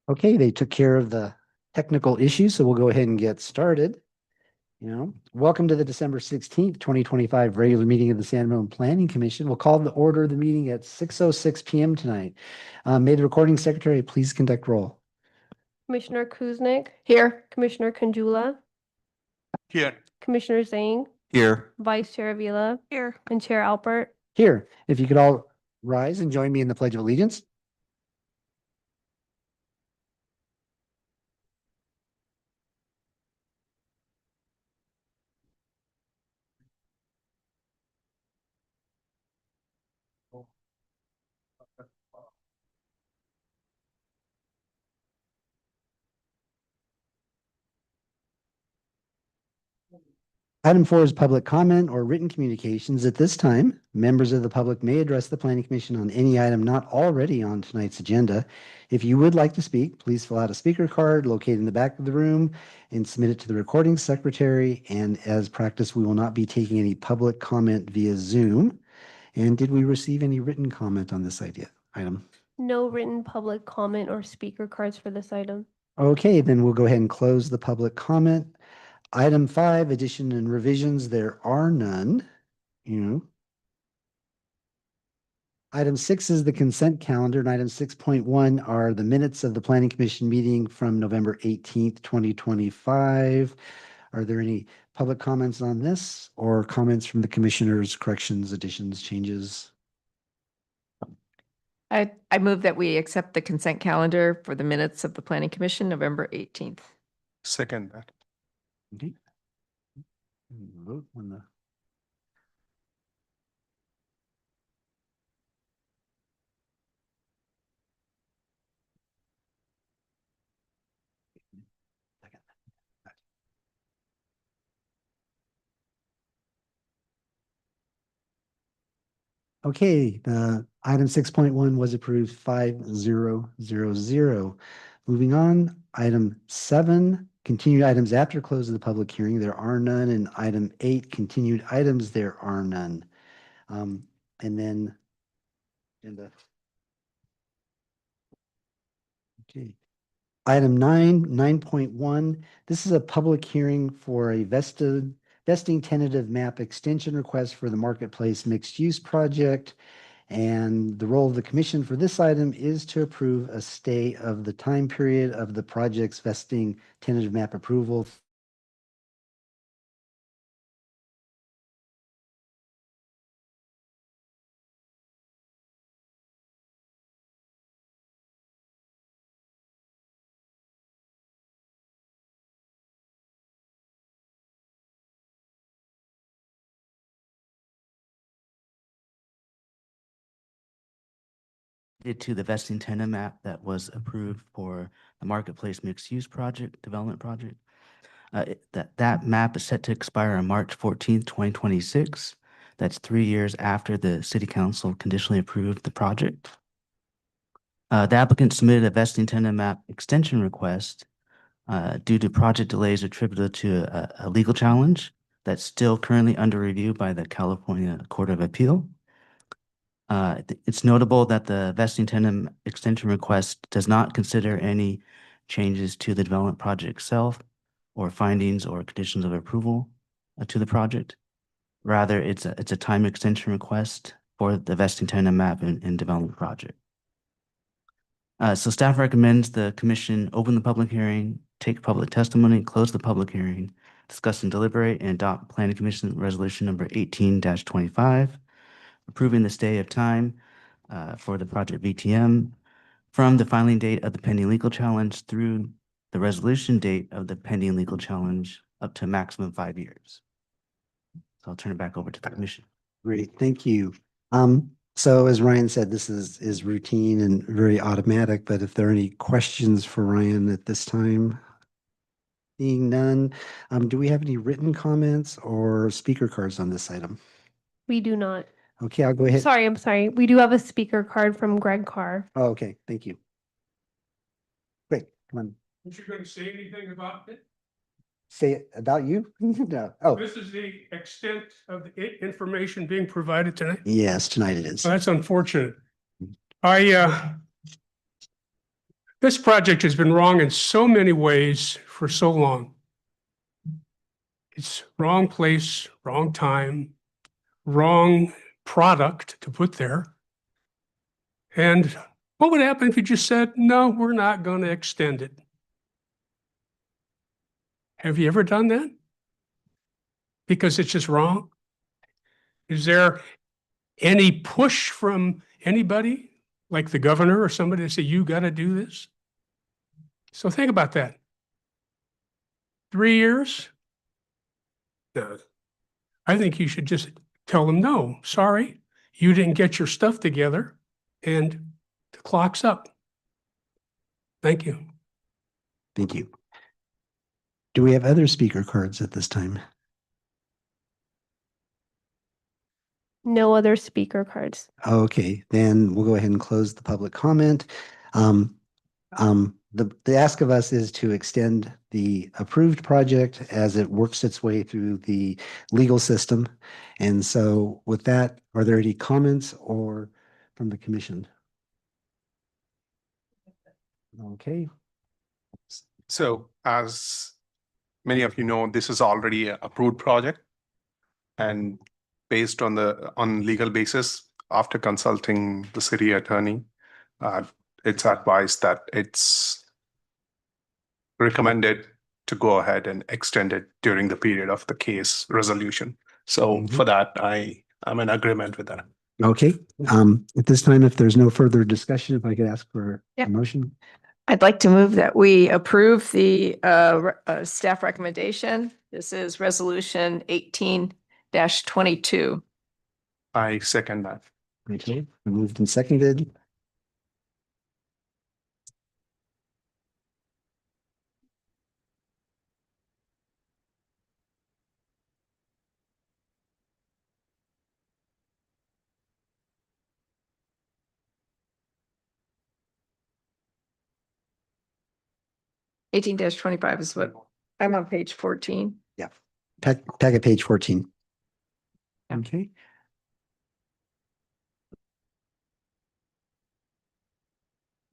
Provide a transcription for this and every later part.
Okay, they took care of the technical issues, so we'll go ahead and get started. Welcome to the December 16th, 2025 regular meeting of the San Ramon Planning Commission. We'll call the order of the meeting at 6:06 p.m. tonight. May the recording secretary please conduct roll. Commissioner Kuznick. Here. Commissioner Kanjula. Here. Commissioner Zhang. Here. Vice Chair Avila. Here. And Chair Alpert. Here, if you could all rise and join me in the Pledge of Allegiance. Item 4 is public comment or written communications. At this time, members of the public may address the Planning Commission on any item not already on tonight's agenda. If you would like to speak, please fill out a speaker card located in the back of the room and submit it to the recording secretary. And as practice, we will not be taking any public comment via Zoom. And did we receive any written comment on this item? No written public comment or speaker cards for this item. Okay, then we'll go ahead and close the public comment. Item 5, addition and revisions, there are none. Item 6 is the consent calendar, and item 6.1 are the minutes of the Planning Commission meeting from November 18th, 2025. Are there any public comments on this or comments from the commissioners, corrections, additions, changes? I move that we accept the consent calendar for the minutes of the Planning Commission, November 18th. Second that. Okay. Vote on the. Okay, the item 6.1 was approved 5-0-0-0. Moving on, item 7, continued items after close of the public hearing, there are none. And item 8, continued items, there are none. And then agenda. Okay. Item 9.1, this is a public hearing for a vesting tentative map extension request for the Marketplace Mixed Use Project. And the role of the commission for this item is to approve a stay of the time period of the project's vesting tentative map approval. To the vesting tenant map that was approved for the Marketplace Mixed Use Project, Development Project. That map is set to expire on March 14th, 2026. That's 3 years after the City Council conditionally approved the project. The applicant submitted a vesting tenant map extension request due to project delays attributed to a legal challenge that's still currently under review by the California Court of Appeal. It's notable that the vesting tenant extension request does not consider any changes to the development project itself or findings or conditions of approval to the project. Rather, it's a time extension request for the vesting tenant map and development project. So staff recommends the commission open the public hearing, take public testimony, close the public hearing, discuss and deliberate, and adopt Planning Commission Resolution number 18-25. Approving the stay of time for the project VTM from the filing date of the pending legal challenge through the resolution date of the pending legal challenge up to a maximum 5 years. So I'll turn it back over to the commission. Great, thank you. So as Ryan said, this is routine and very automatic, but if there are any questions for Ryan at this time, being none, do we have any written comments or speaker cards on this item? We do not. Okay, I'll go ahead. I'm sorry. We do have a speaker card from Greg Carr. Oh, okay, thank you. Great, come on. Aren't you going to say anything about it? say about you? No. Oh, This is the extent of the information being provided tonight. yes, tonight it is. Well, that's unfortunate. This project has been wrong in so many ways for so long. It's wrong place, wrong time, wrong product to put there. And what would happen if you just said, no, we're not going to extend it? Have you ever done that? Because it's just wrong? Is there any push from anybody, like the governor or somebody, to say, you got to do this? So think about that. 3 years? No. I think you should just tell them, no, sorry, you didn't get your stuff together and the clock's up. Thank you. Thank you. Do we have other speaker cards at this time? No other speaker cards. Okay, then we'll go ahead and close the public comment. The ask of us is to extend the approved project as it works its way through the legal system. And so with that, are there any comments or from the commission? Okay, So as many of you know, this is already an approved project. And based on on legal basis, after consulting the city attorney, it's advised that it's recommended to go ahead and extend it during the period of the case resolution. So for that, I'm in agreement with that. okay. At this time, if there's no further discussion, if I could ask for a Yep. motion. I'd like to move that we approve the staff recommendation. This is resolution 18-22. I second that. Okay, moved and seconded. Eighteen 25 is what, I'm on page 14. Packet page 14. Yeah. Okay.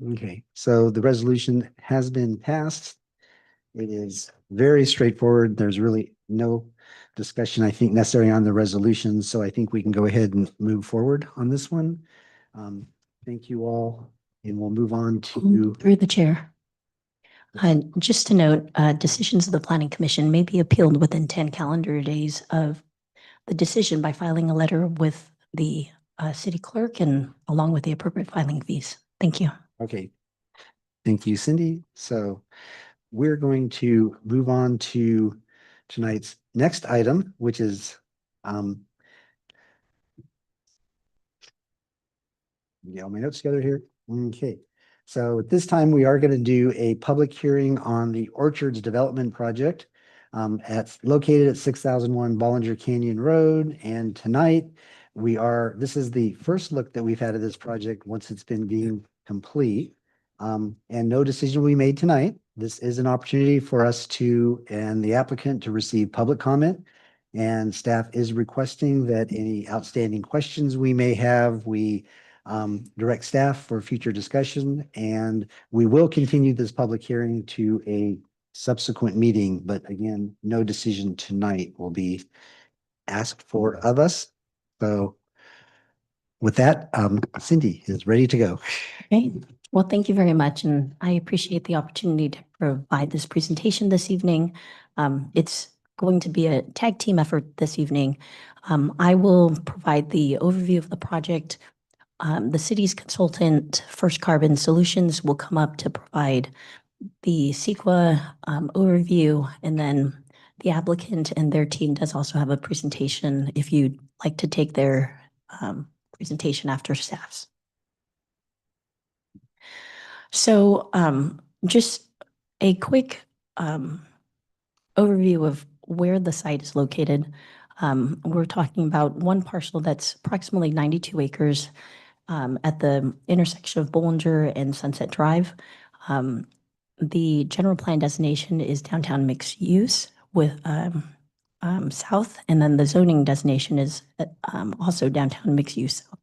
Okay, so the resolution has been passed. It is very straightforward. There's really no discussion, I think, necessary on the resolution. So I think we can go ahead and move forward on this one. Thank you all, and we'll move on to, Through the chair. Just to note, decisions of the Planning Commission may be appealed within 10 calendar days of the decision by filing a letter with the city clerk and along with the appropriate filing fees. Thank you. okay. Thank you, Cindy. So we're going to move on to tonight's next item, which is get all my notes together here. Okay. So at this time, we are going to do a public hearing on the Orchards Development Project located at 6001 Bollinger Canyon Road. And tonight this is the first look that we've had at this project once it's been deemed complete. And no decision will be made tonight. This is an opportunity for us and the applicant to receive public comment. And staff is requesting that any outstanding questions we may have, we direct staff for future discussion, and we will continue this public hearing to a subsequent meeting. But again, no decision tonight will be asked for of us. So with that, Cindy is ready to go. Okay. Well, thank you very much. And I appreciate the opportunity to provide this presentation this evening. It's going to be a tag team effort this evening. I will provide the overview of the project. The city's consultant, First Carbon Solutions, will come up to provide the CEQA overview, and then the applicant and their team does also have a presentation if you'd like to take their presentation after staff's. So just a quick overview of where the site is located. We're talking about one parcel that's approximately 92 acres at the intersection of Bollinger and Sunset Drive. The general plan designation is downtown mixed use with south, and then the zoning designation is also downtown mixed use south.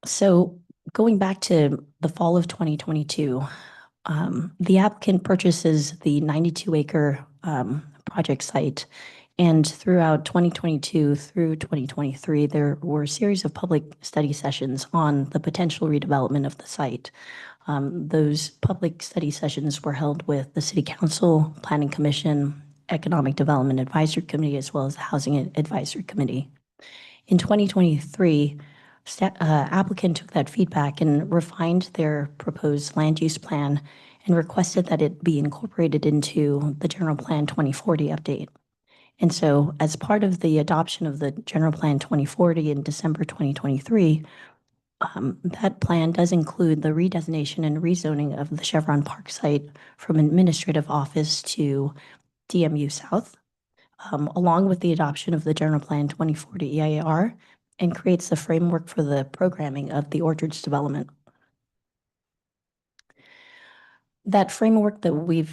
So going back to the fall of 2022, the applicant purchases the 92-acre project site. And throughout 2022 through 2023, there were a series of public study sessions on the potential redevelopment of the site. Those public study sessions were held with the City Council, Planning Commission, Economic Development Advisory Committee, as well as the Housing Advisory Committee. In 2023, applicant took that feedback and refined their proposed land use plan and requested that it be incorporated into the General Plan 2040 update. And so as part of the adoption of the General Plan 2040 in December 2023, that plan does include the redesignation and rezoning of the Chevron Park site from administrative office to DMU South, along with the adoption of the General Plan 2040 EIR, and creates the framework for the programming of the Orchards development. That framework that we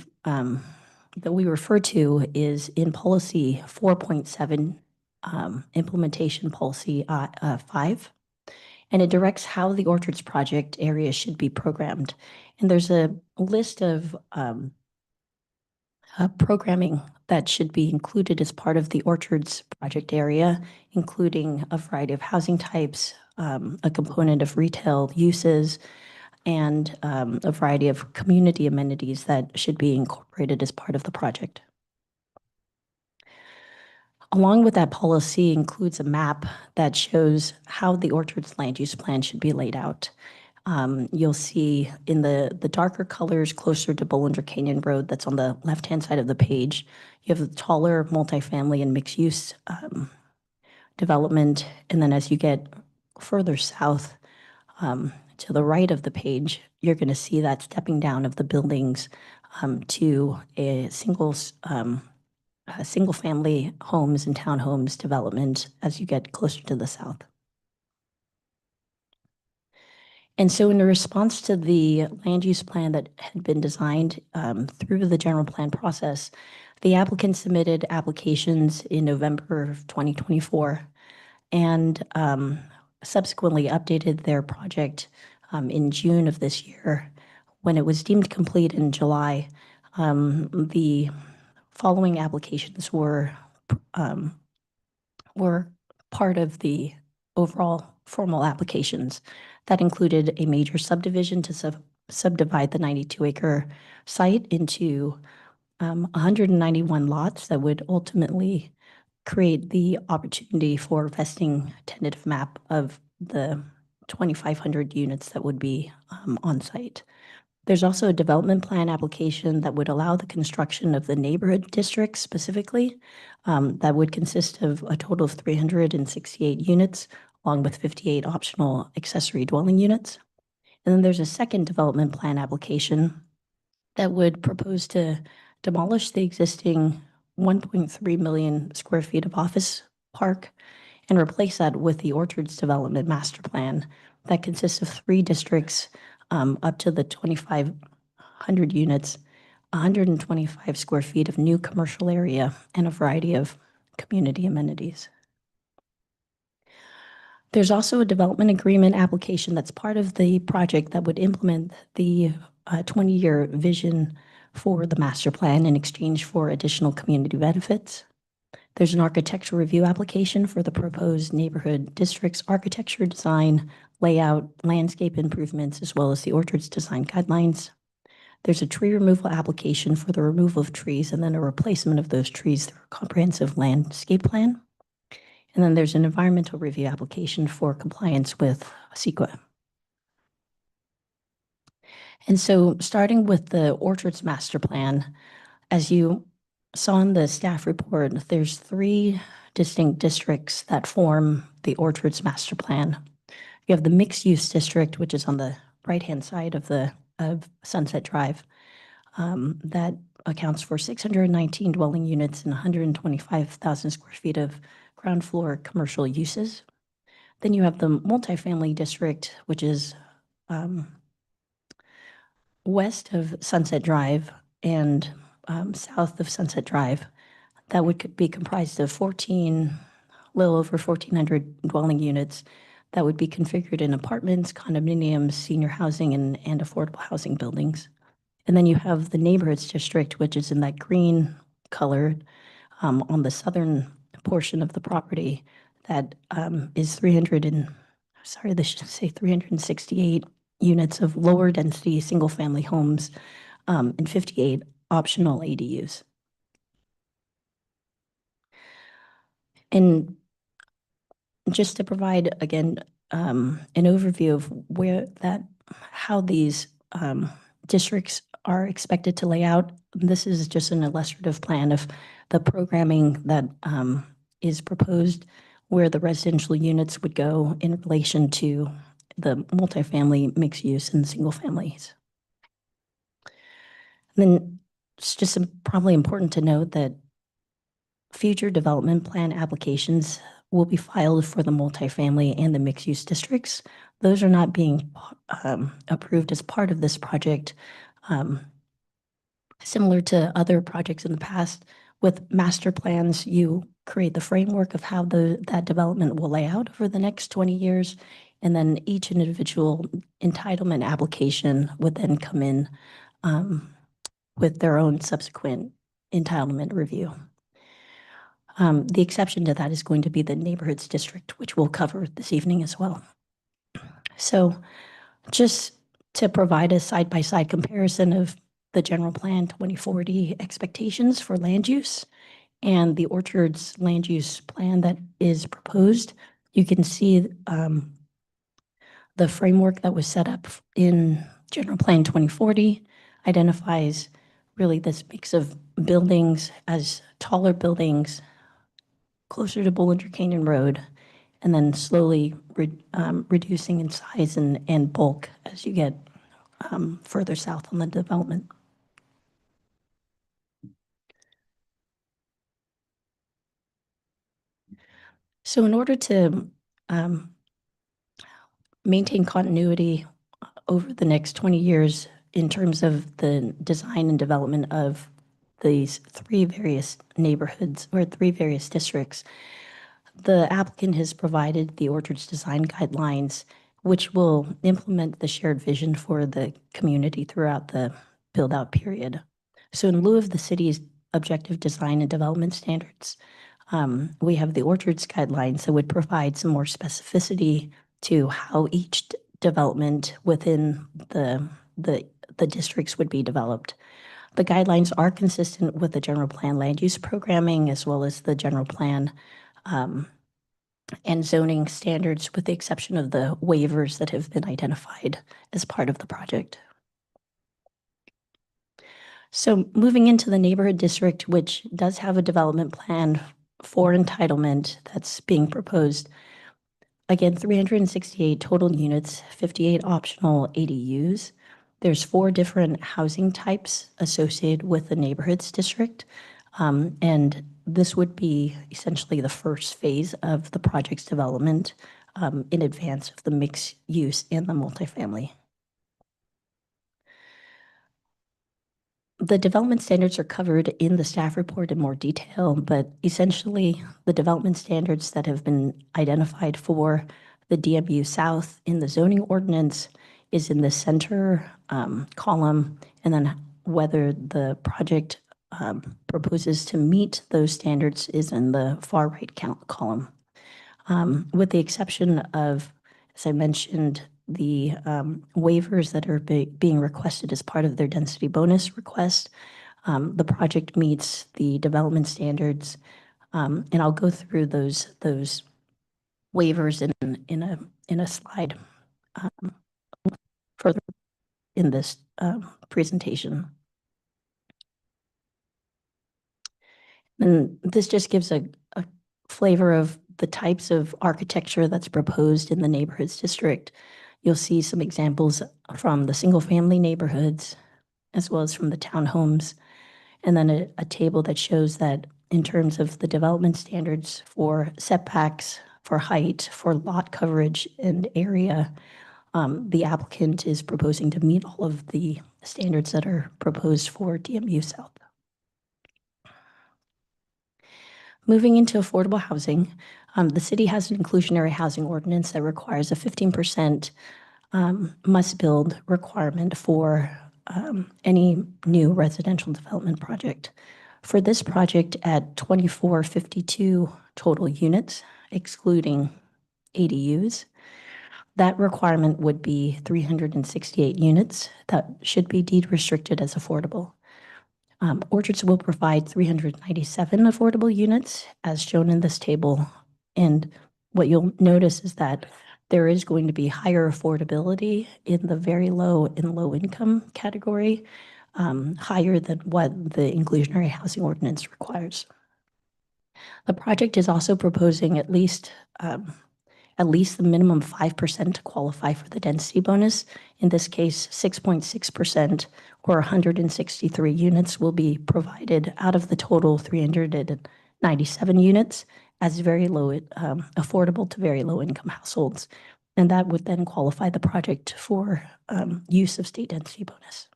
refer to is in policy 4.7, implementation policy 5, and it directs how the Orchards project area should be programmed. And there's a list of programming that should be included as part of the Orchards project area, including a variety of housing types, a component of retail uses, and a variety of community amenities that should be incorporated as part of the project. Along with that policy includes a map that shows how the Orchards land use plan should be laid out. You'll see in the darker colors closer to Bollinger Canyon Road, that's on the left-hand side of the page, you have the taller multifamily and mixed-use development. And then as you get further south to the right of the page, you're going to see that stepping down of the buildings to a single-family homes and townhomes development as you get closer to the south. And so in response to the land use plan that had been designed through the general plan process, the applicant submitted applications in November of 2024 and subsequently updated their project in June of this year. When it was deemed complete in July, the following applications were part of the overall formal applications. That included a major subdivision to subdivide the 92-acre site into 191 lots that would ultimately create the opportunity for vesting tentative map of the 2,500 units that would be on site. There's also a development plan application that would allow the construction of the neighborhood district specifically, that would consist of a total of 368 units, along with 58 optional accessory dwelling units. And then there's a second development plan application that would propose to demolish the existing 1.3 million square feet of office park and replace that with the Orchards Development Master Plan that consists of 3 districts up to the 2,500 units, 125 square feet of new commercial area, and a variety of community amenities. There's also a development agreement application that's part of the project that would implement the 20-year vision for the master plan in exchange for additional community benefits. There's an architectural review application for the proposed neighborhood district's architecture design, layout, landscape improvements, as well as the Orchards design guidelines. There's a tree removal application for the removal of trees and then a replacement of those trees through a comprehensive landscape plan. And then there's an environmental review application for compliance with CEQA. And so starting with the Orchards Master Plan, as you saw in the staff report, there's 3 distinct districts that form the Orchards Master Plan. You have the mixed use district, which is on the right-hand side of Sunset Drive, that accounts for 619 dwelling units and 125,000 square feet of ground floor commercial uses. Then you have the multifamily district, which is west of Sunset Drive, and south of Sunset Drive. That would be comprised of 14, little over 1,400 dwelling units that would be configured in apartments, condominiums, senior housing, and affordable housing buildings. And then you have the neighborhoods district, which is in that green color on the southern portion of the property that is 368 units of lower density single-family homes and 58 optional ADUs. And just to provide, again, an overview of how these districts are expected to lay out, this is just an illustrative plan of the programming that is proposed, where the residential units would go in relation to the multifamily mixed use and single families. And then it's just probably important to note that future development plan applications will be filed for the multifamily and the mixed-use districts. Those are not being approved as part of this project. Similar to other projects in the past, with master plans, you create the framework of how that development will lay out over the next 20 years, and then each individual entitlement application would then come in with their own subsequent entitlement review. The exception to that is going to be the neighborhoods district, which we'll cover this evening as well. So just to provide a side-by-side comparison of the general plan 2040 expectations for land use and the Orchards land use plan that is proposed, you can see the framework that was set up in general plan 2040 identifies really this mix of buildings as taller buildings closer to Bollinger Canyon Road, and then slowly reducing in size and bulk as you get further south on the development. So in order to maintain continuity over the next 20 years in terms of the design and development of these three various neighborhoods or three various districts, the applicant has provided the Orchards design guidelines, which will implement the shared vision for the community throughout the build-out period. So in lieu of the city's objective design and development standards, we have the Orchards guidelines that would provide some more specificity to how each development within the districts would be developed. The guidelines are consistent with the general plan land use programming as well as the general plan and zoning standards, with the exception of the waivers that have been identified as part of the project. So moving into the neighborhood district, which does have a development plan for entitlement that's being proposed. Again, 368 total units, 58 optional ADUs. There's 4 different housing types associated with the neighborhoods district. And this would be essentially the first phase of the project's development in advance of the mixed use and the multifamily. The development standards are covered in the staff report in more detail, but essentially the development standards that have been identified for the DMU South in the zoning ordinance is in the center column, and then whether the project proposes to meet those standards is in the far right column. With the exception of, as I mentioned, the waivers that are being requested as part of their density bonus request. The project meets the development standards, and I'll go through those waivers in a slide further in this presentation. And this just gives a flavor of the types of architecture that's proposed in the neighborhoods district. You'll see some examples from the single-family neighborhoods, as well as from the townhomes, and then a table that shows that in terms of the development standards for setbacks, for height, for lot coverage and area, the applicant is proposing to meet all of the standards that are proposed for DMU South. Moving into affordable housing, the city has an inclusionary housing ordinance that requires a 15% must-build requirement for any new residential development project. For this project at 2452 total units, excluding ADUs, that requirement would be 368 units that should be deed restricted as affordable. Orchards will provide 397 affordable units as shown in this table. And what you'll notice is that there is going to be higher affordability in the very low and low income category, higher than what the inclusionary housing ordinance requires. The project is also proposing at least the minimum 5% to qualify for the density bonus. In this case, 6.6% or 163 units will be provided out of the total 397 units as very low, affordable to very low income households. And that would then qualify the project for use of state density bonus.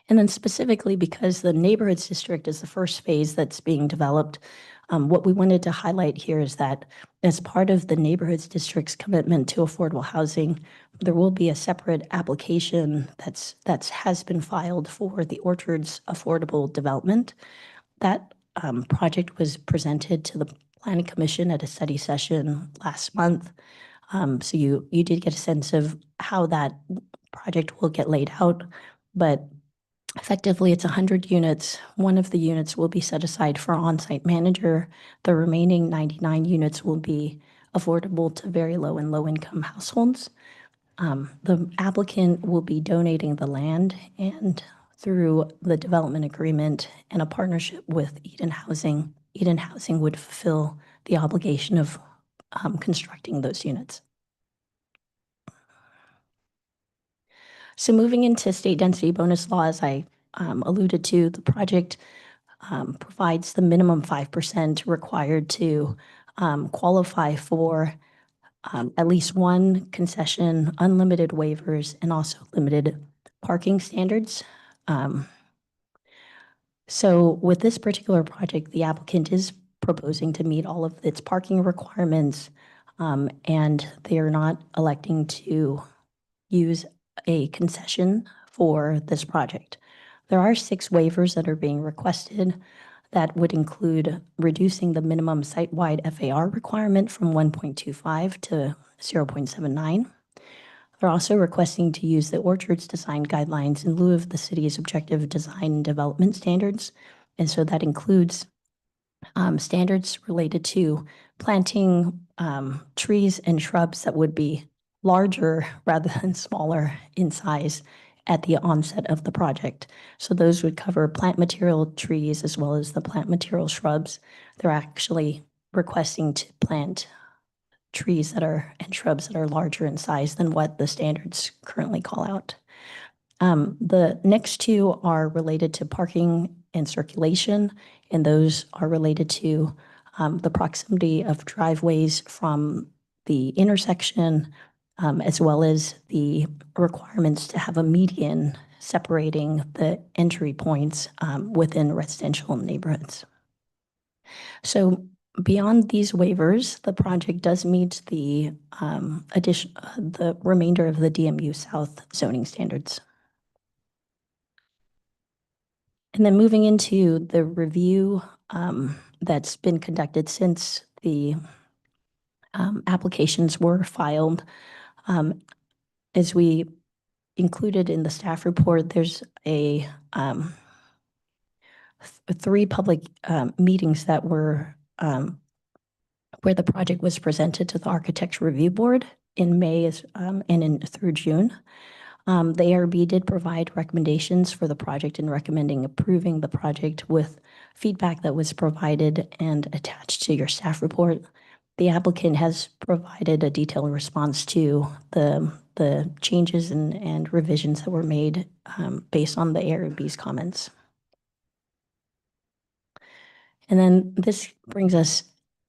And then specifically because the neighborhoods district is the first phase that's being developed, what we wanted to highlight here is that as part of the neighborhoods district's commitment to affordable housing, there will be a separate application that has been filed for the Orchards Affordable Development. That project was presented to the Planning Commission at a study session last month. So you did get a sense of how that project will get laid out, but effectively, it's 100 units. One of the units will be set aside for on-site manager. The remaining 99 units will be affordable to very low and low-income households. The applicant will be donating the land, and through the development agreement and a partnership with Eden Housing would fulfill the obligation of constructing those units. So moving into state density bonus law, as I alluded to, the project provides the minimum 5% required to qualify for at least one concession, unlimited waivers, and also limited parking standards. So with this particular project, the applicant is proposing to meet all of its parking requirements, and they are not electing to use a concession for this project. There are 6 waivers that are being requested that would include reducing the minimum site-wide FAR requirement from 1.25 to 0.79. They're also requesting to use the Orchards design guidelines in lieu of the city's objective design and development standards. And so that includes standards related to planting trees and shrubs that would be larger rather than smaller in size at the onset of the project. So those would cover plant material trees as well as the plant material shrubs. They're actually requesting to plant trees and shrubs that are larger in size than what the standards currently call out. The next 2 are related to parking and circulation, and those are related to the proximity of driveways from the intersection, as well as the requirements to have a median separating the entry points within residential neighborhoods. So beyond these waivers, the project does meet the remainder of the DMU South zoning standards. And then moving into the review that's been conducted since the applications were filed. As we included in the staff report, there's 3 public meetings that were where the project was presented to the Architecture Review Board in May and through June. The ARB did provide recommendations for the project and recommending approving the project with feedback that was provided and attached to your staff report. The applicant has provided a detailed response to the changes and revisions that were made based on the ARB's comments. And then this brings us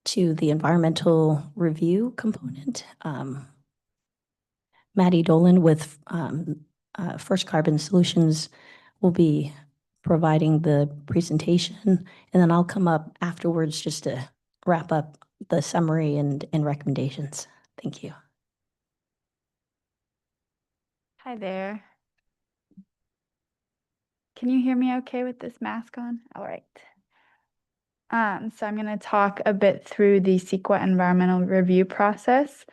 to the environmental review component. Maddie Dolan with First Carbon Solutions will be providing the presentation, and then I'll come up afterwards just to wrap up the summary and recommendations. Thank you. Hi there. Can you hear me okay with this mask on? All right. So I'm going to talk a bit through the CEQA environmental review process.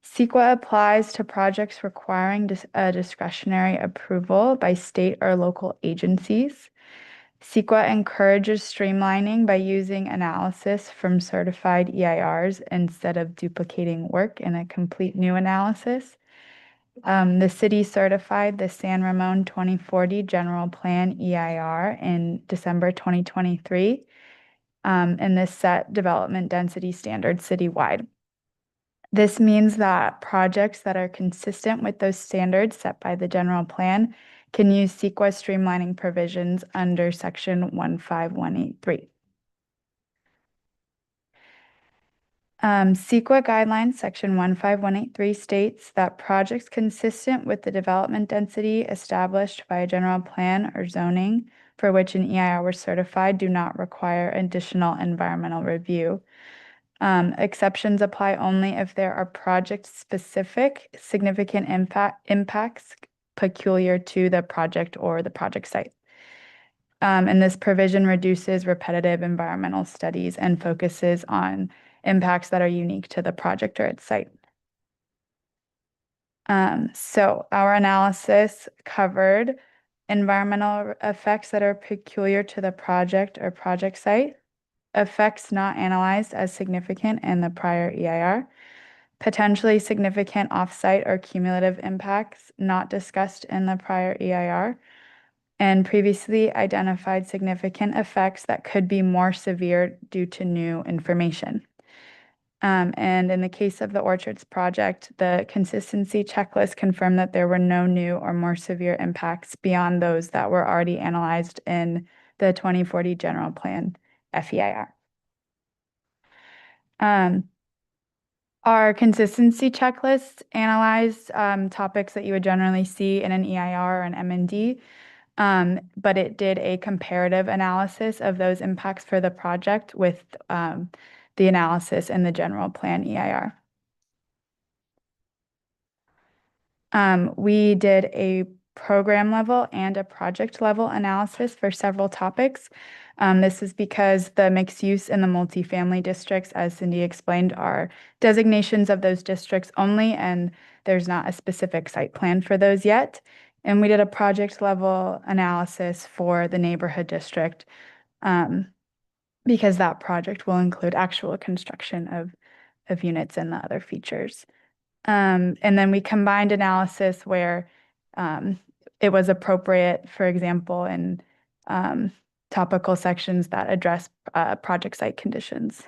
CEQA applies to projects requiring a discretionary approval by state or local agencies. CEQA encourages streamlining by using analysis from certified EIRs instead of duplicating work in a complete new analysis. The city certified the San Ramon 2040 General Plan EIR in December 2023, and this set development density standards citywide. This means that projects that are consistent with those standards set by the general plan can use CEQA streamlining provisions under Section 15183. CEQA guidelines, Section 15183 states that projects consistent with the development density established by a general plan or zoning for which an EIR was certified do not require additional environmental review. Exceptions apply only if there are project-specific significant impacts peculiar to the project or the project site. And this provision reduces repetitive environmental studies and focuses on impacts that are unique to the project or its site. So our analysis covered environmental effects that are peculiar to the project or project site, effects not analyzed as significant in the prior EIR, potentially significant offsite or cumulative impacts not discussed in the prior EIR, and previously identified significant effects that could be more severe due to new information. And in the case of the Orchards project, the consistency checklist confirmed that there were no new or more severe impacts beyond those that were already analyzed in the 2040 General Plan FEIR. Our consistency checklist analyzed topics that you would generally see in an EIR or an M&D, but it did a comparative analysis of those impacts for the project with the analysis in the general plan EIR. We did a program level and a project level analysis for several topics. This is because the mixed use and the multifamily districts, as Cindy explained, are designations of those districts only, and there's not a specific site plan for those yet. And we did a project level analysis for the neighborhood district, because that project will include actual construction of units and the other features. And then we combined analysis where it was appropriate, for example, in topical sections that address project site conditions.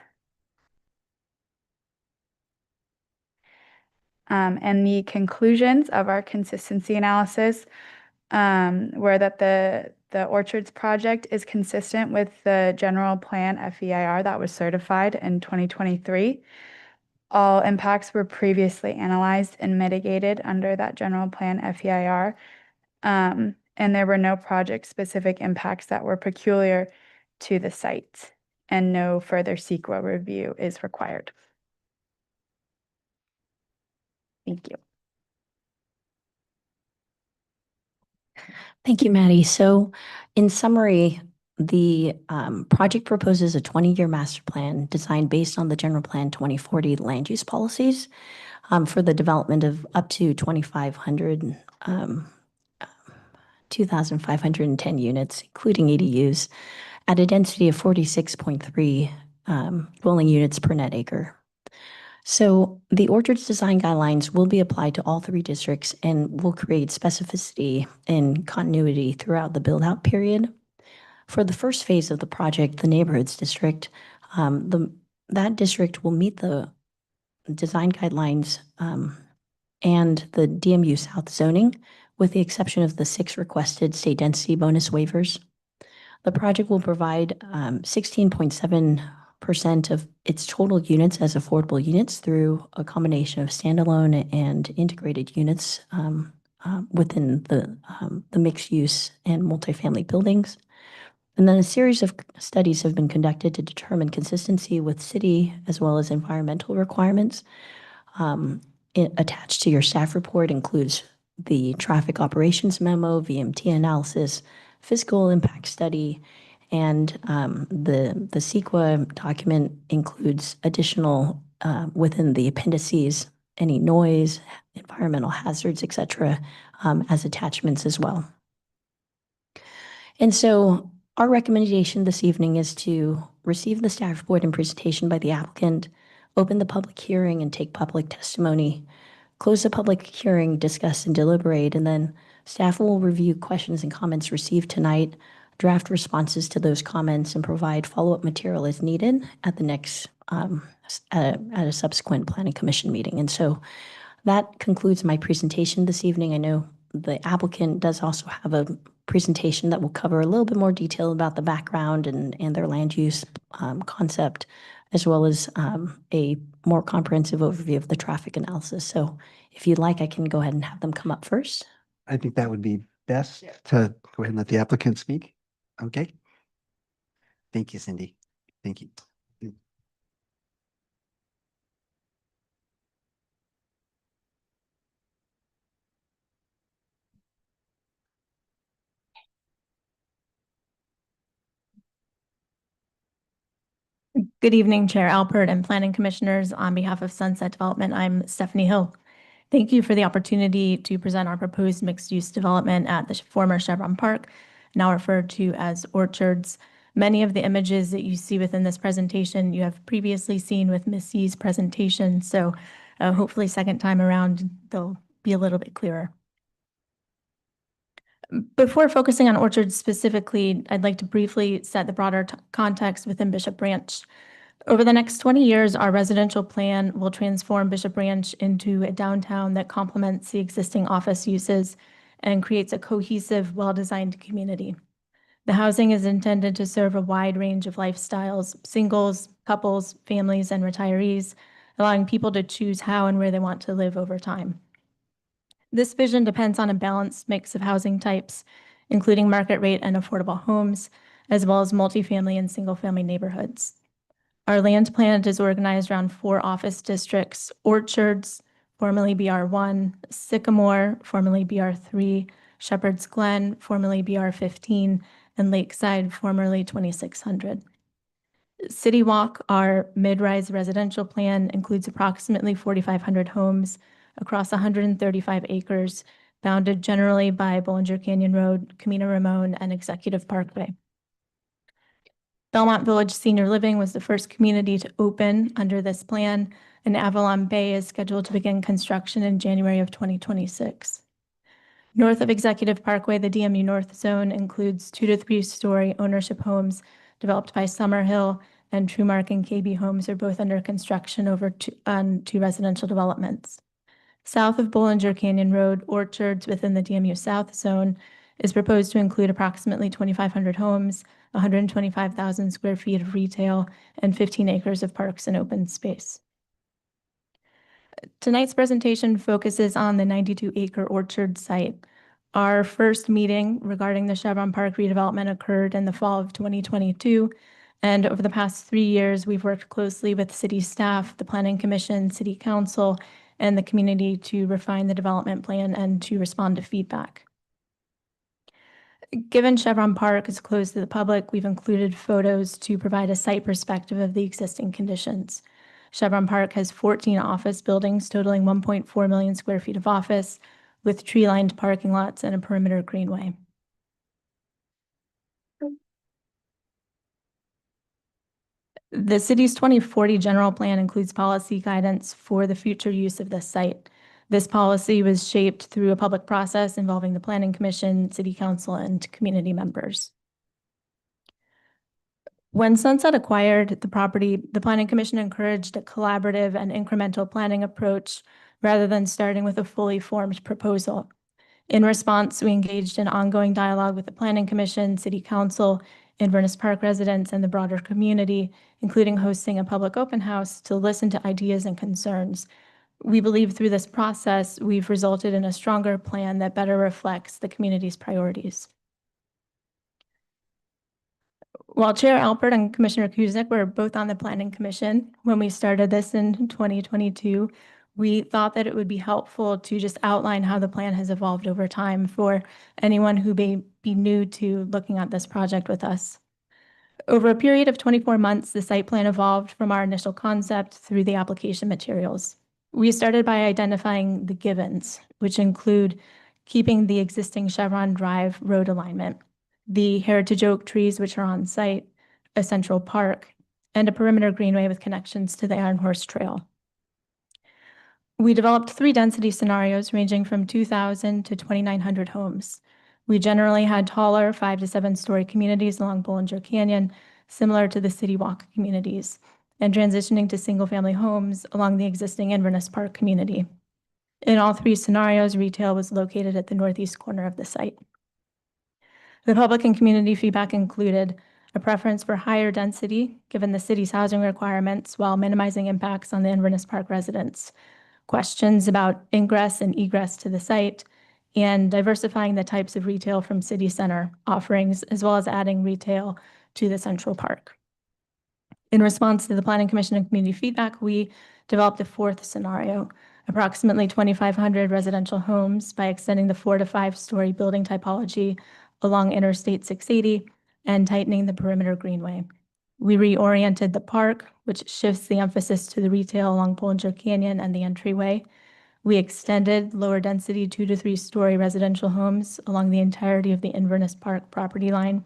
And the conclusions of our consistency analysis were that the Orchards project is consistent with the general plan FEIR that was certified in 2023. All impacts were previously analyzed and mitigated under that general plan FEIR. And there were no project-specific impacts that were peculiar to the site, and no further CEQA review is required. Thank you. Thank you, Maddie. So in summary, the project proposes a 20-year master plan designed based on the General Plan 2040 land use policies for the development of up to 2,510 units, including ADUs, at a density of 46.3 dwelling units per net acre. So the Orchards design guidelines will be applied to all three districts and will create specificity and continuity throughout the build-out period. For the first phase of the project, the neighborhoods district, that district will meet the design guidelines and the DMU South zoning, with the exception of the 6 requested state density bonus waivers. The project will provide 16.7 percent of its total units as affordable units through a combination of standalone and integrated units within the mixed use and multifamily buildings. And then a series of studies have been conducted to determine consistency with city as well as environmental requirements. Attached to your staff report includes the traffic operations memo, VMT analysis, physical impact study, and the CEQA document includes additional within the appendices, any noise, environmental hazards, et cetera, as attachments as well. And so our recommendation this evening is to receive the staff report and presentation by the applicant, open the public hearing and take public testimony, close the public hearing, discuss and deliberate, and then staff will review questions and comments received tonight, draft responses to those comments, and provide follow-up material as needed at the next, at a subsequent planning commission meeting. And so that concludes my presentation this evening. I know the applicant does also have a presentation that will cover a little bit more detail about the background and their land use concept, as well as a more comprehensive overview of the traffic analysis. So if you'd like, I can go ahead and have them come up first. I think that would be best to go ahead and let the applicant speak. Okay. Thank you, Cindy. Thank you. Good evening, Chair Alpert and Planning Commissioners. On behalf of Sunset Development, I'm Stephanie Hill. Thank you for the opportunity to present our proposed mixed-use development at the former Chevron Park, now referred to as Orchards. Many of the images that you see within this presentation you have previously seen with Ms. Yee's presentation, so hopefully second time around they'll be a little bit clearer. Before focusing on Orchards specifically, I'd like to briefly set the broader context within Bishop Branch. Over the next 20 years, our residential plan will transform Bishop Branch into a downtown that complements the existing office uses and creates a cohesive, well-designed community. The housing is intended to serve a wide range of lifestyles, singles, couples, families, and retirees, allowing people to choose how and where they want to live over time. This vision depends on a balanced mix of housing types, including market rate and affordable homes, as well as multifamily and single-family neighborhoods. Our land plan is organized around 4 office districts: Orchards, formerly BR1, Sycamore, formerly BR3, Shepherd's Glen, formerly BR15, and Lakeside, formerly 2600. City Walk, our mid-rise residential plan, includes approximately 4,500 homes across 135 acres, bounded generally by Bollinger Canyon Road, Camino Ramon, and Executive Parkway. Belmont Village Senior Living was the first community to open under this plan, and Avalon Bay is scheduled to begin construction in January of 2026. North of Executive Parkway, the DMU North Zone includes 2 to 3 story ownership homes developed by Summerhill, and Trumark and KB Homes are both under construction on 2 residential developments. South of Bollinger Canyon Road, Orchards within the DMU South Zone is proposed to include approximately 2,500 homes, 125,000 square feet of retail, and 15 acres of parks and open space. Tonight's presentation focuses on the 92-acre Orchard site. Our first meeting regarding the Chevron Park redevelopment occurred in the fall of 2022, and over the past 3 years, we've worked closely with city staff, the Planning Commission, City Council, and the community to refine the development plan and to respond to feedback. Given Chevron Park is closed to the public, we've included photos to provide a site perspective of the existing conditions. Chevron Park has 14 office buildings totaling 1.4 million square feet of office, with tree-lined parking lots and a perimeter greenway. The city's 2040 general plan includes policy guidance for the future use of this site. This policy was shaped through a public process involving the Planning Commission, City Council, and community members. When Sunset acquired the property, the Planning Commission encouraged a collaborative and incremental planning approach rather than starting with a fully formed proposal. In response, we engaged in ongoing dialogue with the Planning Commission, City Council, Inverness Park residents, and the broader community, including hosting a public open house to listen to ideas and concerns. We believe through this process, we've resulted in a stronger plan that better reflects the community's priorities. While Chair Alpert and Commissioner Kuzic were both on the Planning Commission when we started this in 2022, we thought that it would be helpful to just outline how the plan has evolved over time for anyone who may be new to looking at this project with us. Over a period of 24 months, the site plan evolved from our initial concept through the application materials. We started by identifying the givens, which include keeping the existing Chevron Drive road alignment, the heritage oak trees which are on site, a central park, and a perimeter greenway with connections to the Iron Horse Trail. We developed 3 density scenarios ranging from 2,000 to 2,900 homes. We generally had taller 5 to 7 story communities along Bollinger Canyon, similar to the City Walk communities, and transitioning to single-family homes along the existing Inverness Park community. In all 3 scenarios, retail was located at the northeast corner of the site. The public and community feedback included a preference for higher density, given the city's housing requirements, while minimizing impacts on the Inverness Park residents, questions about ingress and egress to the site, and diversifying the types of retail from city center offerings, as well as adding retail to the central park. In response to the Planning Commission and community feedback, we developed a 4th scenario, approximately 2,500 residential homes by extending the 4 to 5 story building typology along Interstate 680 and tightening the perimeter greenway. We reoriented the park, which shifts the emphasis to the retail along Bollinger Canyon and the entryway. We extended lower density 2 to 3 story residential homes along the entirety of the Inverness Park property line.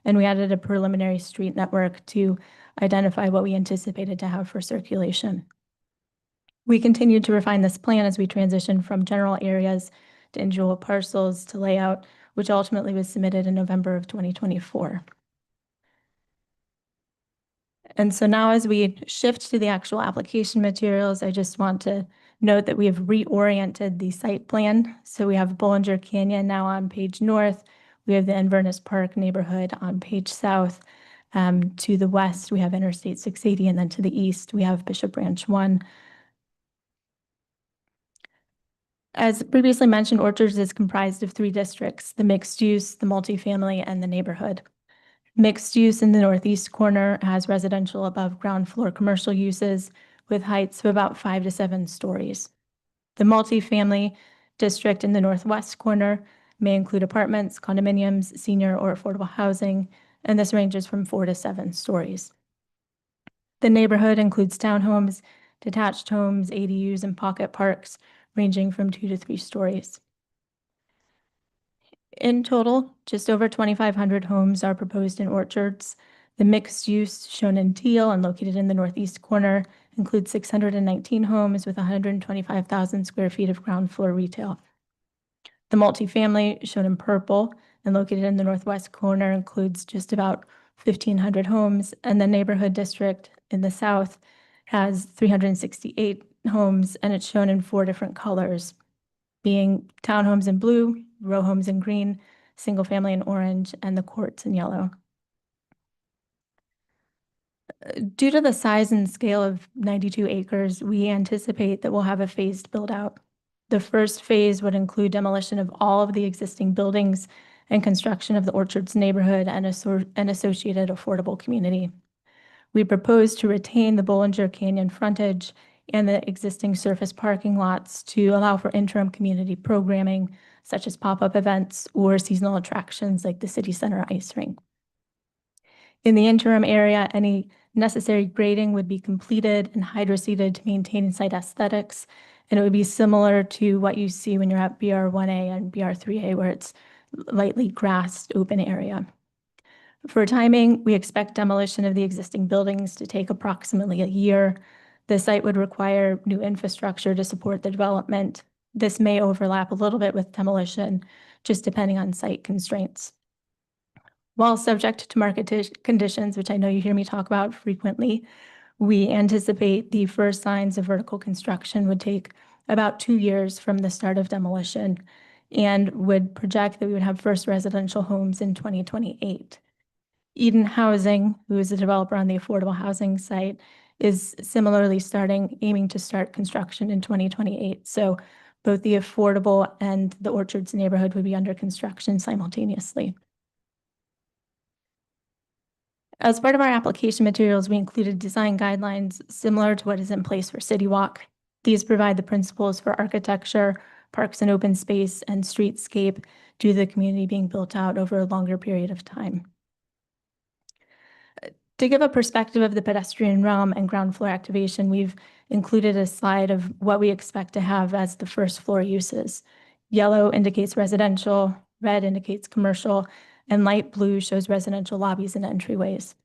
And we added a preliminary street network to identify what we anticipated to have for circulation. We continued to refine this plan as we transitioned from general areas to individual parcels to layout, which ultimately was submitted in November of 2024. And so now as we shift to the actual application materials, I just want to note that we have reoriented the site plan. So we have Bollinger Canyon now on page north. We have the Inverness Park neighborhood on page south. To the west, we have Interstate 680, and then to the east, we have Bishop Branch 1. As previously mentioned, Orchards is comprised of 3 districts: the mixed use, the multifamily, and the neighborhood. Mixed use in the northeast corner has residential above ground floor commercial uses with heights of about 5 to 7 stories. The multifamily district in the northwest corner may include apartments, condominiums, senior or affordable housing, and this ranges from 4 to 7 stories. The neighborhood includes townhomes, detached homes, ADUs, and pocket parks ranging from 2 to 3 stories. In total, just over 2,500 homes are proposed in Orchards. The mixed use, shown in teal and located in the northeast corner, includes 619 homes with 125,000 square feet of ground floor retail. The multifamily, shown in purple and located in the northwest corner, includes just about 1,500 homes, and the neighborhood district in the south has 368 homes, and it's shown in 4 different colors, being townhomes in blue, row homes in green, single family in orange, and the courts in yellow. Due to the size and scale of 92 acres, we anticipate that we'll have a phased build out. The first phase would include demolition of all of the existing buildings and construction of the Orchards neighborhood and associated affordable community. We propose to retain the Bollinger Canyon frontage and the existing surface parking lots to allow for interim community programming, such as pop-up events or seasonal attractions like the City Center ice rink. In the interim area, any necessary grading would be completed and hydroseeded to maintain site aesthetics, and it would be similar to what you see when you're at BR1A and BR3A, where it's lightly grassed open area. For timing, we expect demolition of the existing buildings to take approximately a year. The site would require new infrastructure to support the development. This may overlap a little bit with demolition, just depending on site constraints. While subject to market conditions, which I know you hear me talk about frequently, we anticipate the first signs of vertical construction would take about 2 years from the start of demolition and would project that we would have first residential homes in 2028. Eden Housing, who is a developer on the affordable housing site, is similarly aiming to start construction in 2028. So both the affordable and the Orchards neighborhood would be under construction simultaneously. As part of our application materials, we included design guidelines similar to what is in place for City Walk. These provide the principles for architecture, parks and open space, and streetscape due to the community being built out over a longer period of time. To give a perspective of the pedestrian realm and ground floor activation, we've included a slide of what we expect to have as the first floor uses. Yellow indicates residential, red indicates commercial, and light blue shows residential lobbies and entryways.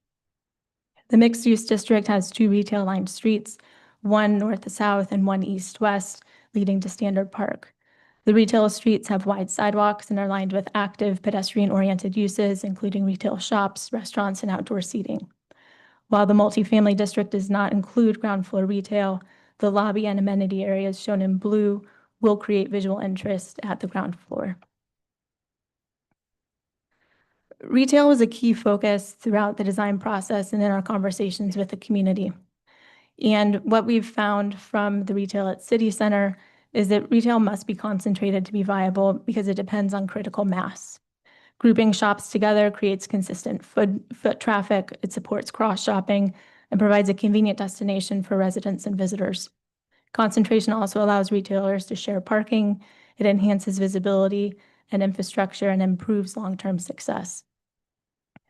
The mixed-use district has 2 retail-lined streets, one north to south and one east-west, leading to Standard Park. The retail streets have wide sidewalks and are lined with active pedestrian-oriented uses, including retail shops, restaurants, and outdoor seating. While the multifamily district does not include ground floor retail, the lobby and amenity areas shown in blue will create visual interest at the ground floor. Retail was a key focus throughout the design process and in our conversations with the community. And what we've found from the retail at City Center is that retail must be concentrated to be viable because it depends on critical mass. Grouping shops together creates consistent foot traffic, it supports cross-shopping, and provides a convenient destination for residents and visitors. Concentration also allows retailers to share parking, it enhances visibility and infrastructure, and improves long-term success.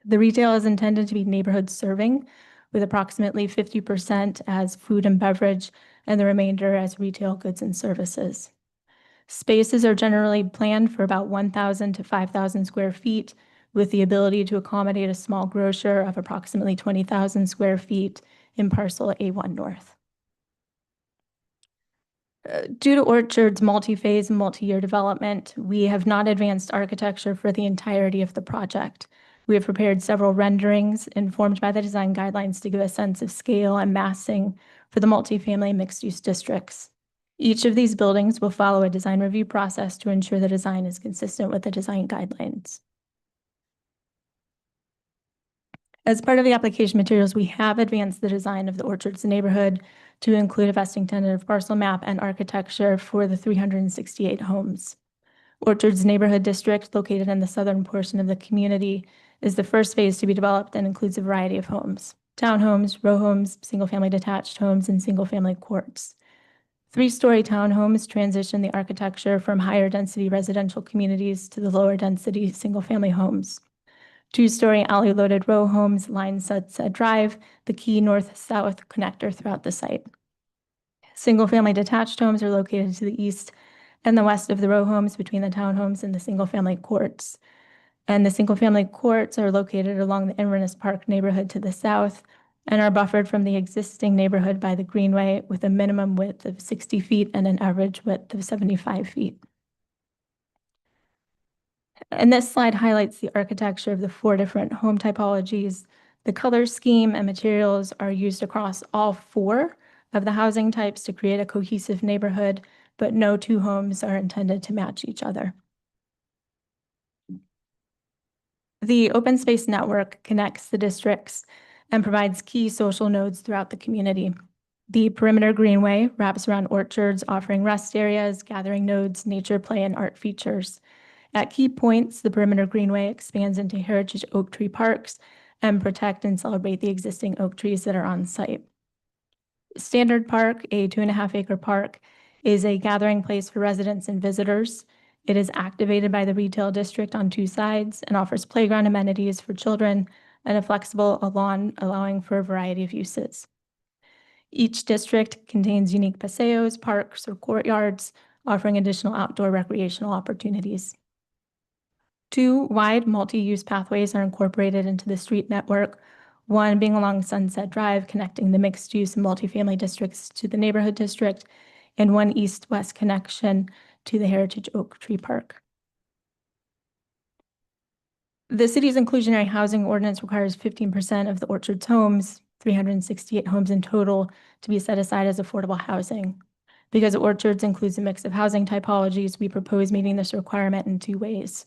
The retail is intended to be neighborhood serving, with approximately 50% as food and beverage, and the remainder as retail goods and services. Spaces are generally planned for about 1,000 to 5,000 square feet, with the ability to accommodate a small grocer of approximately 20,000 square feet in parcel A1 North. Due to Orchard's multi-phase and multi-year development, we have not advanced architecture for the entirety of the project. We have prepared several renderings informed by the design guidelines to give a sense of scale and massing for the multifamily mixed-use districts. Each of these buildings will follow a design review process to ensure the design is consistent with the design guidelines. As part of the application materials, we have advanced the design of the Orchards neighborhood to include a vesting tentative parcel map and architecture for the 368 homes. Orchards neighborhood district, located in the southern portion of the community, is the first phase to be developed and includes a variety of homes: townhomes, row homes, single-family detached homes, and single-family courts. 3-story townhomes transition the architecture from higher density residential communities to the lower density single-family homes. 2-story alley-loaded row homes line Sunset Drive, the key north-south connector throughout the site. Single-family detached homes are located to the east and the west of the row homes between the townhomes and the single-family courts. And the single-family courts are located along the Inverness Park neighborhood to the south and are buffered from the existing neighborhood by the Greenway with a minimum width of 60 feet and an average width of 75 feet. And this slide highlights the architecture of the 4 different home typologies. The color scheme and materials are used across all 4 of the housing types to create a cohesive neighborhood, but no 2 homes are intended to match each other. The open space network connects the districts and provides key social nodes throughout the community. The perimeter greenway wraps around Orchards, offering rest areas, gathering nodes, nature play, and art features. At key points, the perimeter greenway expands into heritage oak tree parks and protect and celebrate the existing oak trees that are on site. Standard Park, a 2.5-acre park, is a gathering place for residents and visitors. It is activated by the retail district on 2 sides and offers playground amenities for children and a flexible lawn allowing for a variety of uses. Each district contains unique paseos, parks, or courtyards, offering additional outdoor recreational opportunities. 2 wide multi-use pathways are incorporated into the street network, one being along Sunset Drive, connecting the mixed-use and multifamily districts to the neighborhood district, and one east-west connection to the Heritage Oak Tree Park. The city's inclusionary housing ordinance requires 15% of the Orchards homes, 368 homes in total, to be set aside as affordable housing. Because Orchards includes a mix of housing typologies, we propose meeting this requirement in 2 ways.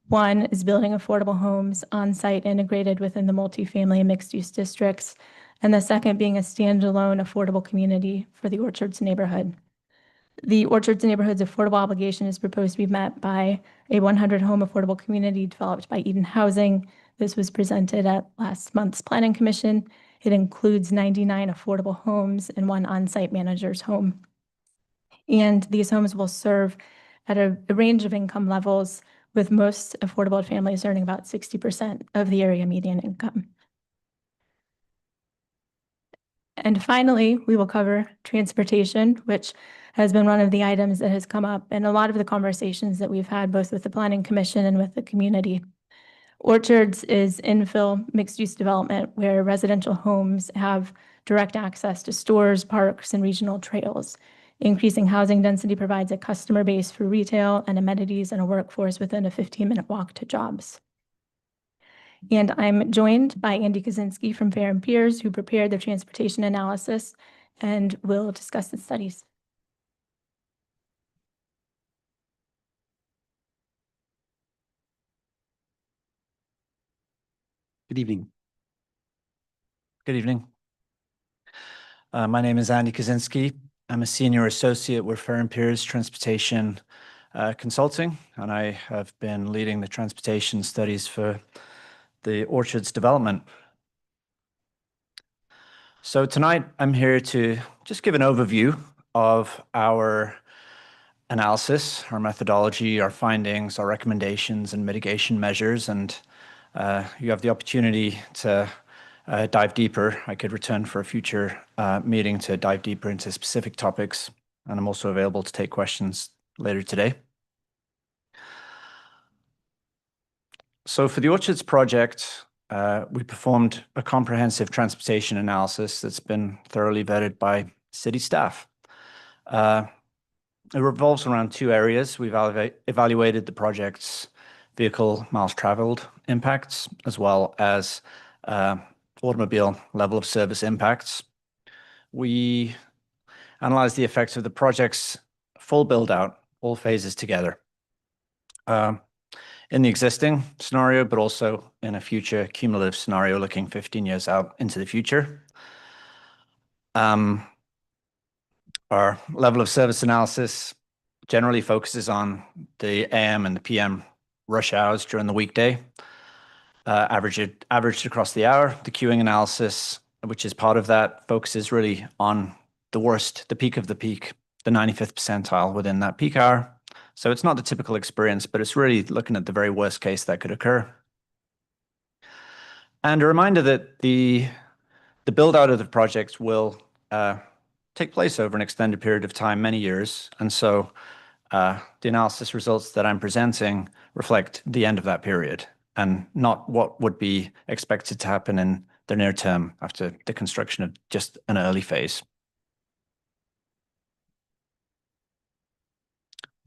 One is building affordable homes on-site integrated within the multifamily and mixed-use districts, and the second being a standalone affordable community for the Orchards neighborhood. The Orchards neighborhood's affordable obligation is proposed to be met by a 100-home affordable community developed by Eden Housing. This was presented at last month's Planning Commission. It includes 99 affordable homes and 1 on-site manager's home. And these homes will serve at a range of income levels, with most affordable families earning about 60% of the area median income. And finally, we will cover transportation, which has been one of the items that has come up in a lot of the conversations that we've had, both with the Planning Commission and with the community. Orchards is infill mixed-use development where residential homes have direct access to stores, parks, and regional trails. Increasing housing density provides a customer base for retail and amenities and a workforce within a 15-minute walk to jobs. And I'm joined by Andy Kaczynski from Fair and Peers, who prepared the transportation analysis and will discuss the studies. Good evening. Good evening. My name is Andy Kaczynski. I'm a senior associate with Fair and Peers Transportation Consulting, and I have been leading the transportation studies for the Orchards development. So tonight I'm here to just give an overview of our analysis, our methodology, our findings, our recommendations and mitigation measures, and you have the opportunity to dive deeper. I could return for a future meeting to dive deeper into specific topics, and I'm also available to take questions later today. So for the Orchards project, we performed a comprehensive transportation analysis that's been thoroughly vetted by city staff. It revolves around 2 areas. We've evaluated the project's vehicle miles traveled impacts, as well as automobile level of service impacts. We analyzed the effects of the project's full build out, all phases together, in the existing scenario, but also in a future cumulative scenario looking 15 years out into the future. Our level of service analysis generally focuses on the AM and the PM rush hours during the weekday. Averaged across the hour. The queuing analysis, which is part of that, focuses really on the peak of the peak, the 95th percentile within that peak hour. So it's not the typical experience, but it's really looking at the very worst case that could occur. And a reminder that the build out of the projects will take place over an extended period of time, many years. And so the analysis results that I'm presenting reflect the end of that period, and not what would be expected to happen in the near term after the construction of just an early phase.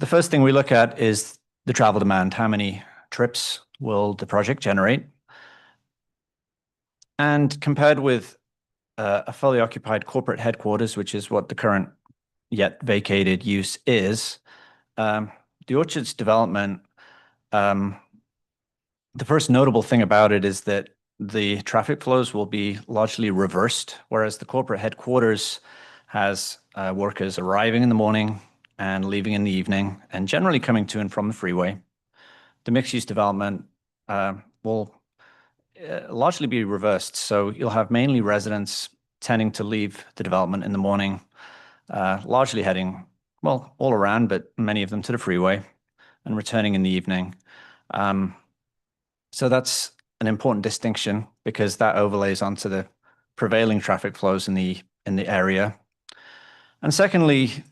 The first thing we look at is the travel demand. How many trips will the project generate? And compared with a fully occupied corporate headquarters, which is what the current yet vacated use is, the Orchards development, the first notable thing about it is that the traffic flows will be largely reversed, whereas the corporate headquarters has workers arriving in the morning and leaving in the evening, and generally coming to and from the freeway. The mixed-use development will largely be reversed. So you'll have mainly residents tending to leave the development in the morning, largely heading, well, all around, but many of them to the freeway, and returning in the evening. So that's an important distinction because that overlays onto the prevailing traffic flows in the area. And secondly,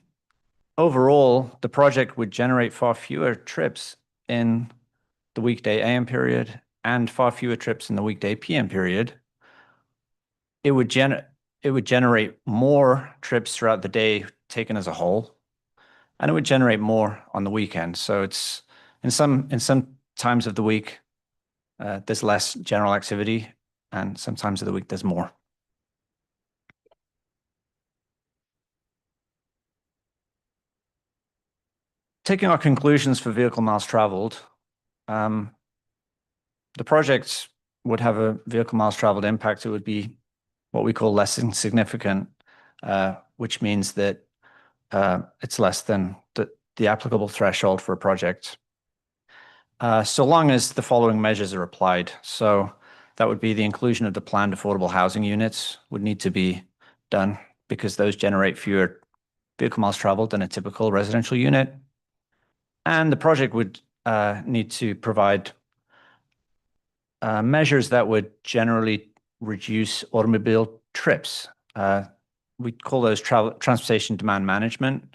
overall, the project would generate far fewer trips in the weekday AM period and far fewer trips in the weekday PM period. It would generate more trips throughout the day taken as a whole, and it would generate more on the weekend. So it's in some times of the week, there's less general activity, and sometimes of the week there's more. Taking our conclusions for vehicle miles traveled, the project would have a vehicle miles traveled impact. It would be what we call less than significant, which means that it's less than the applicable threshold for a project. So long as the following measures are applied. So that would be the inclusion of the planned affordable housing units would need to be done because those generate fewer vehicle miles traveled than a typical residential unit. And the project would need to provide measures that would generally reduce automobile trips. We call those transportation demand management.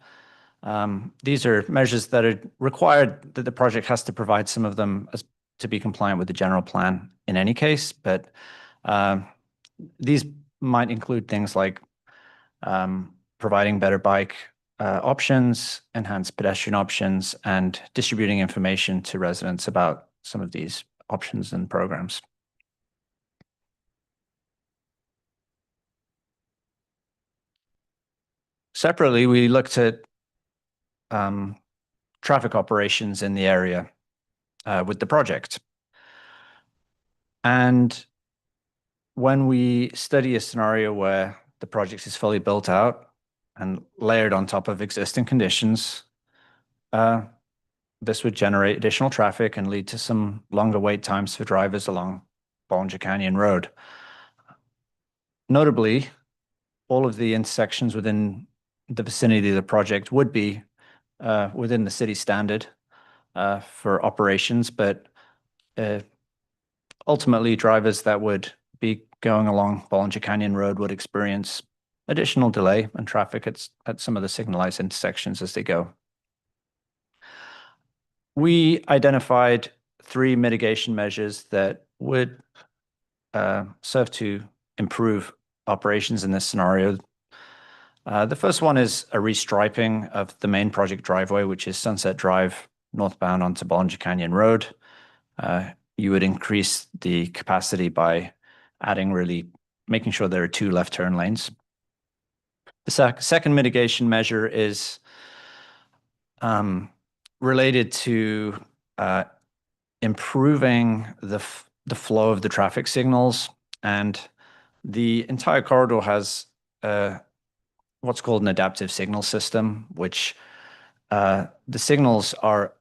These are measures that are required that the project has to provide some of them to be compliant with the general plan in any case, but these might include things like providing better bike options, enhanced pedestrian options, and distributing information to residents about some of these options and programs. Separately, we looked at traffic operations in the area with the project. And when we study a scenario where the project is fully built out and layered on top of existing conditions, this would generate additional traffic and lead to some longer wait times for drivers along Bollinger Canyon Road. Notably, all of the intersections within the vicinity of the project would be within the city standard for operations, but ultimately drivers that would be going along Bollinger Canyon Road would experience additional delay and traffic at some of the signalized intersections as they go. We identified 3 mitigation measures that would serve to improve operations in this scenario. The first one is a restriping of the main project driveway, which is Sunset Drive northbound onto Bollinger Canyon Road. You would increase the capacity by making sure there are 2 left turn lanes. The second mitigation measure is related to improving the flow of the traffic signals, and the entire corridor has what's called an adaptive signal system, which the signals are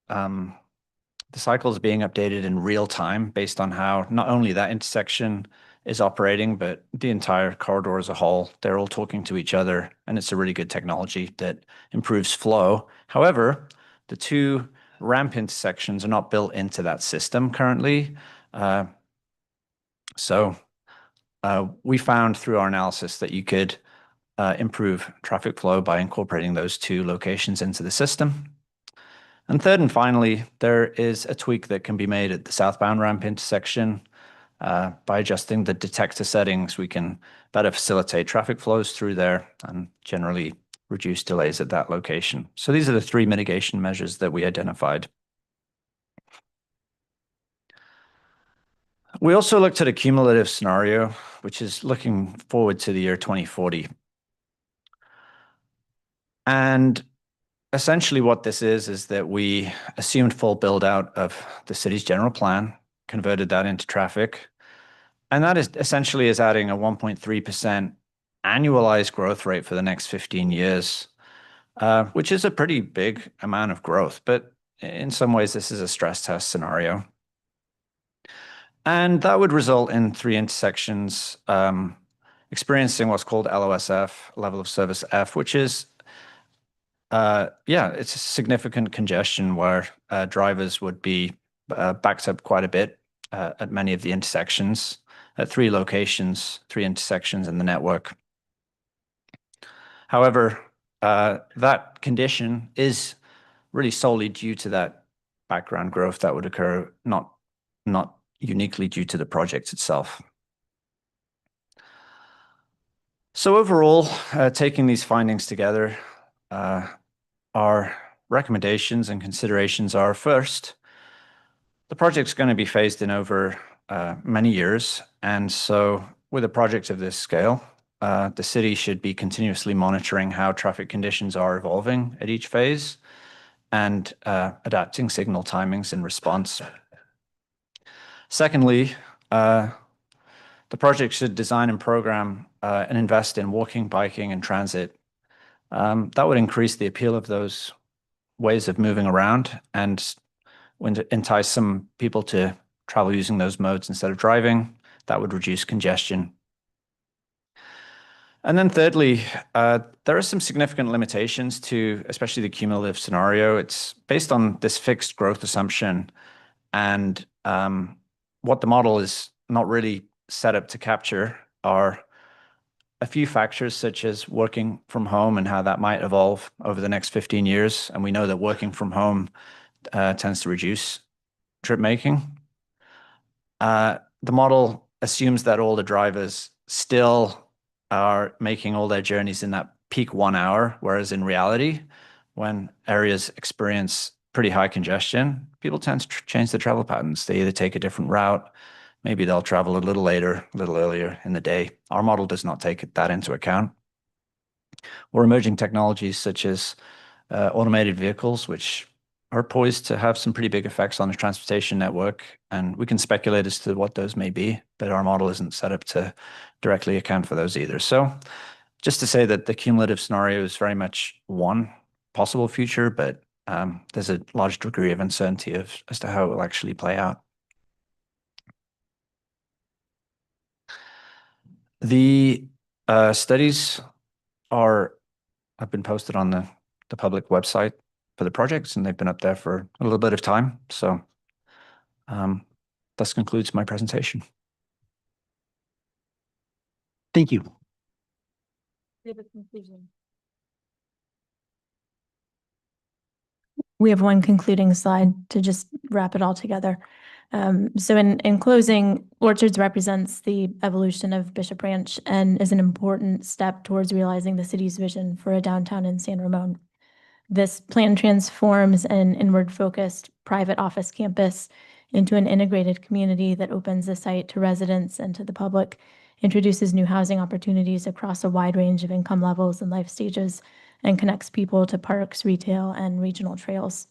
the cycles being updated in real time based on how not only that intersection is operating, but the entire corridor as a whole. They're all talking to each other, and it's a really good technology that improves flow. However, the 2 ramp intersections are not built into that system currently. So we found through our analysis that you could improve traffic flow by incorporating those 2 locations into the system. And third and finally, there is a tweak that can be made at the southbound ramp intersection. By adjusting the detector settings, we can better facilitate traffic flows through there and generally reduce delays at that location. So these are the 3 mitigation measures that we identified. We also looked at a cumulative scenario, which is looking forward to the year 2040. And essentially what this is that we assumed full build out of the city's general plan, converted that into traffic. And that is essentially adding a 1.3% annualized growth rate for the next 15 years, which is a pretty big amount of growth. But in some ways, this is a stress test scenario. And that would result in 3 intersections experiencing what's called LOSF, level of service F, which is, it's a significant congestion where drivers would be backed up quite a bit at many of the intersections at 3 locations, 3 intersections in the network. However, that condition is really solely due to that background growth that would occur, not uniquely due to the project itself. So overall, taking these findings together, our recommendations and considerations are: first, the project's going to be phased in over many years. And so with a project of this scale, the city should be continuously monitoring how traffic conditions are evolving at each phase and adapting signal timings in response. Secondly, the project should design and program and invest in walking, biking, and transit. That would increase the appeal of those ways of moving around and entice some people to travel using those modes instead of driving. That would reduce congestion. And then thirdly, there are some significant limitations to especially the cumulative scenario. It's based on this fixed growth assumption, and what the model is not really set up to capture are a few factors such as working from home and how that might evolve over the next 15 years. And we know that working from home tends to reduce trip making. The model assumes that all the drivers still are making all their journeys in that peak 1 hour, whereas in reality, when areas experience pretty high congestion, people tend to change their travel patterns. They either take a different route, maybe they'll travel a little later, a little earlier in the day. Our model does not take that into account. Or emerging technologies such as automated vehicles, which are poised to have some pretty big effects on the transportation network. And we can speculate as to what those may be, but our model isn't set up to directly account for those either. So just to say that the cumulative scenario is very much one possible future, but there's a large degree of uncertainty as to how it will actually play out. The studies have been posted on the public website for the projects, and they've been up there for a little bit of time. So this concludes my presentation. Thank you. We have a conclusion. We have one concluding slide to just wrap it all together. So in closing, Orchards represents the evolution of Bishop Ranch and is an important step towards realizing the city's vision for a downtown in San Ramon. This plan transforms an inward-focused private office campus into an integrated community that opens the site to residents and to the public, introduces new housing opportunities across a wide range of income levels and life stages, and connects people to parks, retail, and regional trails.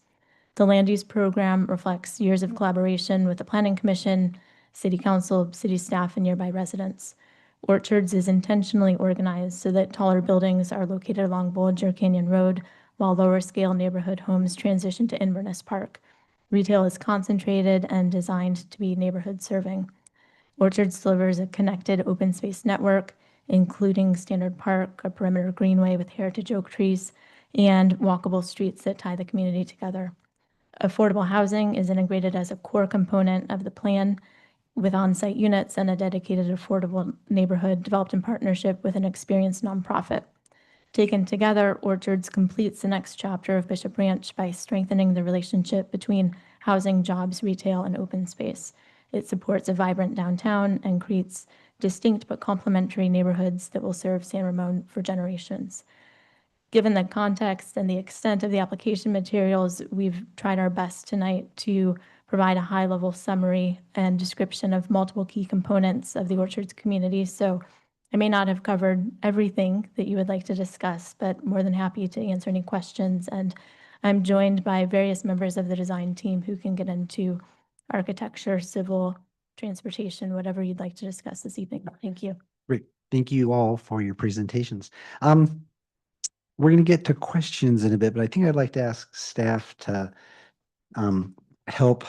The land use program reflects years of collaboration with the Planning Commission, City Council, city staff, and nearby residents. Orchards is intentionally organized so that taller buildings are located along Bollinger Canyon Road, while lower scale neighborhood homes transition to Inverness Park. Retail is concentrated and designed to be neighborhood serving. Orchards delivers a connected open space network, including Standard Park, a perimeter greenway with heritage oak trees, and walkable streets that tie the community together. Affordable housing is integrated as a core component of the plan, with on-site units and a dedicated affordable neighborhood developed in partnership with an experienced nonprofit. Taken together, Orchards completes the next chapter of Bishop Ranch by strengthening the relationship between housing, jobs, retail, and open space. It supports a vibrant downtown and creates distinct but complementary neighborhoods that will serve San Ramon for generations. Given the context and the extent of the application materials, we've tried our best tonight to provide a high-level summary and description of multiple key components of the Orchards community. So I may not have covered everything that you would like to discuss, but more than happy to answer any questions. And I'm joined by various members of the design team who can get into architecture, civil, transportation, whatever you'd like to discuss this evening. Thank you. Great. Thank you all for your presentations. We're going to get to questions in a bit, but I think I'd like to ask staff to help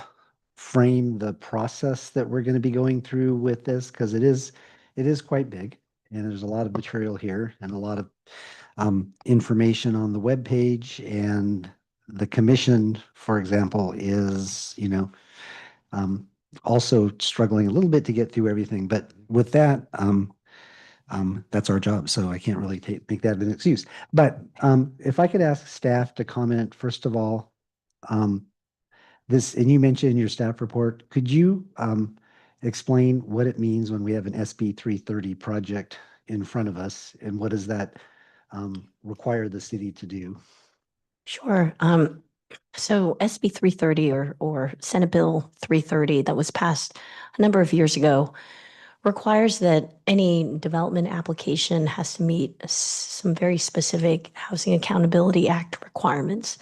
frame the process that we're going to be going through with this, because it is quite big, and there's a lot of material here and a lot of information on the webpage. And the commission, for example, is also struggling a little bit to get through everything. But with that, that's our job, so I can't really make that an excuse. But if I could ask staff to comment, first of all, this, and you mentioned in your staff report, could you explain what it means when we have an SB 330 project in front of us, and what does that require the city to do? Sure. So SB 330 or Senate Bill 330 that was passed a number of years ago requires that any development application has to meet some very specific Housing Accountability Act requirements.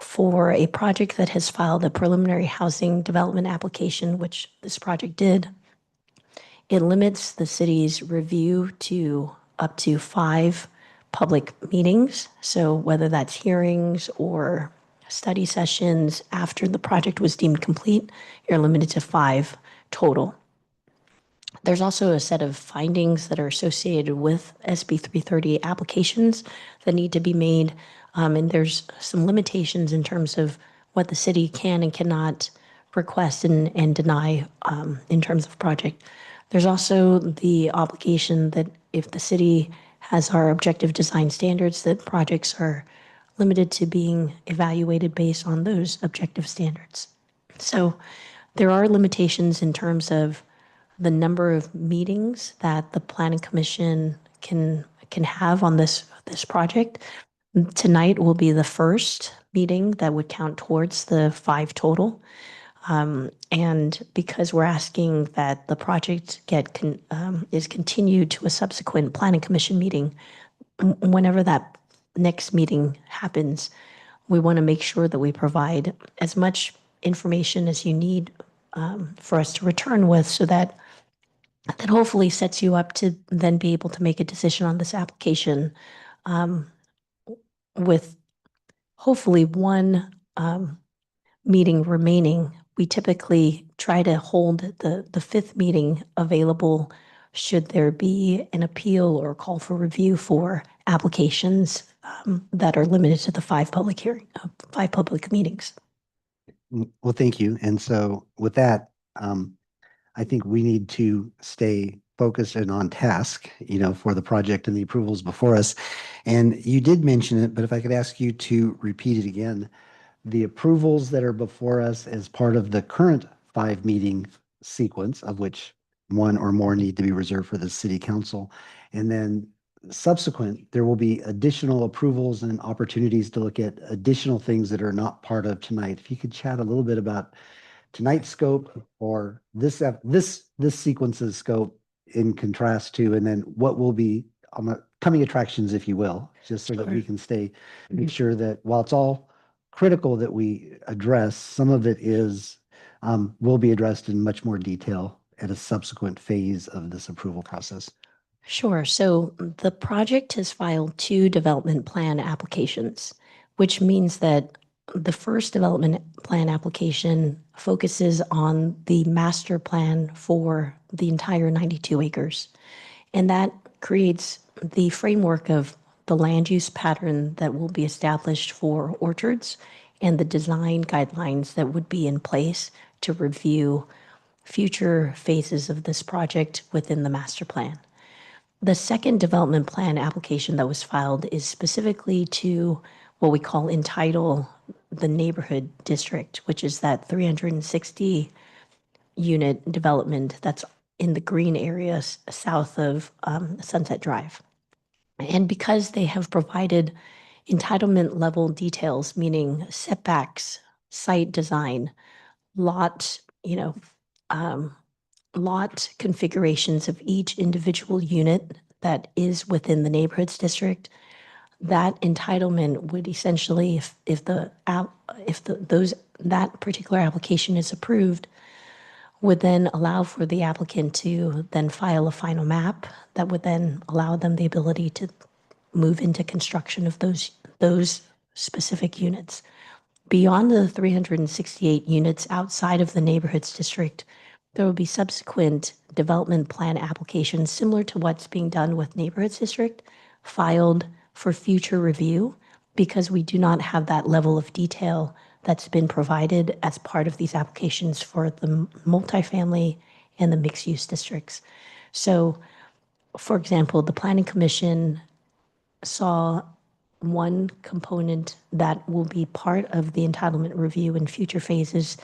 for a project that has filed a preliminary housing development application, which this project did. It limits the city's review to up to 5 public meetings. So whether that's hearings or study sessions after the project was deemed complete, you're limited to 5 total. There's also a set of findings that are associated with SB 330 applications that need to be made. And there's some limitations in terms of what the city can and cannot request and deny in terms of project. There's also the obligation that if the city has our objective design standards, that projects are limited to being evaluated based on those objective standards. So there are limitations in terms of the number of meetings that the Planning Commission can have on this project. Tonight will be the first meeting that would count towards the 5 total. And because we're asking that the project is continued to a subsequent Planning Commission meeting, whenever that next meeting happens, we want to make sure that we provide as much information as you need for us to return with, so that hopefully sets you up to then be able to make a decision on this application with hopefully 1 meeting remaining. We typically try to hold the 5th meeting available should there be an appeal or call for review for applications that are limited to the 5 public meetings. Well, thank you. And so with that, I think we need to stay focused and on task, for the project and the approvals before us. And you did mention it, but if I could ask you to repeat it again, the approvals that are before us as part of the current 5 meeting sequence, of which 1 or more need to be reserved for the city council. And then subsequent, there will be additional approvals and opportunities to look at additional things that are not part of tonight. If you could chat a little bit about tonight's scope or this sequence's scope in contrast to, and then what will be on the coming attractions, if you will, just so that we can make sure that while it's all critical that we address, some of it will be addressed in much more detail at a subsequent phase of this approval process. Sure. So the project has filed 2 development plan applications, which means that the first development plan application focuses on the master plan for the entire 92 acres. And that creates the framework of the land use pattern that will be established for orchards and the design guidelines that would be in place to review future phases of this project within the master plan. The second development plan application that was filed is specifically to what we call entitle the neighborhood district, which is that 360 unit development that's in the green areas south of Sunset Drive. And because they have provided entitlement level details, meaning setbacks, site design, lot configurations of each individual unit that is within the neighborhoods district, that entitlement would essentially, if that particular application is approved, would then allow for the applicant to then file a final map that would then allow them the ability to move into construction of those specific units. Beyond the 368 units outside of the neighborhoods district, there will be subsequent development plan applications similar to what's being done with neighborhoods district filed for future review, because we do not have that level of detail that's been provided as part of these applications for the multifamily and the mixed-use districts. So, for example, the Planning Commission saw one component that will be part of the entitlement review in future phases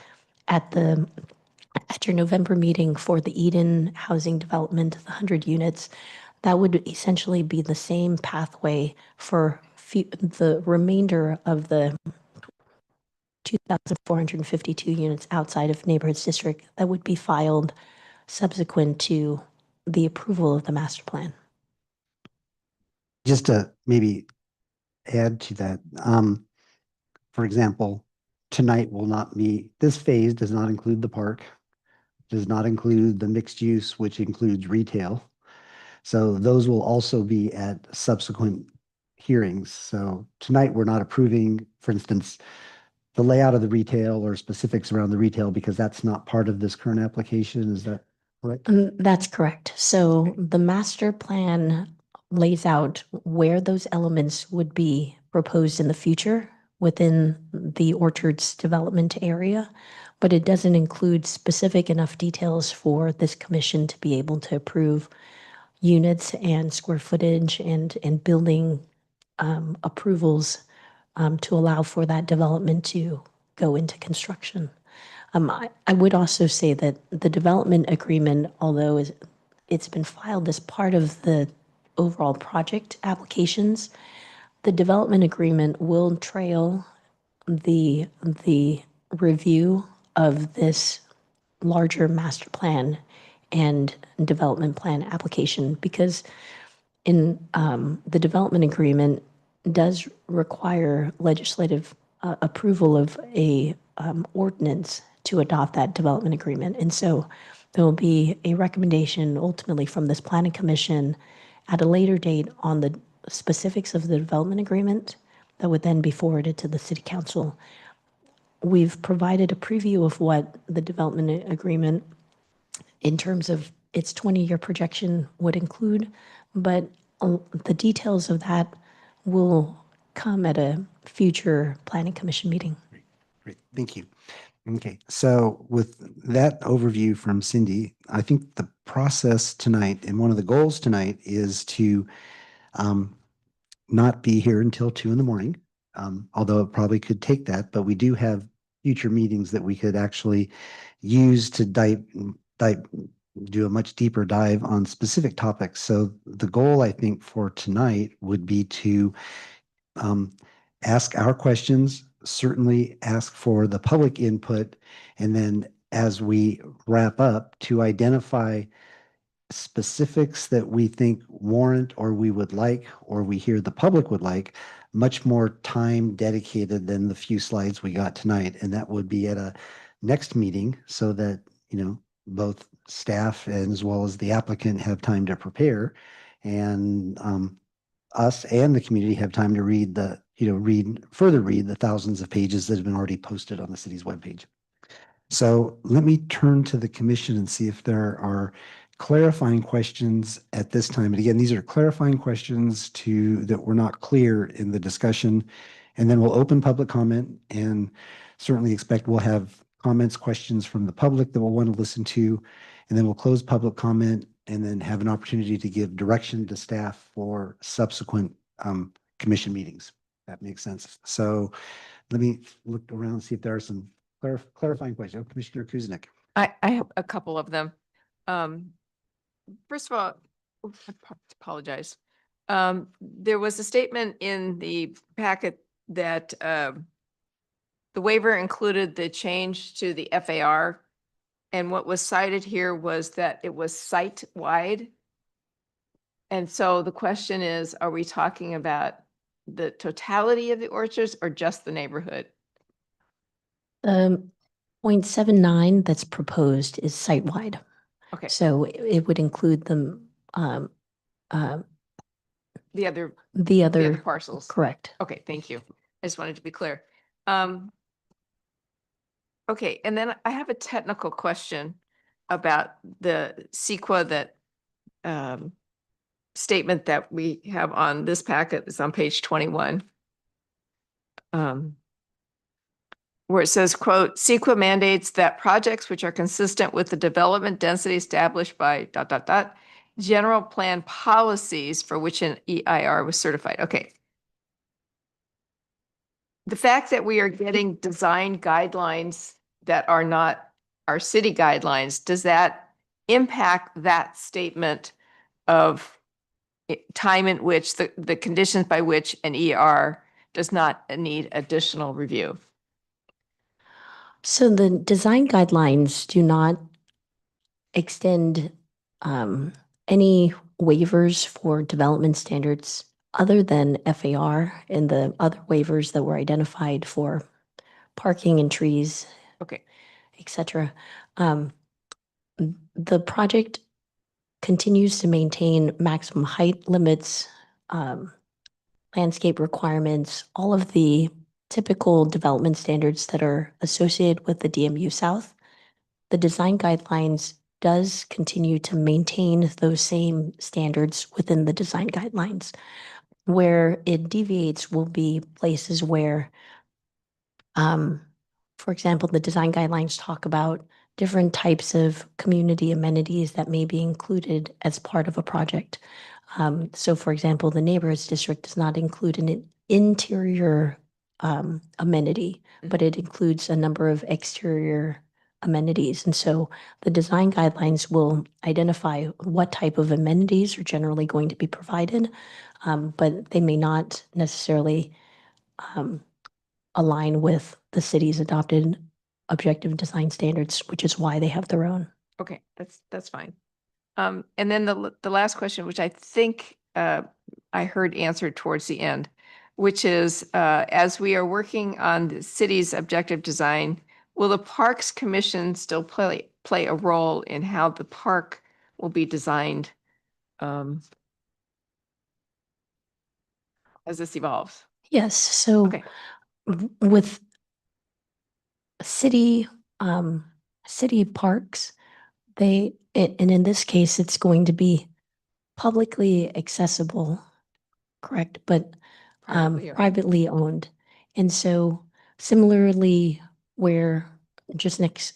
at your November meeting for the Eden housing development, the 100 units. That would essentially be the same pathway for the remainder of the 2,452 units outside of neighborhoods district that would be filed subsequent to the approval of the master plan. Just to maybe add to that, for example, tonight will not be, this phase does not include the park, does not include the mixed use, which includes retail. So those will also be at subsequent hearings. So tonight, we're not approving, for instance, the layout of the retail or specifics around the retail because that's not part of this current application. Is that correct? That's correct. So the master plan lays out where those elements would be proposed in the future within the orchards development area, but it doesn't include specific enough details for this commission to be able to approve units and square footage and building approvals to allow for that development to go into construction. I would also say that the development agreement, although it's been filed as part of the overall project applications, the development agreement will trail the review of this larger master plan and development plan application because in the development agreement does require legislative approval of a ordinance to adopt that development agreement. And so there will be a recommendation ultimately from this planning commission at a later date on the specifics of the development agreement that would then be forwarded to the city council. We've provided a preview of what the development agreement in terms of its 20-year projection would include, but the details of that will come at a future planning commission meeting. Great, thank you. Okay, so with that overview from Cindy, I think the process tonight and one of the goals tonight is to not be here until 2 in.the morning, although it probably could take that, but we do have future meetings that we could actually use to do a much deeper dive on specific topics. So the goal, I think, for tonight would be to ask our questions, certainly ask for the public input, and then as we wrap up, to identify specifics that we think warrant or we would like or we hear the public would like much more time dedicated than the few slides we got tonight. And that would be at a next meeting so that, both staff and as well as the applicant have time to prepare, and us and the community have time to read further read the thousands of pages that have been already posted on the city's webpage. So let me turn to the commission and see if there are clarifying questions at this time. And again, these are clarifying questions that were not clear in the discussion. And then we'll open public comment and certainly expect we'll have comments, questions from the public that we'll want to listen to. And then we'll close public comment and then have an opportunity to give direction to staff for subsequent commission meetings. That makes sense. So let me look around and see if there are some clarifying questions. Commissioner Kuznick. I have a couple of them. First of all, I apologize. There was a statement in the packet that the waiver included the change to the FAR, and what was cited here was that it was site-wide. And so the question is, are we talking about the totality of the orchards or just the neighborhood? 0.79 that's proposed is site-wide. Okay, So it would include the the other other parcels. correct. Okay, thank you. I just wanted to be clear. Okay, and then I have a technical question about the CEQA that statement that we have on this packet. It's on page 21. Where it says, quote, CEQA mandates that projects which are consistent with the development density established by ... general plan policies for which an EIR was certified. Okay. The fact that we are getting design guidelines that are not our city guidelines, does that impact that statement of time in which the conditions by which an EIR does not need additional review? So the design guidelines do not extend any waivers for development standards other than FAR and the other waivers that were identified for parking and trees, Okay, et cetera, the project continues to maintain maximum height limits, landscape requirements, all of the typical development standards that are associated with the DMU South. The design guidelines does continue to maintain those same standards within the design guidelines. Where it deviates will be places where, for example, the design guidelines talk about different types of community amenities that may be included as part of a project. So for example, the neighborhoods district does not include an interior amenity, but it includes a number of exterior amenities. And so the design guidelines will identify what type of amenities are generally going to be provided, but they may not necessarily align with the city's adopted objective design standards, which is why they have their own. okay, that's fine. And then the last question, which I think I heard answered towards the end, which is, as we are working on the city's objective design, will the Parks Commission still play a role in how the park will be designed as this evolves? Yes, so Okay. with city, city parks, and in this case, it's going to be publicly accessible, correct, but Privately owned. privately owned. And so similarly, where just next,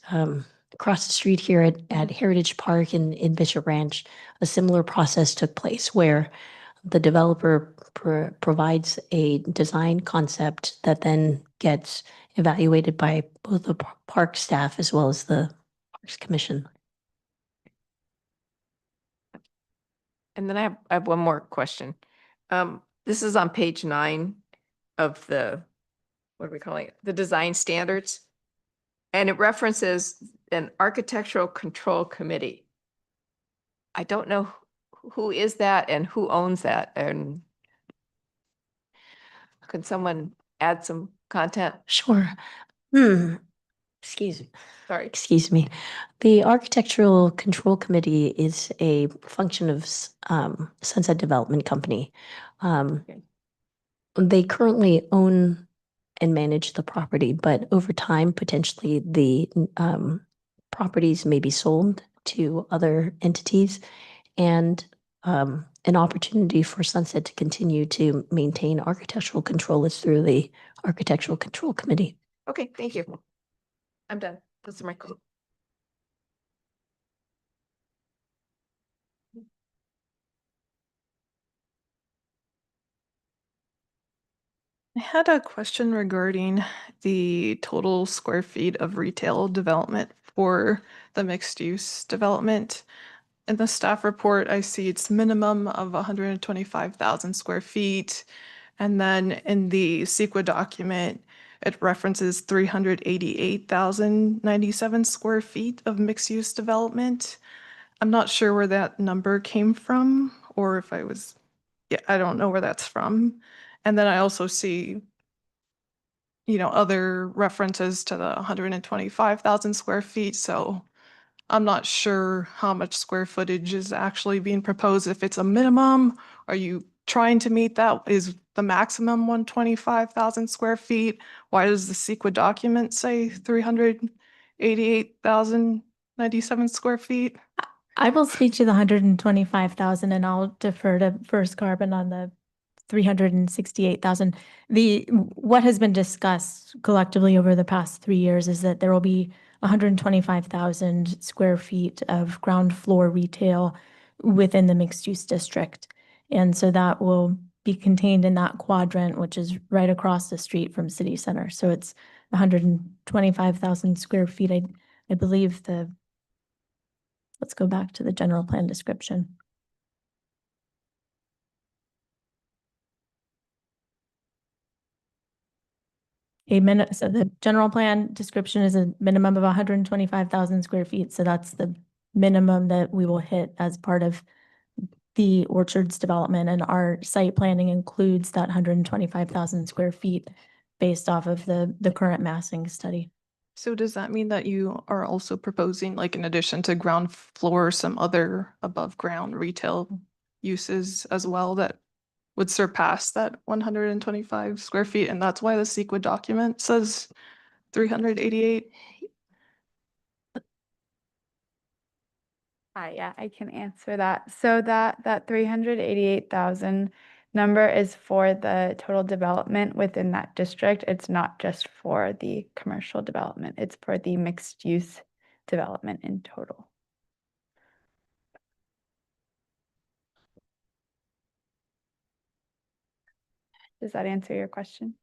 across the street here at Heritage Park in Bishop Ranch, a similar process took place where the developer provides a design concept that then gets evaluated by both the park staff as well as the Parks Commission. And then I have one more question. This is on page 9 of the, what are we calling it? The design standards. And it references an architectural control committee. I don't know who is that and who owns that, and can someone add some content? Sure. Excuse me. Sorry. Excuse me. The Architectural Control Committee is a function of Sunset Development Company. Okay. They currently own and manage the property, but over time, potentially the properties may be sold to other entities, and an opportunity for Sunset to continue to maintain architectural control is through the Architectural Control Committee. Okay, thank you. I'm done. Those are my questions. I had a question regarding the total square feet of retail development for the mixed use development. In the staff report, I see it's minimum of 125,000 square feet. And then in the CEQA document, it references 388,097 square feet of mixed use development. I'm not sure where that number came from, or if I don't know where that's from. And then I also see, other references to the 125,000 square feet. So I'm not sure how much square footage is actually being proposed. If it's a minimum, are you trying to meet that? Is the maximum 125,000 square feet? Why does the CEQA document say 388,097 square feet? I will speak to the 125,000 and I'll defer to First Carbon on the 368,000. What has been discussed collectively over the past 3 years is that there will be 125,000 square feet of ground floor retail within the mixed use district. And so that will be contained in that quadrant, which is right across the street from City Center. So it's 125,000 square feet. I believe let's go back to the general plan description. So the general plan description is a minimum of 125,000 square feet. So that's the minimum that we will hit as part of the Orchards development, and our site planning includes that 125,000 square feet based off of the current massing study. So does that mean that you are also proposing, like in addition to ground floor, some other above ground retail uses as well that would surpass that 125 square feet? And that's why the CEQA document says 388? Yeah, I can answer that. So that 388,000 number is for the total development within that district. It's not just for the commercial development. It's for the mixed use development in total. Does that answer your question?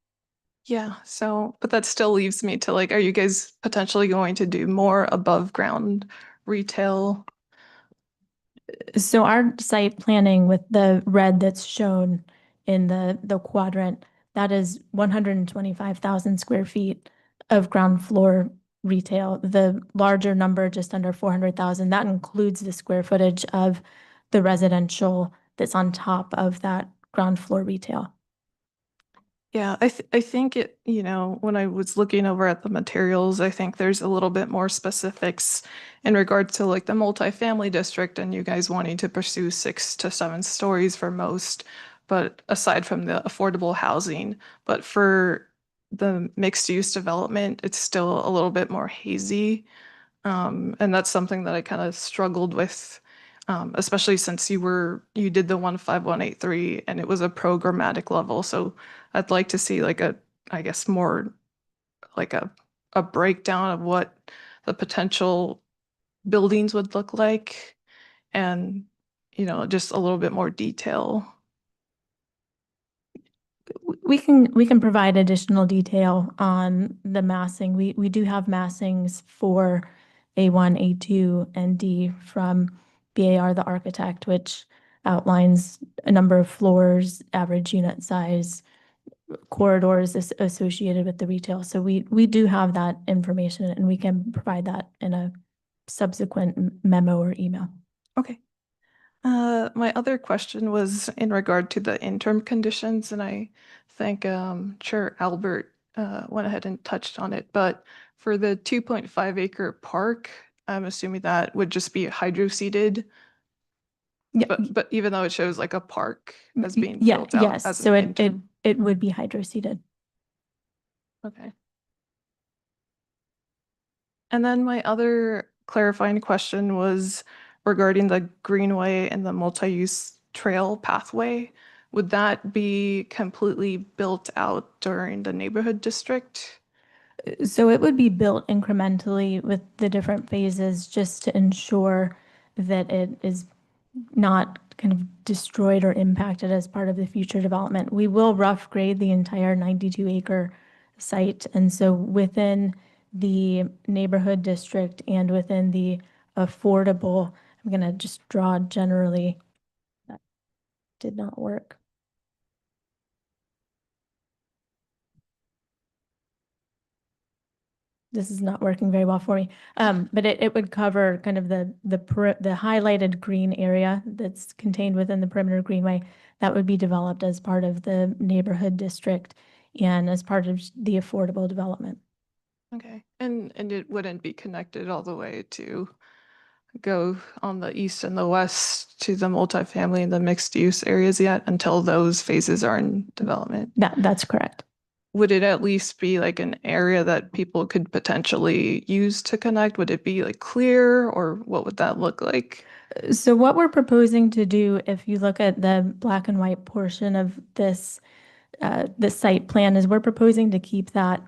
Yeah, so, but that still leaves me to like, are you guys potentially going to do more above ground retail? So our site planning with the red that's shown in the quadrant, that is 125,000 square feet of ground floor retail. The larger number, just under 400,000, that includes the square footage of the residential that's on top of that ground floor retail. Yeah, I think it, when I was looking over at the materials, I think there's a little bit more specifics in regards to like the multifamily district and you guys wanting to pursue 6 to 7 stories for most, but aside from the affordable housing, but for the mixed use development, it's still a little bit more hazy. And that's something that I kind of struggled with, especially since you did the 15183 and it was a programmatic level. So I'd like to see like I guess more like a breakdown of what the potential buildings would look like and, just a little bit more detail. We can provide additional detail on the massing. We do have massings for A1, A2, and D from BAR, the architect, which outlines a number of floors, average unit size, corridors associated with the retail. So we do have that information and we can provide that in a subsequent memo or email. Okay. My other question was in regard to the interim conditions, and I think Chair Albert went ahead and touched on it. But for the 2.5 acre park, I'm assuming that would just be hydro-seeded. Yeah. But even though it shows like a park as being Yeah, built out yes. as So an interim. it would be hydro-seeded. Okay. And then my other clarifying question was regarding the greenway and the multi-use trail pathway. Would that be completely built out during the neighborhood district? So it would be built incrementally with the different phases just to ensure that it is not kind of destroyed or impacted as part of the future development. We will rough grade the entire 92 acre site. And so within the neighborhood district and within the affordable, I'm going to just draw generally. That did not work. This is not working very well for me. But it would cover kind of the highlighted green area that's contained within the perimeter greenway that would be developed as part of the neighborhood district and as part of the affordable development. Okay, and it wouldn't be connected all the way to go on the east and the west to the multifamily and the mixed use areas yet until those phases are in development? That's correct. Would it at least be like an area that people could potentially use to connect? Would it be like clear or what would that look like? So what we're proposing to do, if you look at the black and white portion of this, the site plan, is we're proposing to keep that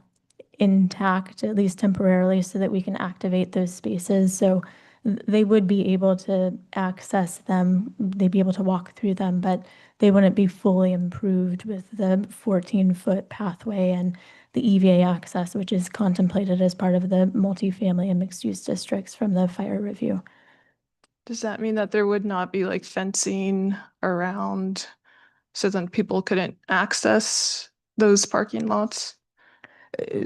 intact, at least temporarily, so that we can activate those spaces. So they would be able to access them, they'd be able to walk through them, but they wouldn't be fully improved with the 14-foot pathway and the EVA access, which is contemplated as part of the multifamily and mixed-use districts from the fire review. Does that mean that there would not be like fencing around so then people couldn't access those parking lots?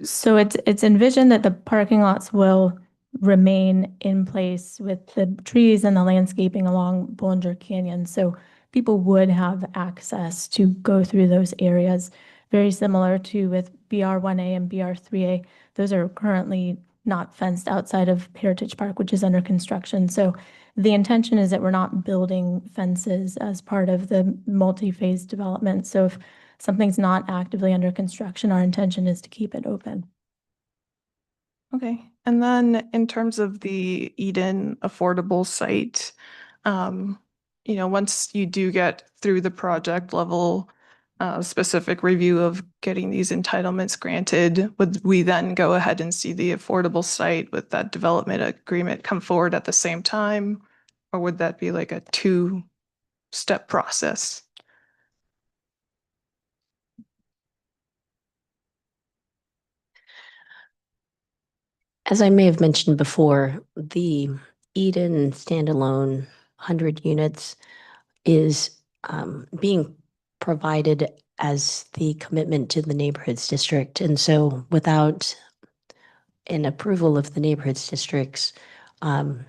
So it's envisioned that the parking lots will remain in place with the trees and the landscaping along Bollinger Canyon. So people would have access to go through those areas, very similar to with BR1A and BR3A. Those are currently not fenced outside of Heritage Park, which is under construction. So the intention is that we're not building fences as part of the multi-phase development. So if something's not actively under construction, our intention is to keep it open. Okay, and then in terms of the Eden affordable site, once you do get through the project level specific review of getting these entitlements granted, would we then go ahead and see the affordable site with that development agreement come forward at the same time? Or would that be like a two-step process? As I may have mentioned before, the Eden standalone 100 units is being provided as the commitment to the neighborhoods district. And so without an approval of the neighborhoods districts, one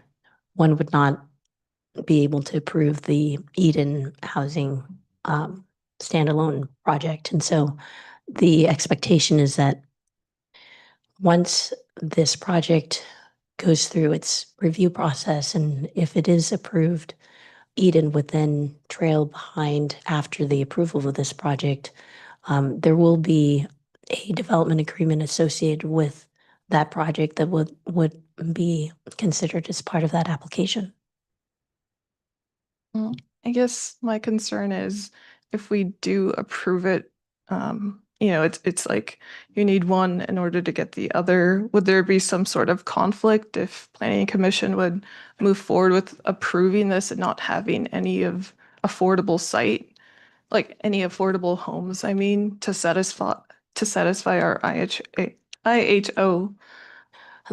would not be able to approve the Eden housing standalone project. And so the expectation is that once this project goes through its review process, and if it is approved, Eden would then trail behind after the approval of this project. There will be a development agreement associated with that project that would be considered as part of that application. I guess my concern is if we do approve it, it's like you need one in order to get the other. Would there be some sort of conflict if Planning Commission would move forward with approving this and not having any of affordable site, like any affordable homes, I mean, to satisfy our IHO?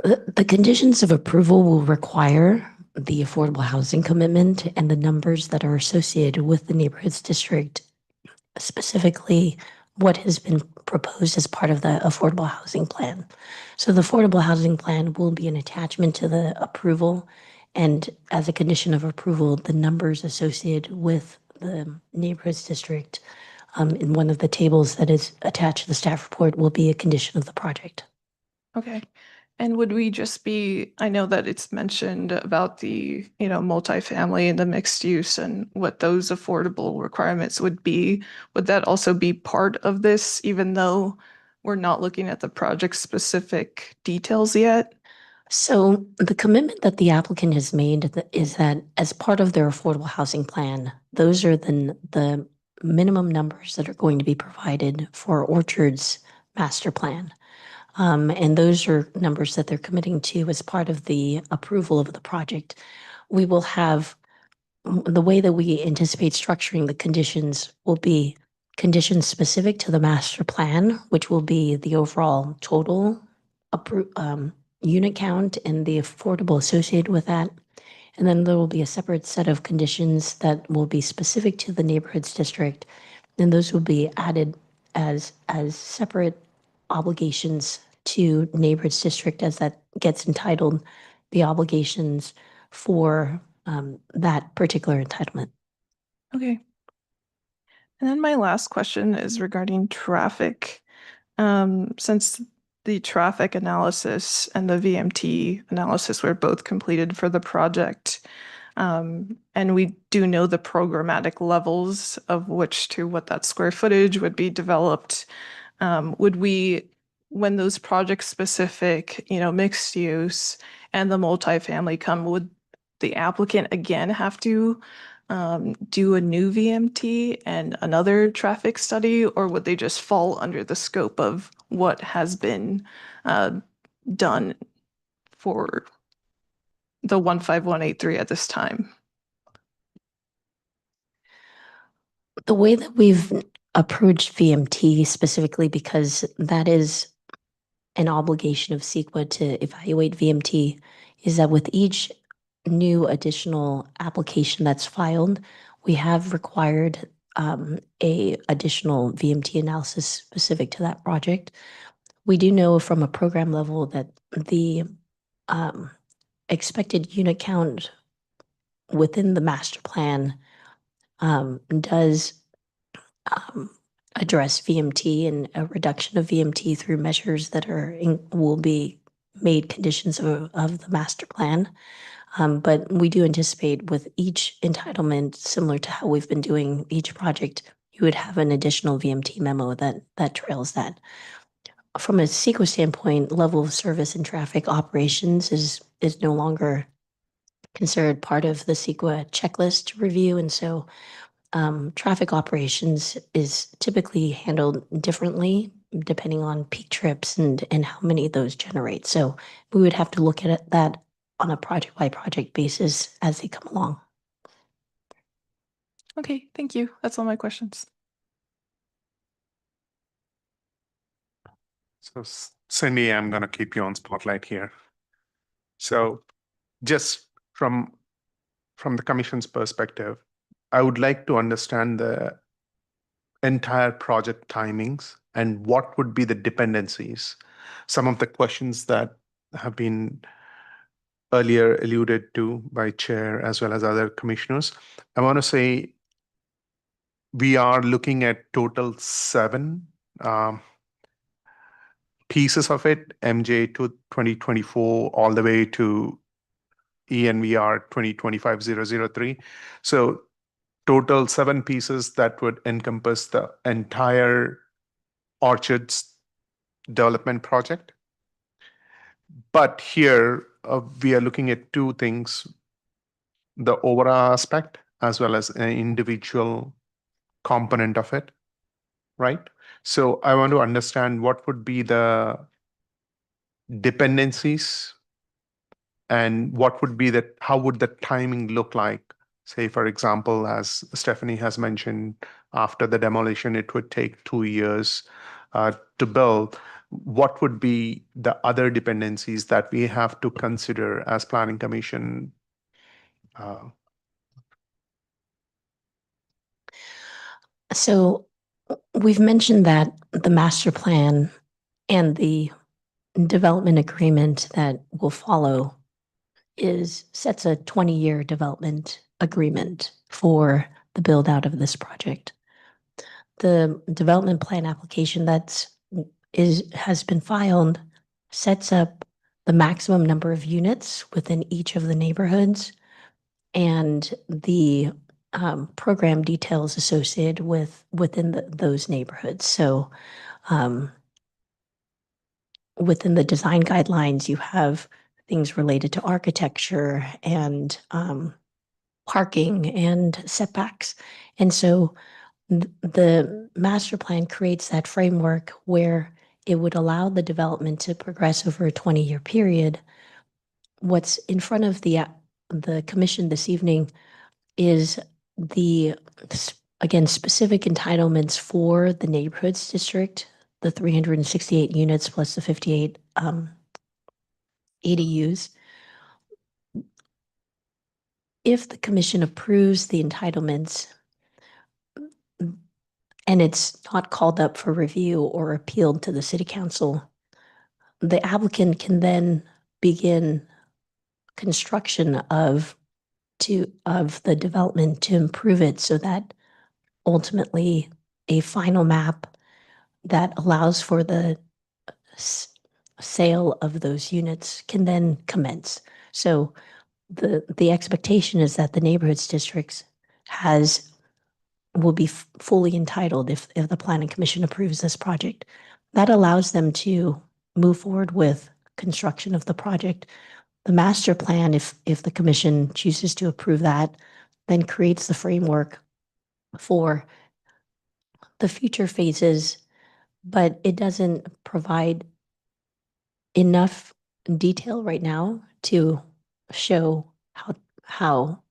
The conditions of approval will require the affordable housing commitment and the numbers that are associated with the neighborhoods district, specifically what has been proposed as part of the affordable housing plan. So the affordable housing plan will be an attachment to the approval, and as a condition of approval, the numbers associated with the neighborhoods district in one of the tables that is attached to the staff report will be a condition of the project. Okay. And would we just be, I know that it's mentioned about the, multifamily and the mixed use and what those affordable requirements would be. Would that also be part of this, even though we're not looking at the project specific details yet? So the commitment that the applicant has made is that as part of their affordable housing plan, those are the minimum numbers that are going to be provided for Orchard's master plan. And those are numbers that they're committing to as part of the approval of the project. We will have, the way that we anticipate structuring the conditions will be conditions specific to the master plan, which will be the overall total unit count and the affordable associated with that. And then there will be a separate set of conditions that will be specific to the neighborhoods district. And those will be added as separate obligations to neighborhoods district as that gets entitled the obligations for that particular entitlement. Okay. And then my last question is regarding traffic. Since the traffic analysis and the VMT analysis were both completed for the project, and we do know the programmatic levels of what that square footage would be developed, would we, when those project specific, mixed use and the multifamily come, would the applicant again have to do a new VMT and another traffic study, or would they just fall under the scope of what has been done for the 15183 at this time? The way that we've approached VMT specifically, because that is an obligation of CEQA to evaluate VMT, is that with each new additional application that's filed, we have required a additional VMT analysis specific to that project. We do know from a program level that the expected unit count within the master plan does address VMT and a reduction of VMT through measures that will be made conditions of the master plan. But we do anticipate with each entitlement, similar to how we've been doing each project, you would have an additional VMT memo that trails that. From a CEQA standpoint, level of service and traffic operations is no longer considered part of the CEQA checklist review. And so traffic operations is typically handled differently depending on peak trips and how many of those generate. So we would have to look at that on a project by project basis as they come along. Okay, thank you. That's all my questions. So Cindy, I'm gonna keep you on spotlight here. So just from the commission's perspective, I would like to understand the entire project timings and what would be the dependencies. Some of the questions that have been earlier alluded to by chair as well as other commissioners. I want to say we are looking at total 7 pieces of it, MJ to 2024 all the way to ENVR 2025-003. So total 7 pieces that would encompass the entire Orchards development project. But here we are looking at 2 things, the overall aspect as well as an individual component of it, right? So I want to understand what would be the dependencies and what would be how would the timing look like? Say, for example, as Stephanie has mentioned, after the demolition, it would take 2 years to build. What would be the other dependencies that we have to consider as Planning Commission? So we've mentioned that the master plan and the development agreement that will follow sets a 20-year development agreement for the build out of this project. The development plan application has been filed sets up the maximum number of units within each of the neighborhoods and the program details associated within those neighborhoods. So within the design guidelines, you have things related to architecture and parking and setbacks. And so the master plan creates that framework where it would allow the development to progress over a 20-year period. What's in front of the commission this evening is again, specific entitlements for the neighborhoods district, the 368 units plus the 58 ADUs. If the commission approves the entitlements and it's not called up for review or appealed to the city council, the applicant can then begin construction of the development to improve it so that ultimately a final map that allows for the sale of those units can then commence. So the expectation is that the neighborhoods districts will be fully entitled if the planning commission approves this project. That allows them to move forward with construction of the project. The master plan, if the commission chooses to approve that, then creates the framework for the future phases, but it doesn't provide enough detail right now to show how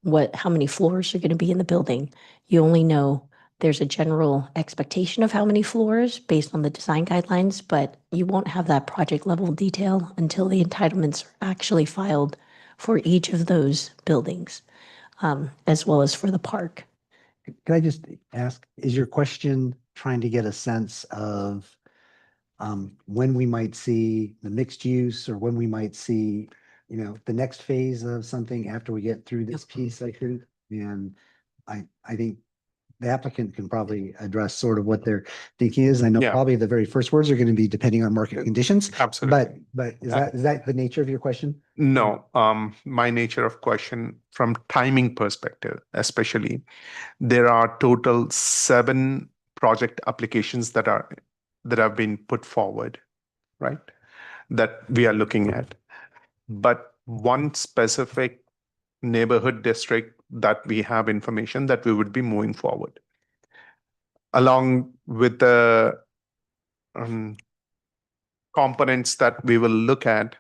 many floors are going to be in the building. You only know there's a general expectation of how many floors based on the design guidelines, but you won't have that project level detail until the entitlements are actually filed for each of those buildings, as well as for the park. Could I just ask, is your question trying to get a sense of when we might see the mixed use or when we might see, the next phase of something after we get through this piece, I think. And I think the applicant can probably address sort of what their thinking is. I know Yeah. probably the very first words are going to be depending on market conditions. Absolutely. But is that the nature of your question? No, my nature of question from timing perspective, especially, there are total 7 project applications that have been put forward, right? That we are looking at. But one specific neighborhood district that we have information that we would be moving forward. Along with the components that we will look at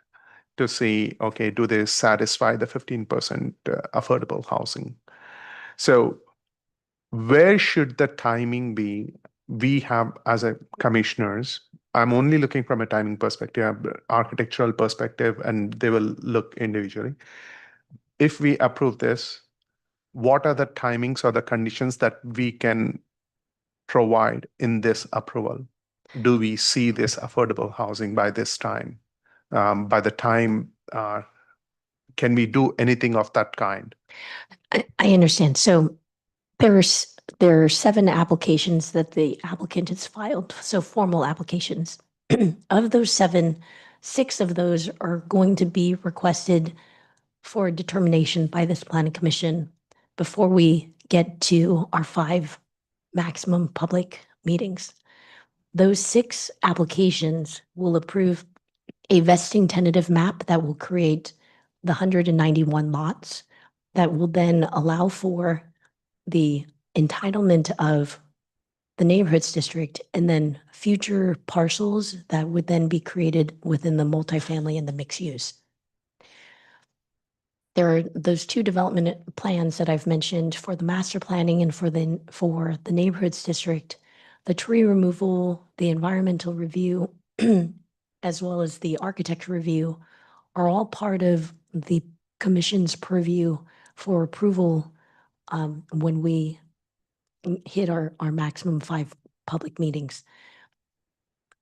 to see, okay, do they satisfy the 15% affordable housing? So where should the timing be? We have, as a commissioners, I'm only looking from a timing perspective, architectural perspective, and they will look individually. If we approve this, what are the timings or the conditions that we can provide in this approval? Do we see this affordable housing by this time? By the time, can we do anything of that kind? I understand. So there are 7 applications that the applicant has filed, so formal applications. Of those 7, 6 of those are going to be requested for determination by this planning commission before we get to our 5 maximum public meetings. Those 6 applications will approve a vesting tentative map that will create the 191 lots that will then allow for the entitlement of the neighborhoods district and then future parcels that would then be created within the multifamily and the mixed use. There are those 2 development plans that I've mentioned for the master planning and for the neighborhoods district, the tree removal, the environmental review, as well as the architecture review are all part of the commission's purview for approval when we hit our maximum 5 public meetings.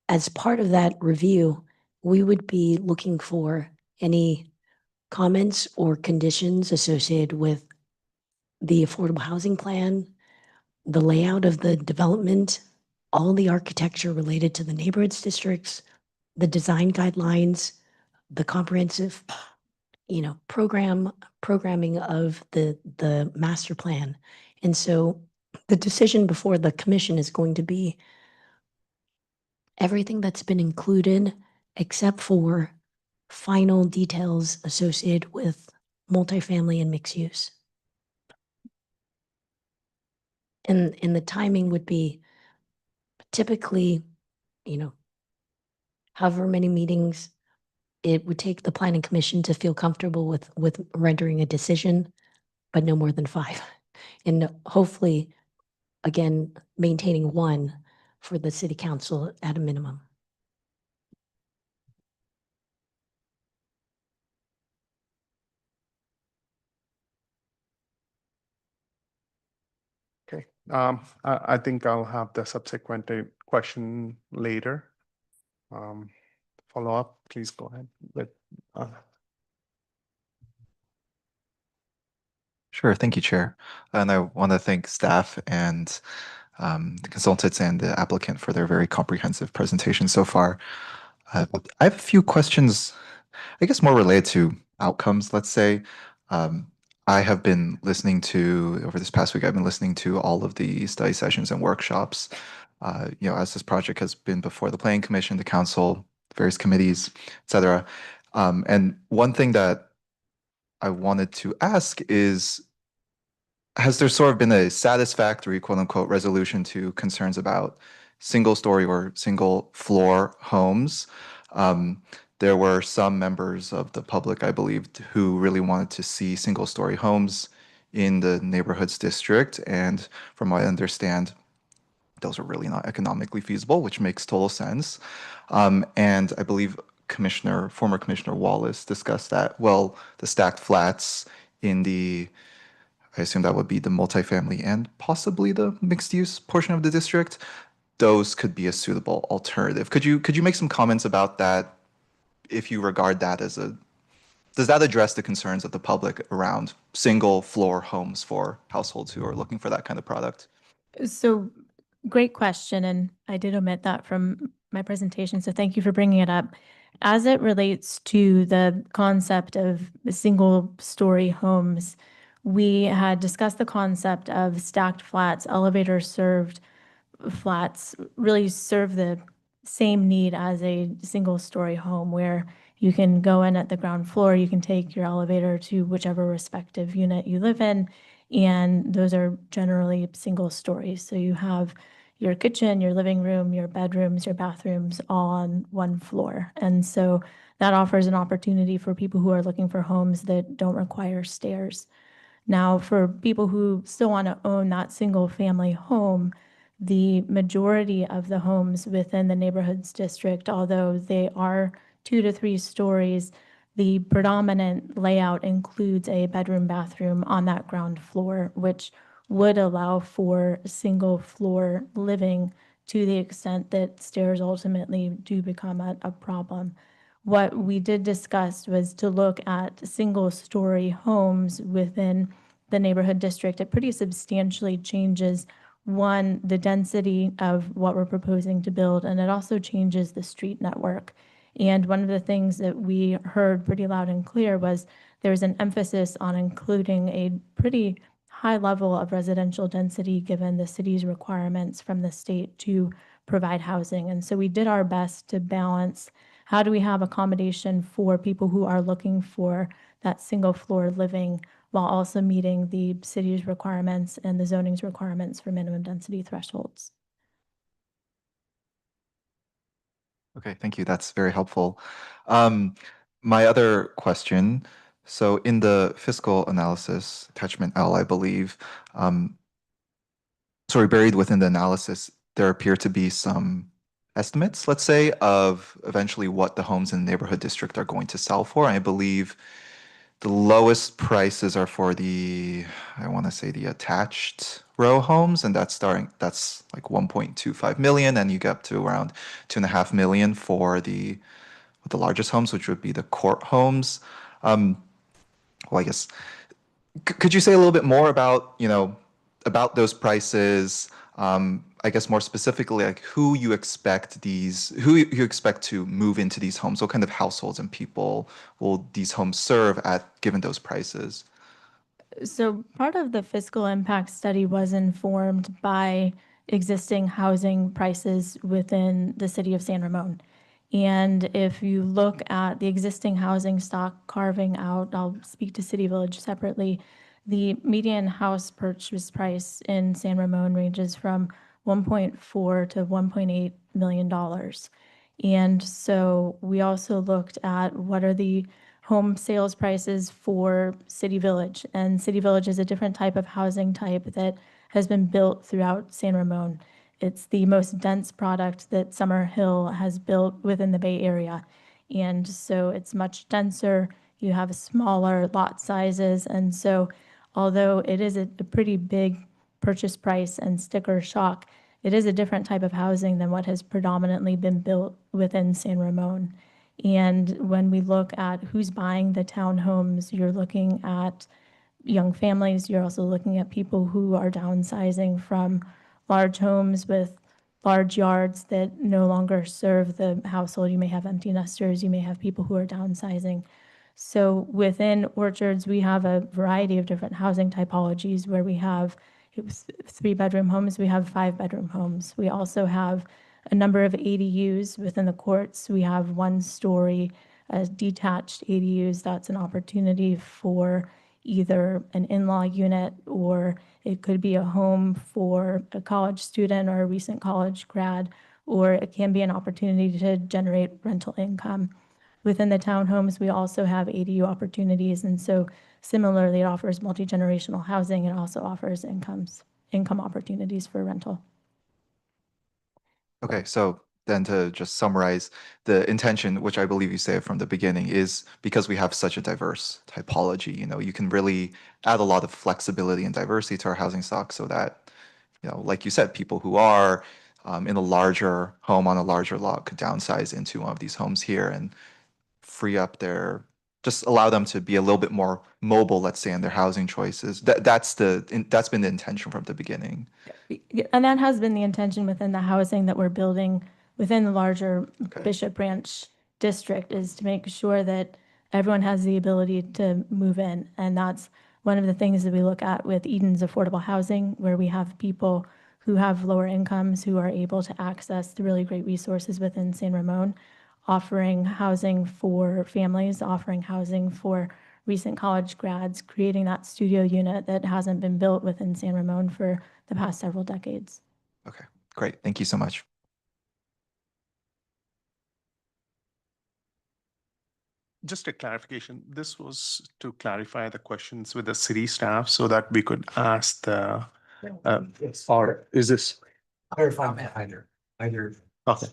As part of that review, we would be looking for any comments or conditions associated with the affordable housing plan, the layout of the development, all the architecture related to the neighborhoods districts, the design guidelines, the comprehensive, programming of the master plan. And so the decision before the commission is going to be everything that's been included except for final details associated with multifamily and mixed use. And the timing would be typically, however many meetings it would take the planning commission to feel comfortable with rendering a decision, but no more than 5. And hopefully, again, maintaining 1 for the city council at a minimum. Okay, I think I'll have the subsequent question later. Follow up, please go ahead with. Sure, thank you, Chair. And I want to thank staff and the consultants and the applicant for their very comprehensive presentation so far. I have a few questions, I guess more related to outcomes, let's say. I have been listening to, over this past week, I've been listening to all of the study sessions and workshops, as this project has been before the Planning Commission, the council, various committees, et cetera. And one thing that I wanted to ask is, has there sort of been a satisfactory, quote unquote, resolution to concerns about single story or single floor homes? There were some members of the public, I believe, who really wanted to see single story homes in the neighborhoods district. And from what I understand, those are really not economically feasible, which makes total sense. And I believe former Commissioner Wallace discussed that, well, the stacked flats in I assume that would be the multifamily and possibly the mixed use portion of the district. those could be a suitable alternative. Could you make some comments about that? If you regard that as does that address the concerns of the public around single floor homes for households who are looking for that kind of product? So great question, and I did omit that from my presentation, so thank you for bringing it up. As it relates to the concept of single-story homes, we had discussed the concept of stacked flats, elevator-served flats really serve the same need as a single-story home where you can go in at the ground floor, you can take your elevator to whichever respective unit you live in, and those are generally single stories. So you have your kitchen, your living room, your bedrooms, your bathrooms all on one floor. And so that offers an opportunity for people who are looking for homes that don't require stairs. Now, for people who still want to own that single family home, the majority of the homes within the neighborhoods district, although they are 2 to 3 stories, the predominant layout includes a bedroom bathroom on that ground floor, which would allow for single floor living to the extent that stairs ultimately do become a problem. What we did discuss was to look at single-story homes within the neighborhood district. It pretty substantially changes, one, the density of what we're proposing to build, and it also changes the street network. And one of the things that we heard pretty loud and clear was there's an emphasis on including a pretty high level of residential density given the city's requirements from the state to provide housing. And so we did our best to balance how do we have accommodation for people who are looking for that single floor living while also meeting the city's requirements and the zoning's requirements for minimum density thresholds. Okay, thank you. That's very helpful. My other question, so in the fiscal analysis, attachment L, I believe, buried within the analysis, there appear to be some estimates, let's say, of eventually what the homes in the neighborhood district are going to sell for. I believe the lowest prices are for I want to say the attached row homes, and that's like 1.25 million, and you get up to around 2.5 million for the largest homes, which would be the court homes. Well, I guess, could you say a little bit more about, about those prices? I guess more specifically, like who you expect to move into these homes? What kind of households and people will these homes serve at given those prices? So part of the fiscal impact study was informed by existing housing prices within the city of San Ramon. And if you look at the existing housing stock carving out, I'll speak to City Village separately, the median house purchase price in San Ramon ranges from $1.4 to $1.8 million. And so we also looked at what are the home sales prices for City Village. And City Village is a different type of housing type that has been built throughout San Ramon. It's the most dense product that Summer Hill has built within the Bay Area. And so it's much denser. You have smaller lot sizes. And so although it is a pretty big purchase price and sticker shock, it is a different type of housing than what has predominantly been built within San Ramon. And when we look at who's buying the townhomes, you're looking at young families. You're also looking at people who are downsizing from large homes with large yards that no longer serve the household. You may have empty nesters. You may have people who are downsizing. So within Orchards, we have a variety of different housing typologies where we have 3-bedroom homes, we have 5-bedroom homes. We also have a number of ADUs within the courts. We have 1-story detached ADUs. That's an opportunity for either an in-law unit, or it could be a home for a college student or a recent college grad, or it can be an opportunity to generate rental income. Within the townhomes, we also have ADU opportunities, and so similarly, it offers multi-generational housing. It also offers income opportunities for rental. Okay, so then to just summarize, the intention, which I believe you say from the beginning, is because we have such a diverse typology, you can really add a lot of flexibility and diversity to our housing stock so that, like you said, people who are in a larger home on a larger lot could downsize into one of these homes here and free up just allow them to be a little bit more mobile, let's say, in their housing choices. That's been the intention from the beginning. And that has been the intention within the housing that we're building within the larger Okay. Bishop Branch district, is to make sure that everyone has the ability to move in. And that's one of the things that we look at with Eden's affordable housing, where we have people who have lower incomes who are able to access the really great resources within San Ramon, offering housing for families, offering housing for recent college grads, creating that studio unit that hasn't been built within San Ramon for the past several decades. Okay, great. Thank you so much. Just a clarification. This was to clarify the questions with the city staff so that we could ask the, or is this? Clarify either. Okay.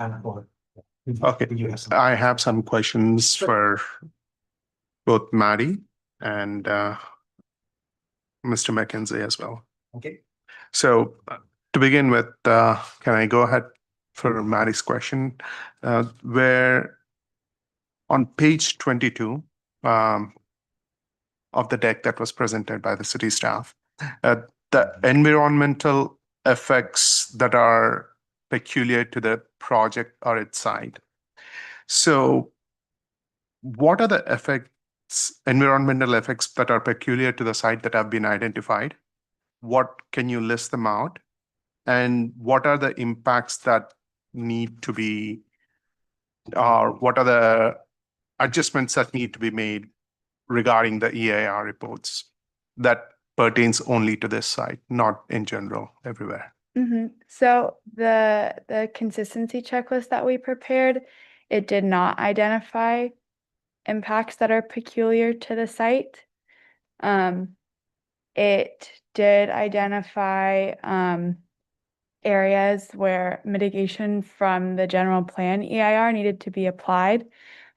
Okay, I have some questions for both Maddie and Mr. McKenzie as well. Okay. So to begin with, can I go ahead for Maddie's question? Where on page 22 of the deck that was presented by the city staff, the environmental effects that are peculiar to the project or its site. So what are the environmental effects that are peculiar to the site that have been identified? What can you list them out? And what are the impacts that need to be, or what are the adjustments that need to be made regarding the EIR reports that pertains only to this site, not in general everywhere? So the consistency checklist that we prepared, it did not identify impacts that are peculiar to the site. It did identify areas where mitigation from the general plan EIR needed to be applied,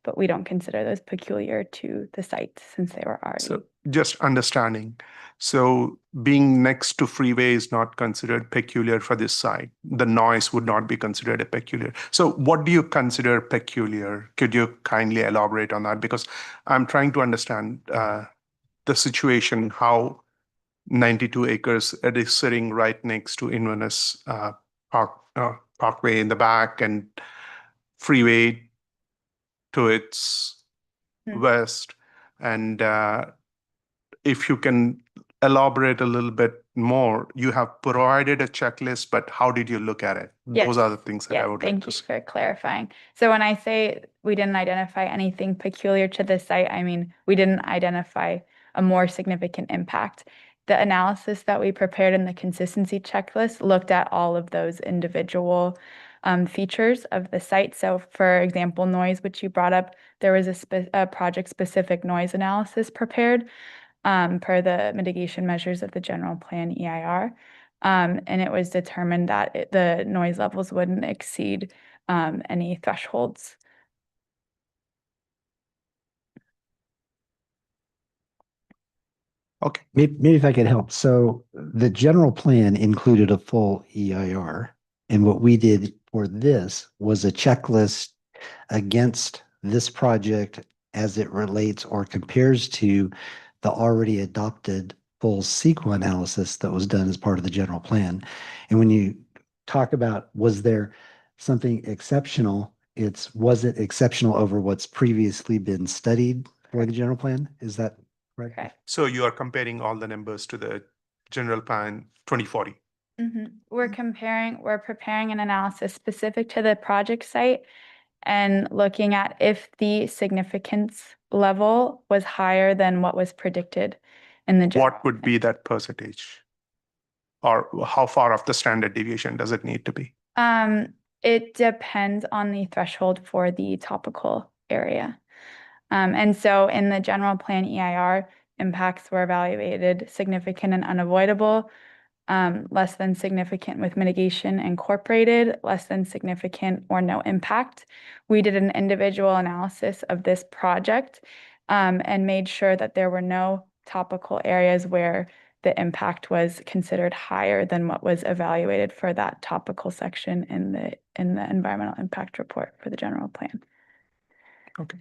but we don't consider those peculiar to the site since they were already. So just understanding. So being next to freeway is not considered peculiar for this site. The noise would not be considered a peculiar. So what do you consider peculiar? Could you kindly elaborate on that? Because I'm trying to understand the situation, how 92 acres, it is sitting right next to Inverness Parkway in the back and freeway to its west. And if you can elaborate a little bit more, you have provided a checklist, but how did you look at it? Yes. Those are the things that I Yes, would like thank to you see. for clarifying. So when I say we didn't identify anything peculiar to the site, I mean, we didn't identify a more significant impact. The analysis that we prepared in the consistency checklist looked at all of those individual features of the site. So for example, noise, which you brought up, there was a project-specific noise analysis prepared per the mitigation measures of the general plan EIR. And it was determined that the noise levels wouldn't exceed any thresholds. Okay. Maybe if I could help. So the general plan included a full EIR. And what we did for this was a checklist against this project as it relates or compares to the already adopted full CEQA analysis that was done as part of the general plan. And when you talk about, was there something exceptional, was it exceptional over what's previously been studied for the general plan? Is that correct? Correct. So you are comparing all the numbers to the general plan 2040. We're preparing an analysis specific to the project site and looking at if the significance level was higher than what was predicted in the general What would be that percentage? Or how far off the standard deviation does it need to be? It depends on the threshold for the topical area. And so in the general plan EIR, impacts were evaluated significant and unavoidable, less than significant with mitigation incorporated, less than significant or no impact. We did an individual analysis of this project and made sure that there were no topical areas where the impact was considered higher than what was evaluated for that topical section in the environmental impact report for the general plan. Okay.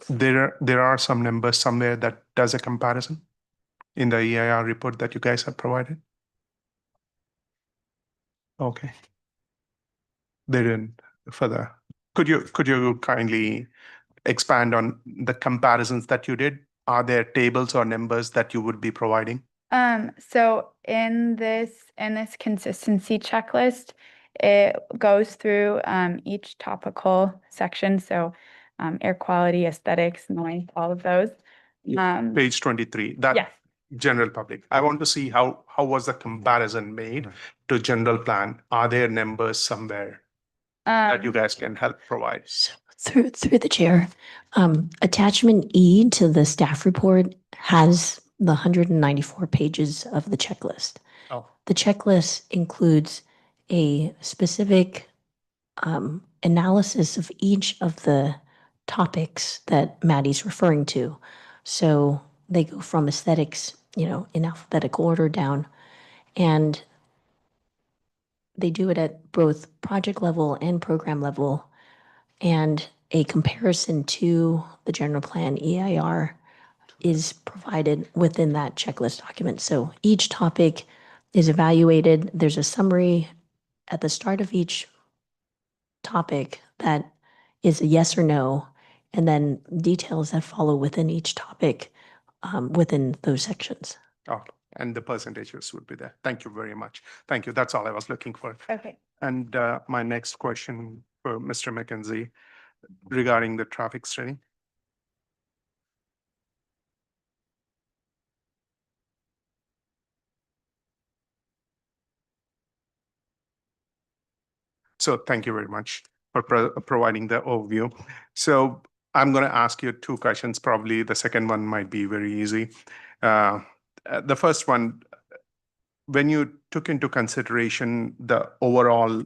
There are some numbers somewhere that does a comparison in the EIR report that you guys have provided? Okay. They didn't further. Could you kindly expand on the comparisons that you did? Are there tables or numbers that you would be providing? So in this consistency checklist, it goes through each topical section. So air quality, aesthetics, noise, all of those. Page 23, that Yes. general public. I want to see how was the comparison made to general plan? Are there numbers somewhere that you guys can help provide? So through the chair, attachment E to the staff report has the 194 pages of the checklist. Oh, The checklist includes a specific analysis of each of the topics that Maddie's referring to. So they go from aesthetics, in alphabetical order down, and they do it at both project level and program level, and a comparison to the general plan EIR is provided within that checklist document. So each topic is evaluated. There's a summary at the start of each topic that is a yes or no, and then details that follow within each topic within those sections. oh, and the percentages would be there. Thank you very much. Thank you. That's all I was looking for. Okay. And my next question for Mr. McKenzie regarding the traffic study. So thank you very much for providing the overview. So I'm going to ask you two questions. Probably the second one might be very easy. The first one, when you took into consideration the overall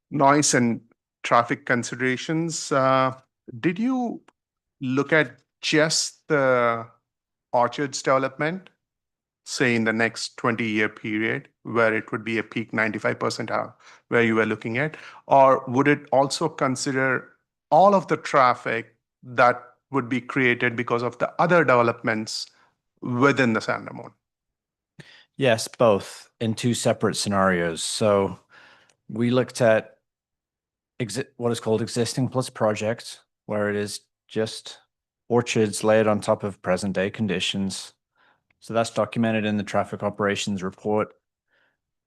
noise and traffic considerations, did you look at just the Orchards development, say in the next 20-year period, where it would be a peak 95% out, where you were looking at, or would it also consider all of the traffic that would be created because of the other developments within the San Ramon? Yes, both in two separate scenarios. So we looked at what is called existing plus project, where it is just orchards layered on top of present day conditions. So that's documented in the traffic operations report.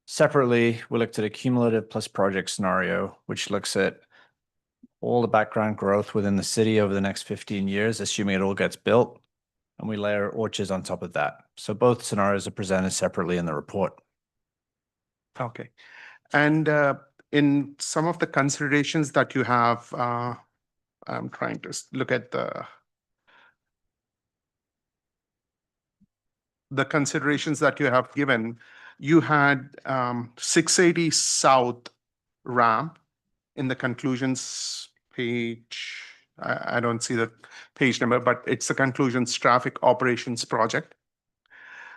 Separately, we looked at a cumulative plus project scenario, which looks at all the background growth within the city over the next 15 years, assuming it all gets built, and we layer orchards on top of that. So both scenarios are presented separately in the report. Okay. And in some of the considerations that you have, I'm trying to look at the considerations that you have given. You had 680 South ramp in the conclusions page. I don't see the page number, but it's the conclusions traffic operations project.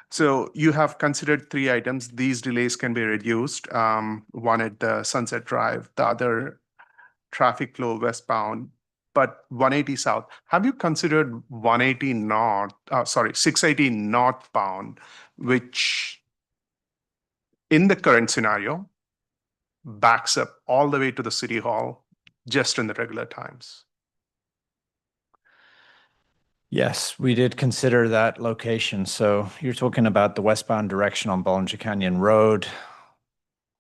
So you have considered three items. These delays can be reduced. One at the Sunset Drive, the other traffic flow westbound, but 180 south. Have you considered 680 northbound, which in the current scenario backs up all the way to the city hall just in the regular times? Yes, we did consider that location. So you're talking about the westbound direction on Bollinger Canyon Road.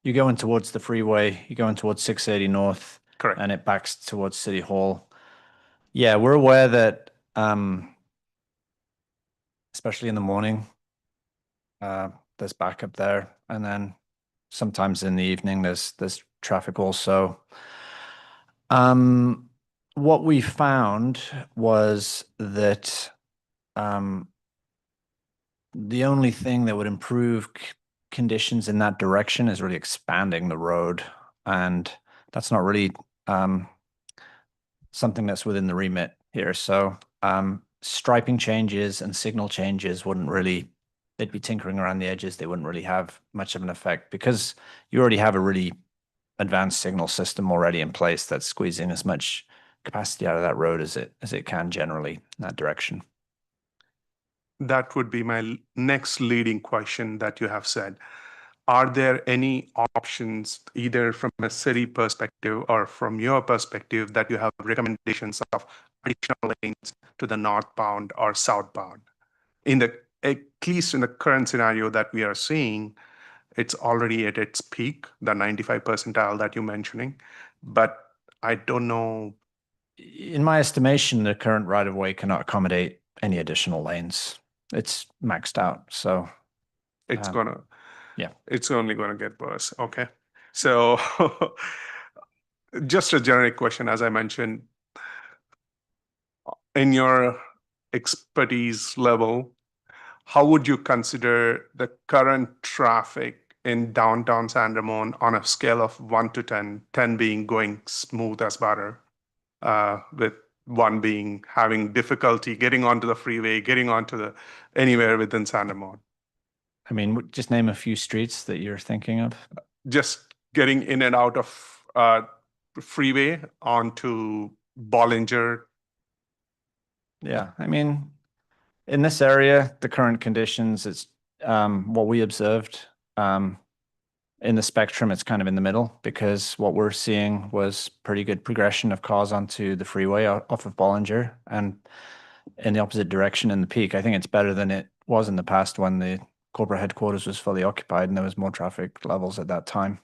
You're going towards the freeway, you're going towards 680 North. Correct. And it backs towards City Hall. Yeah, we're aware that, especially in the morning, there's backup there. And then sometimes in the evening, there's traffic also. What we found was that the only thing that would improve conditions in that direction is really expanding the road. And that's not really something that's within the remit here. So striping changes and signal changes wouldn't really they'd be tinkering around the edges. They wouldn't really have much of an effect because you already have a really advanced signal system already in place that's squeezing as much capacity out of that road as it can generally in that direction. That would be my next leading question that you have said. Are there any options, either from a city perspective or from your perspective, that you have recommendations of additional lanes to the northbound or southbound? At least in the current scenario that we are seeing, it's already at its peak, the 95 percentile that you're mentioning, but I don't know. In my estimation, the current right-of-way cannot accommodate any additional lanes. It's maxed out, so. It's Yeah. It's only gonna get worse. Okay. So just a generic question, as I mentioned, in your expertise level, how would you consider the current traffic in downtown San Ramon on a scale of 1 to 10, 10 being going smooth as butter, with 1 being having difficulty getting onto the freeway, getting onto anywhere within San Ramon? I mean, just name a few streets that you're thinking of. Just getting in and out of freeway onto Bollinger. Yeah, I mean, in this area, the current conditions, it's what we observed in the spectrum, it's kind of in the middle, because what we're seeing was pretty good progression of cars onto the freeway off of Bollinger and in the opposite direction in the peak. I think it's better than it was in the past when the corporate headquarters was fully occupied and there was more traffic levels at that time.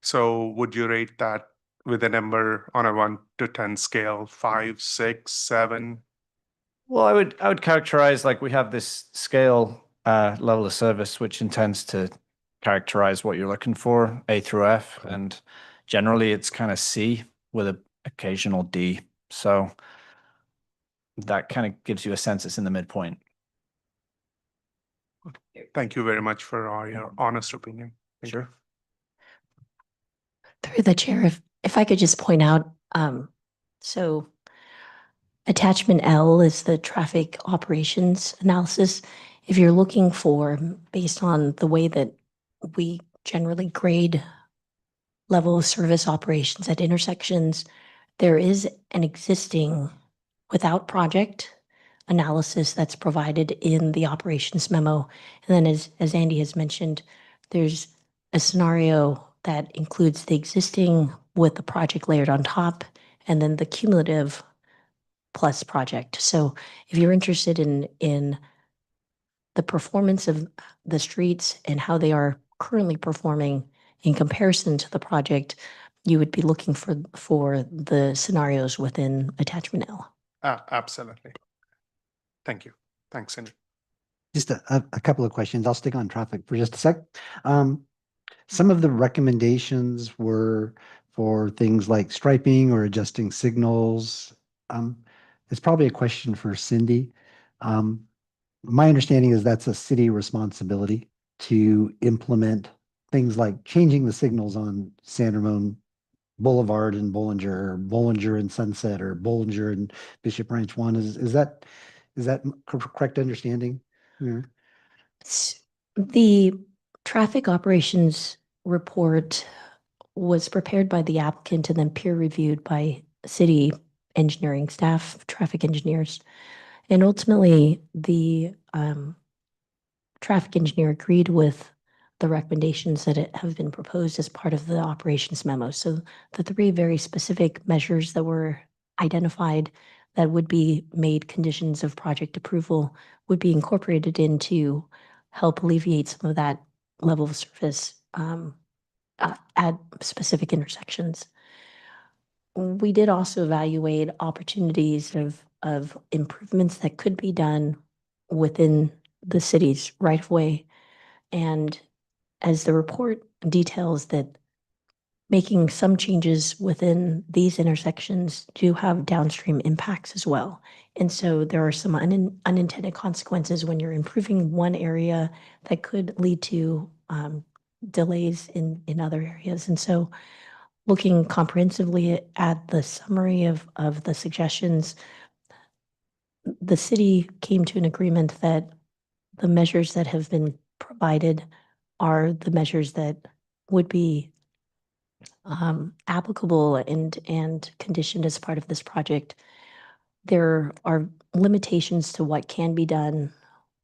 So would you rate that with a number on a 1 to 10 scale, 5, 6, 7? Well, I would characterize, like, we have this scale level of service which intends to characterize what you're looking for, A through F, and generally it's kind of C with an occasional D. So that kind of gives you a sense it's in the midpoint. Thank you very much for your honest opinion. Thank you. Through the chair, if I could just point out, so attachment L is the traffic operations analysis. If you're looking for, based on the way that we generally grade level of service operations at intersections, there is an existing without project analysis that's provided in the operations memo. And then as Andy has mentioned, there's a scenario that includes the existing with the project layered on top, and then the cumulative plus project. So if you're interested in the performance of the streets and how they are currently performing in comparison to the project, you would be looking for the scenarios within attachment L. Absolutely. Thank you. Thanks, Cindy. Just a couple of questions. I'll stick on traffic for just a sec. Some of the recommendations were for things like striping or adjusting signals. It's probably a question for Cindy. My understanding is that's a city responsibility to implement things like changing the signals on San Ramon Boulevard and Bollinger, or Bollinger and Sunset, or Bollinger and Bishop Ranch 1. Is that correct understanding? Yeah. The traffic operations report was prepared by the applicant and then peer reviewed by city engineering staff, traffic engineers. And ultimately, the traffic engineer agreed with the recommendations that have been proposed as part of the operations memo. So the 3 very specific measures that were identified that would be made conditions of project approval would be incorporated in to help alleviate some of that level of service at specific intersections. We did also evaluate opportunities of improvements that could be done within the city's right of way. And as the report details, that making some changes within these intersections do have downstream impacts as well. And so there are some unintended consequences when you're improving one area that could lead to delays in other areas. And so looking comprehensively at the summary of the suggestions, the city came to an agreement that the measures that have been provided are the measures that would be applicable and conditioned as part of this project. There are limitations to what can be done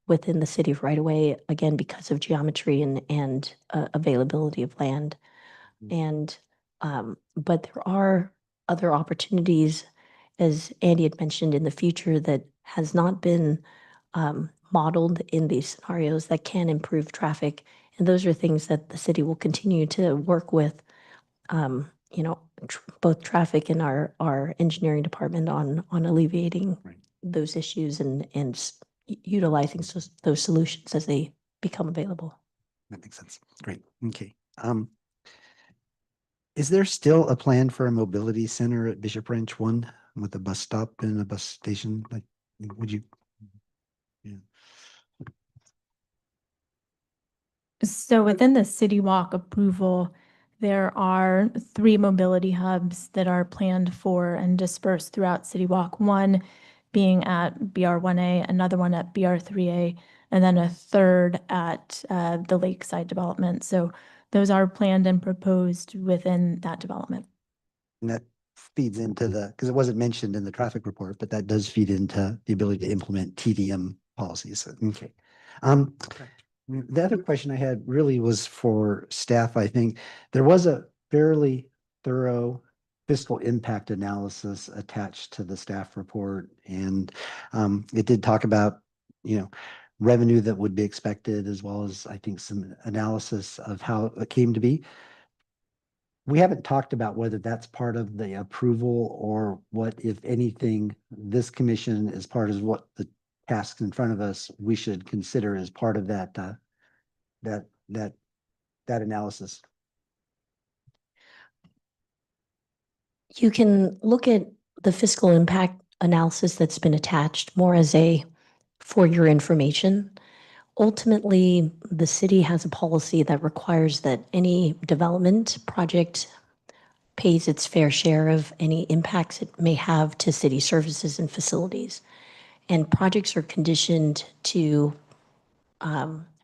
within the city right away, again, because of geometry and availability of land. And, but there are other opportunities, as Andy had mentioned, in the future that has not been modeled in these scenarios that can improve traffic. And those are things that the city will continue to work with, you know, both traffic and our engineering department on alleviating Right. those issues and utilizing those solutions as they become available. That makes sense. Great. Okay. Is there still a plan for a mobility center at Bishop Ranch 1 with a bus stop and a bus station? Like, would you? Yeah. So within the City Walk approval, there are 3 mobility hubs that are planned for and dispersed throughout City Walk. One being at BR1A, another one at BR3A, and then a third at the Lakeside development. So those are planned and proposed within that development. And that feeds into because it wasn't mentioned in the traffic report, but that does feed into the ability to implement TDM policies. Okay. The other question I had really was for staff. I think there was a fairly thorough fiscal impact analysis attached to the staff report. And it did talk about, revenue that would be expected, as well as I think some analysis of how it came to be. We haven't talked about whether that's part of the approval or what, if anything, this commission as part of what the tasks in front of us, we should consider as part of that analysis. You can look at the fiscal impact analysis that's been attached more as for your information. Ultimately, the city has a policy that requires that any development project pays its fair share of any impacts it may have to city services and facilities. And projects are conditioned to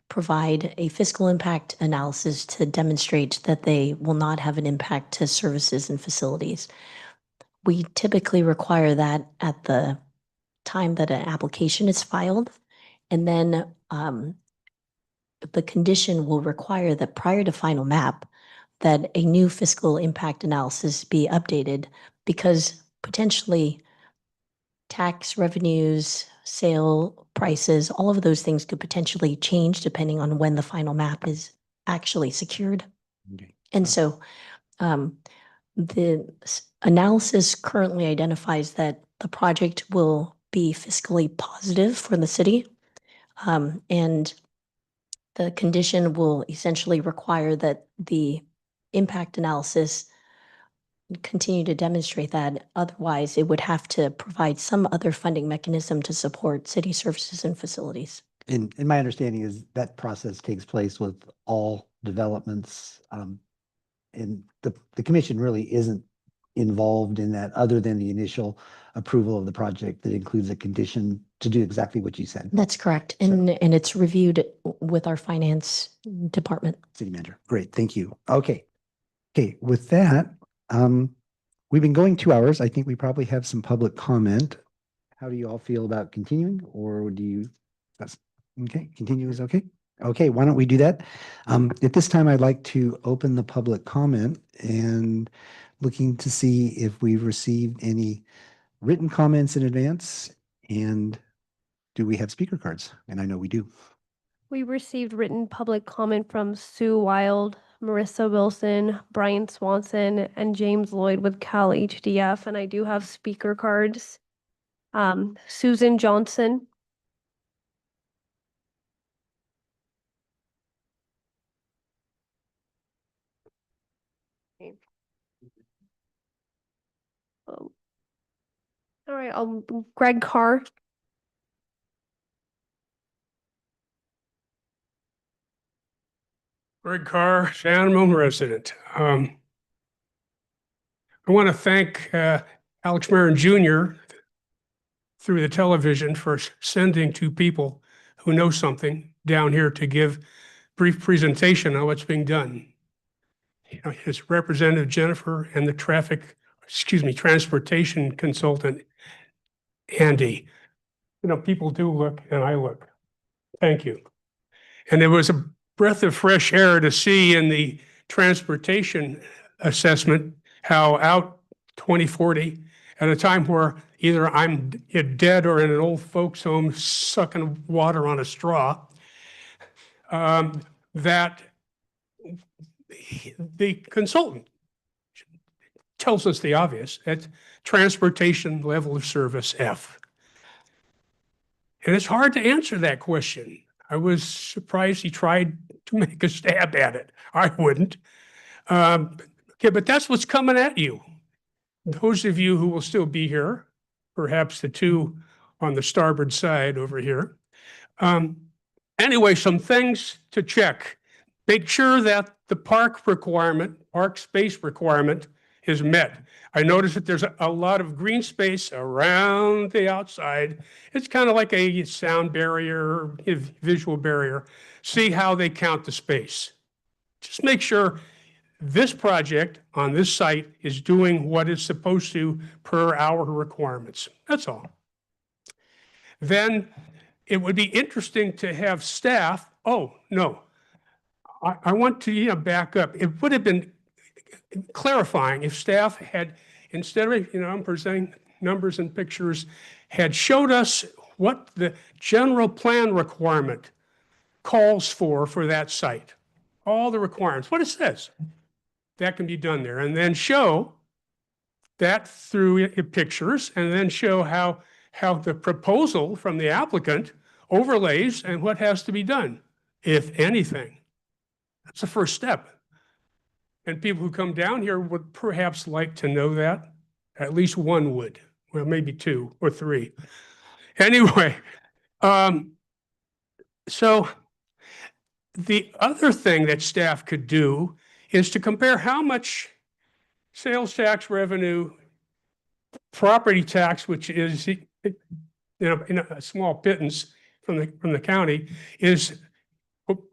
provide a fiscal impact analysis to demonstrate that they will not have an impact to services and facilities. We typically require that at the time that an application is filed, and then the condition will require that prior to final map, that a new fiscal impact analysis be updated, because potentially tax revenues, sale prices, all of those things could potentially change depending on when the final map is actually secured. Okay. And so the analysis currently identifies that the project will be fiscally positive for the city. And the condition will essentially require that the impact analysis continue to demonstrate that. Otherwise, it would have to provide some other funding mechanism to support city services and facilities. And my understanding is that process takes place with all developments. And the commission really isn't involved in that, other than the initial approval of the project that includes a condition to do exactly what you said. That's correct. And it's reviewed with our finance department. City manager. Great. Thank you. Okay. With that, we've been going 2 hours. I think we probably have some public comment. How do you all feel about continuing, or do you? Okay. Continue is okay. Okay. Why don't we do that? At this time, I'd like to open the public comment and looking to see if we've received any written comments in advance, and do we have speaker cards? And I know we do. We received written public comment from Sue Wild, Marissa Wilson, Brian Swanson, and James Lloyd with Cal HDF, and I do have speaker cards. Susan Johnson. All right, Greg Carr. Greg Carr, San Ramon resident. I want to thank Alex Marin Jr. through the television for sending 2 people who knows something down here to give brief presentation on what's being done. You know, his Representative Jennifer and the transportation consultant, Andy. You know, people do look and I look. Thank you. And it was a breath of fresh air to see in the transportation assessment how out 2040, at a time where either I'm dead or in an old folks home sucking water on a straw, that the consultant tells us the obvious, at transportation level of service F. And it's hard to answer that question. I was surprised he tried to make a stab at it. I wouldn't. Okay, but that's what's coming at you. Those of you who will still be here, perhaps the two on the starboard side over here. Anyway, some things to check. Make sure that the park space requirement is met. I noticed that there's a lot of green space around the outside. It's kind of like a sound barrier, visual barrier. See how they count the space. Just make sure this project on this site is doing what it's supposed to per our requirements. That's all. Then it would be interesting to have staff. Oh, no. I want to back up. It would have been clarifying if staff had, instead of, I'm presenting numbers and pictures, had showed us what the general plan requirement calls for that site. All the requirements, what it says. That can be done there. And then show that through pictures, and then show how the proposal from the applicant overlays and what has to be done, if anything. That's the first step. And people who come down here would perhaps like to know that. At least one would. Well, maybe two or three. Anyway, so the other thing that staff could do is to compare how much sales tax revenue, property tax, which is in a small pittance from the county,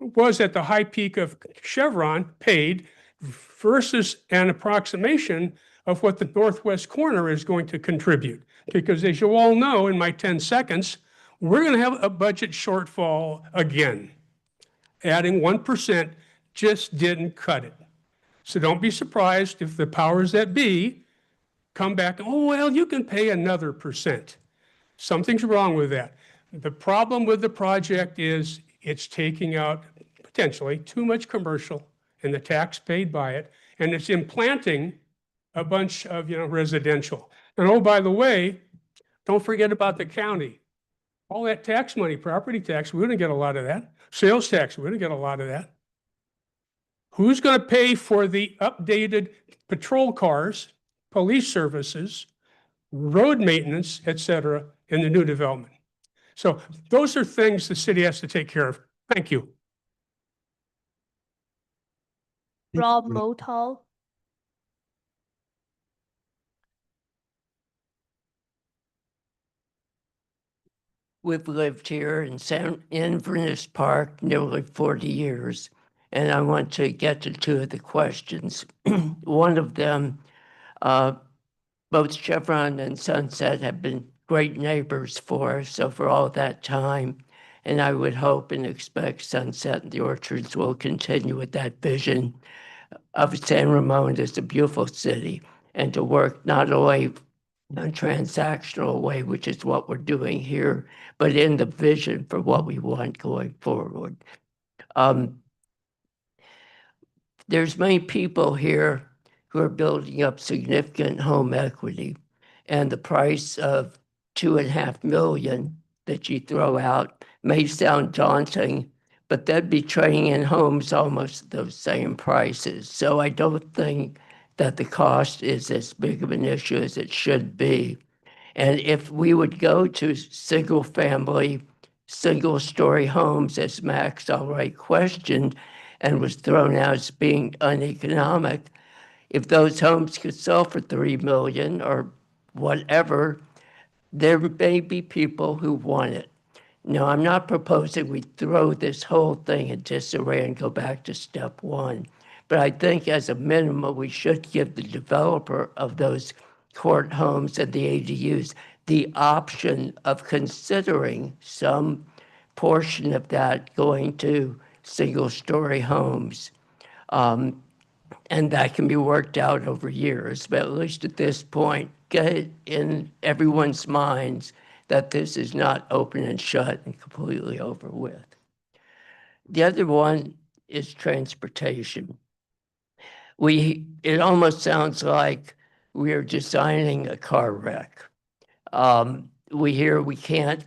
was at the high peak of Chevron paid versus an approximation of what the northwest corner is going to contribute. Because as you all know, in my 10 seconds, we're going to have a budget shortfall again. Adding 1% just didn't cut it. So don't be surprised if the powers that be come back, oh, well, you can pay another %. Something's wrong with that. The problem with the project is it's taking out potentially too much commercial and the tax paid by it, and it's implanting a bunch of residential. And oh, by the way, don't forget about the county. All that tax money, property tax, we're going to get a lot of that. Sales tax, we're going to get a lot of that. Who's going to pay for the updated patrol cars, police services, road maintenance, et cetera, in the new development? So those are things the city has to take care of. Thank you. Rob Motal. We've lived here in Inverness Park nearly 40 years, and I want to get to two of the questions. One of them, both Chevron and Sunset have been great neighbors for us over all that time, and I would hope and expect Sunset and the Orchards will continue with that vision of San Ramon as a beautiful city, and to work not only in a transactional way, which is what we're doing here, but in the vision for what we want going forward. There's many people here who are building up significant home equity, and the price of $2.5 million that you throw out may sound daunting, but they'd be trading in homes almost those same prices. So I don't think that the cost is as big of an issue as it should be. And if we would go to single-family, single-story homes, as Max already questioned and was thrown out as being uneconomic, if those homes could sell for $3 million or whatever, there may be people who want it. Now, I'm not proposing we throw this whole thing in disarray and go back to step one, but I think as a minimum, we should give the developer of those court homes and the ADUs the option of considering some portion of that going to single-story homes. And that can be worked out over years, but at least at this point, get it in everyone's minds that this is not open and shut and completely over with. The other one is transportation. It almost sounds like we are designing a car wreck. We hear we can't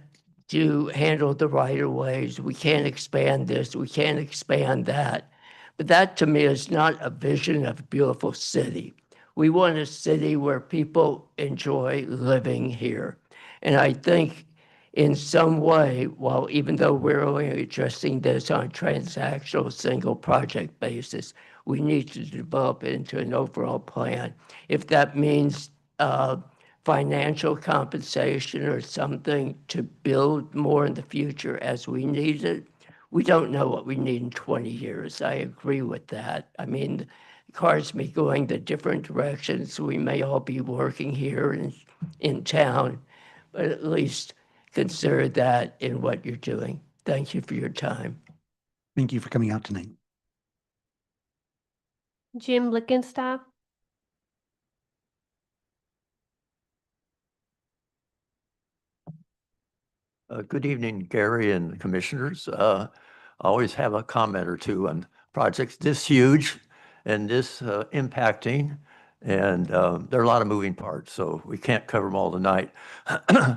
handle the right of ways, we can't expand this, we can't expand that. But that to me is not a vision of a beautiful city. We want a city where people enjoy living here. And I think in some way, while even though we're only addressing this on a transactional single project basis, we need to develop it into an overall plan. If that means financial compensation or something to build more in the future as we need it, we don't know what we need in 20 years. I agree with that. I mean, cars may be going the different directions. We may all be working here in town, but at least consider that in what you're doing. Thank you for your time. Thank you for coming out tonight. Jim Blickenstaff. Good evening, Gary and the commissioners. I always have a comment or two on projects this huge and this impacting. And there are a lot of moving parts, so we can't cover them all tonight.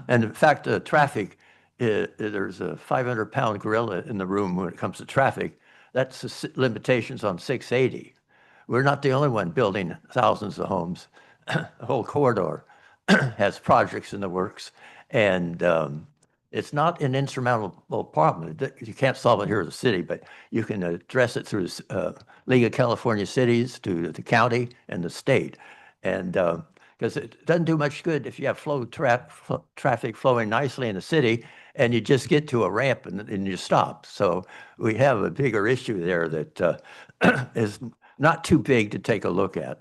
And in fact, traffic, there's a 500-pound gorilla in the room when it comes to traffic. That's the limitations on 680. We're not the only one building thousands of homes. The whole corridor has projects in the works. And it's not an insurmountable problem. You can't solve it here in the city, but you can address it through League of California Cities to the county and the state. And because it doesn't do much good if you have traffic flowing nicely in the city and you just get to a ramp and you stop. So we have a bigger issue there that is not too big to take a look at.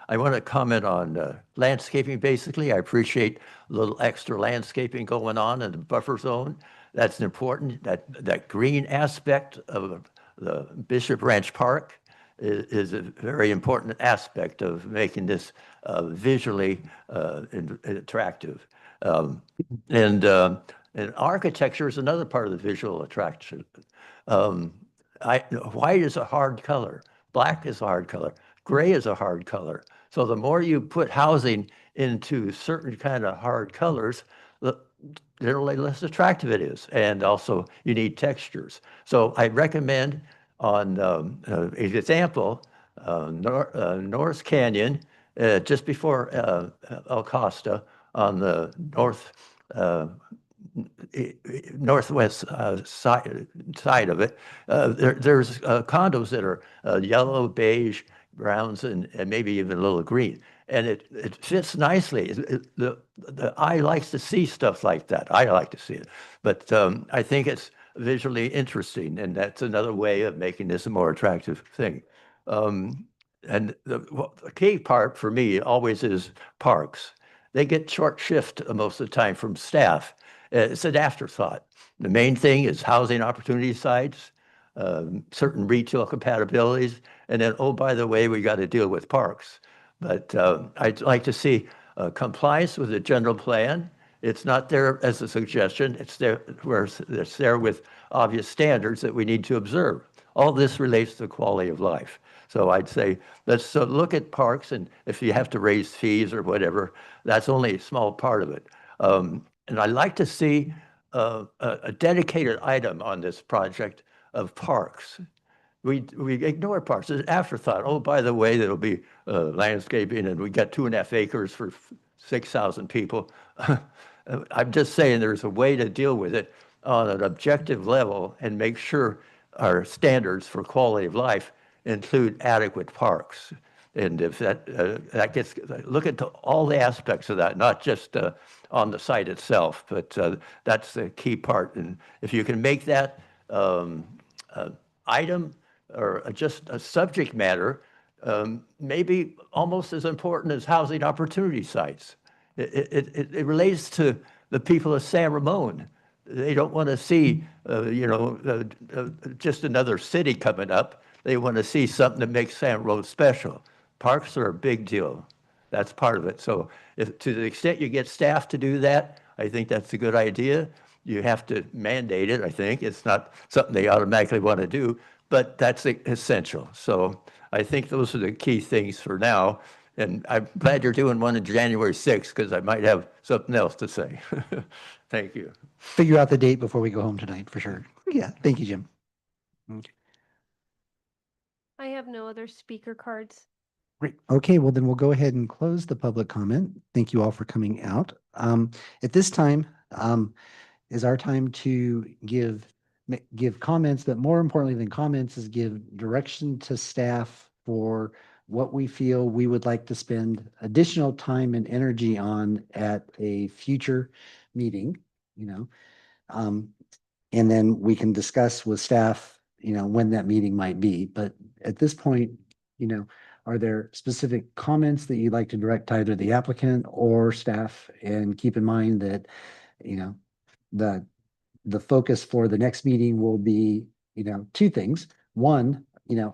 I want to comment on landscaping, basically. I appreciate a little extra landscaping going on in the buffer zone. That's important. That green aspect of the Bishop Ranch Park is a very important aspect of making this visually attractive. And architecture is another part of the visual attraction. White is a hard color. Black is a hard color. Gray is a hard color. So the more you put housing into certain kind of hard colors, the generally less attractive it is. And also you need textures. So I recommend on an example, North Canyon, just before El Costa on the northwest side of it, there's condos that are yellow, beige, browns, and maybe even a little green. And it fits nicely. The eye likes to see stuff like that. I like to see it. But I think it's visually interesting, and that's another way of making this a more attractive thing. And the key part for me always is parks. They get short shift most of the time from staff. It's an afterthought. The main thing is housing opportunity sites, certain retail compatibilities, and then, oh, by the way, we got to deal with parks. But I'd like to see compliance with the general plan. It's not there as a suggestion. It's there with obvious standards that we need to observe. All this relates to quality of life. So I'd say let's look at parks, and if you have to raise fees or whatever, that's only a small part of it. And I'd like to see a dedicated item on this project of parks. We ignore parks. It's an afterthought. Oh, by the way, there'll be landscaping, and we got 2.5 acres for 6,000 people. I'm just saying there's a way to deal with it on an objective level and make sure our standards for quality of life include adequate parks. And if that gets, look at all the aspects of that, not just on the site itself, but that's the key part. And if you can make that item or just a subject matter, maybe almost as important as housing opportunity sites. It relates to the people of San Ramon. They don't want to see, just another city coming up. They want to see something that makes San Ramon special. Parks are a big deal. That's part of it. So if, to the extent you get staff to do that, I think that's a good idea. You have to mandate it, I think. It's not something they automatically want to do, but that's essential. So I think those are the key things for now. And I'm glad you're doing one on January 6th, because I might have something else to say. Thank you. Figure out the date before we go home tonight, for sure. Yeah, thank you, Jim. Okay. I have no other speaker cards. Great. Okay, well then we'll go ahead and close the public comment. Thank you all for coming out. At this time, is our time to give comments, but more importantly than comments is give direction to staff for what we feel we would like to spend additional time and energy on at a future meeting, and then we can discuss with staff, when that meeting might be. But at this point, are there specific comments that you'd like to direct to either the applicant or staff? And keep in mind that, the focus for the next meeting will be, two things. One,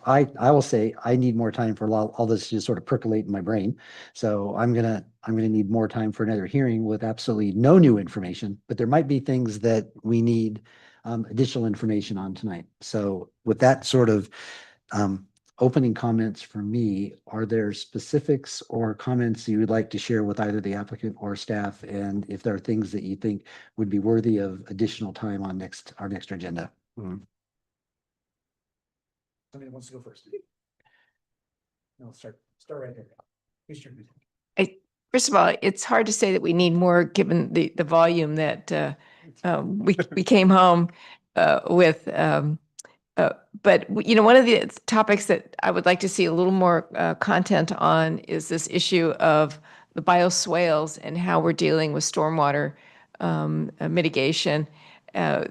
I will say I need more time for all this to just sort of percolate in my brain. So I'm gonna need more time for another hearing with absolutely no new information, but there might be things that we need additional information on tonight. So with that sort of opening comments for me, are there specifics or comments you would like to share with either the applicant or staff? And if there are things that you think would be worthy of additional time on our next agenda? Somebody wants to go first. No, start right here. First of all, it's hard to say that we need more given the volume that we came home with. But one of the topics that I would like to see a little more content on is this issue of the bioswales and how we're dealing with stormwater mitigation. Yeah,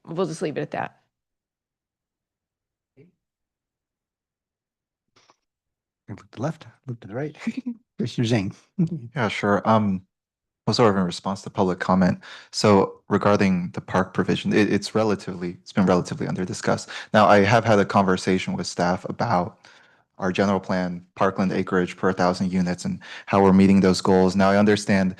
we'll just leave it at that. Look to the left, look to the right. Commissioner Zhang. Yeah, sure. Well, sort of in response to public comment. So regarding the park provision, it's been relatively under discussed. Now, I have had a conversation with staff about our general plan, parkland acreage per 1,000 units, and how we're meeting those goals. Now, I understand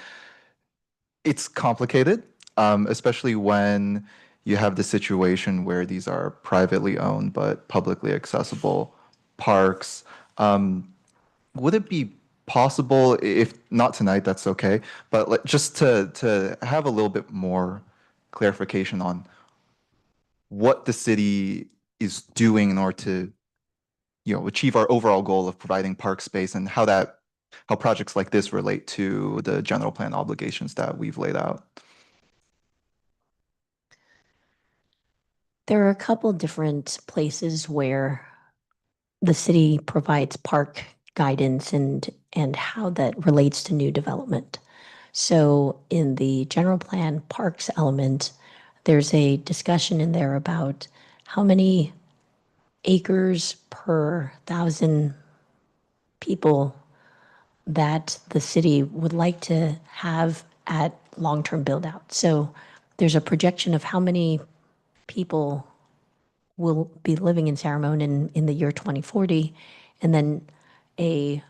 it's complicated, especially when you have the situation where these are privately owned but publicly accessible parks. Would it be possible, if not tonight, that's okay, but just to have a little bit more clarification on what the city is doing in order to, achieve our overall goal of providing park space, and how projects like this relate to the general plan obligations that we've laid out? There are a couple different places where the city provides park guidance and how that relates to new development. So in the general plan parks element, there's a discussion in there about how many acres per 1,000 people that the city would like to have at long-term build out. So there's a projection of how many people will be living in San Ramon in the year 2040, and then a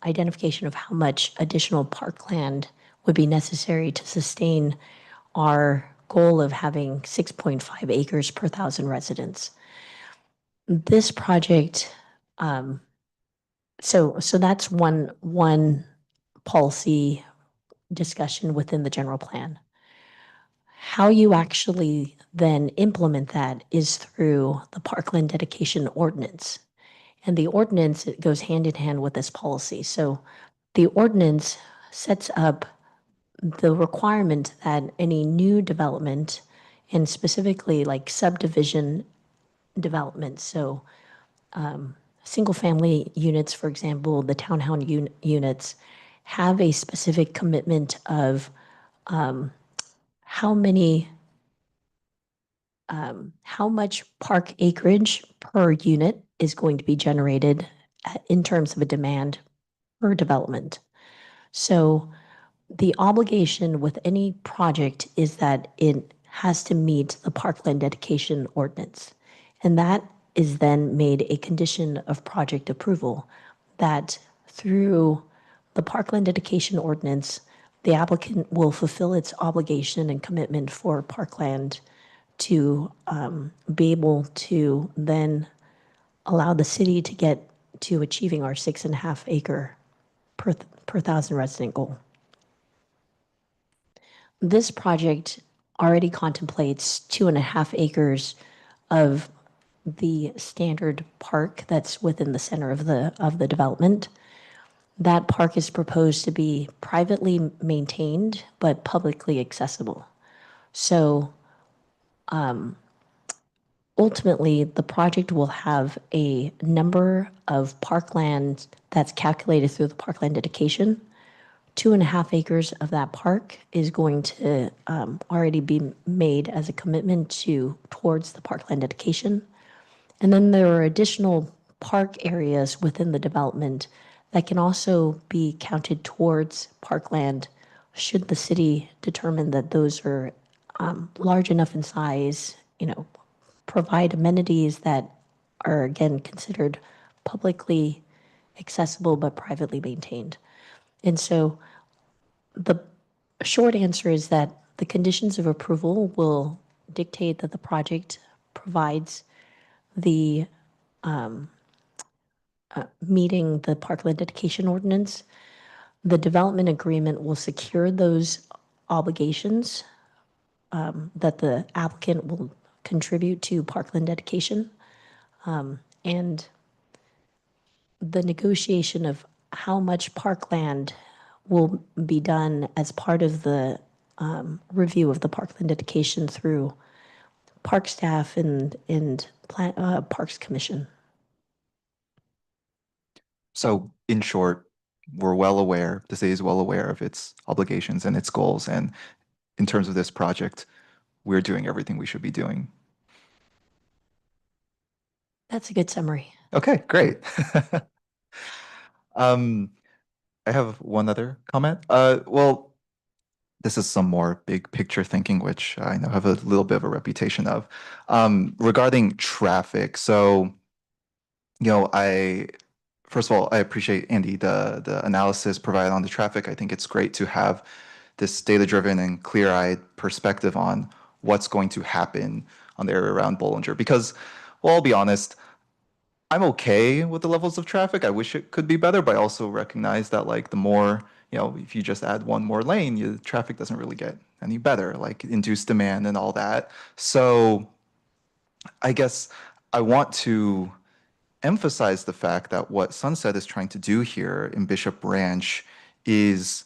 identification of how much additional parkland would be necessary to sustain our goal of having 6.5 acres per 1,000 residents. This project, so that's one policy discussion within the general plan. How you actually then implement that is through the Parkland Dedication Ordinance. And the ordinance, it goes hand in hand with this policy. So the ordinance sets up the requirement that any new development, and specifically like subdivision development, so single family units, for example, the townhouse units, have a specific commitment of how much park acreage per unit is going to be generated in terms of a demand per development. So the obligation with any project is that it has to meet the parkland dedication ordinance. And that is then made a condition of project approval, that through the parkland dedication ordinance, the applicant will fulfill its obligation and commitment for parkland to be able to then allow the city to get to achieving our 6.5 acre per 1,000 resident goal. This project already contemplates 2.5 acres of the standard park that's within the center of the development. That park is proposed to be privately maintained but publicly accessible. So ultimately, the project will have a number of parkland that's calculated through the parkland dedication. 2.5 acres of that park is going to already be made as a commitment towards the parkland dedication. And then there are additional park areas within the development that can also be counted towards parkland should the city determine that those are large enough in size, provide amenities that are again considered publicly accessible but privately maintained. And so the short answer is that the conditions of approval will dictate that the project provides the meeting the parkland dedication ordinance. The development agreement will secure those obligations that the applicant will contribute to parkland dedication. And the negotiation of how much parkland will be done as part of the review of the parkland dedication through park staff and Parks Commission. So in short, we're well aware, the city is well aware of its obligations and its goals. And in terms of this project, we're doing everything we should be doing. That's a good summary. Okay, great. I have one other comment. Well, this is some more big picture thinking, which I know have a little bit of a reputation of. Regarding traffic, so, first of all, I appreciate, Andy, the analysis provided on the traffic. I think it's great to have this data-driven and clear-eyed perspective on what's going to happen on the area around Bollinger. Because, well, I'll be honest, I'm okay with the levels of traffic. I wish it could be better, but I also recognize that the more, if you just add one more lane, the traffic doesn't really get any better, induced demand and all that. So I guess I want to emphasize the fact that what Sunset is trying to do here in Bishop Ranch is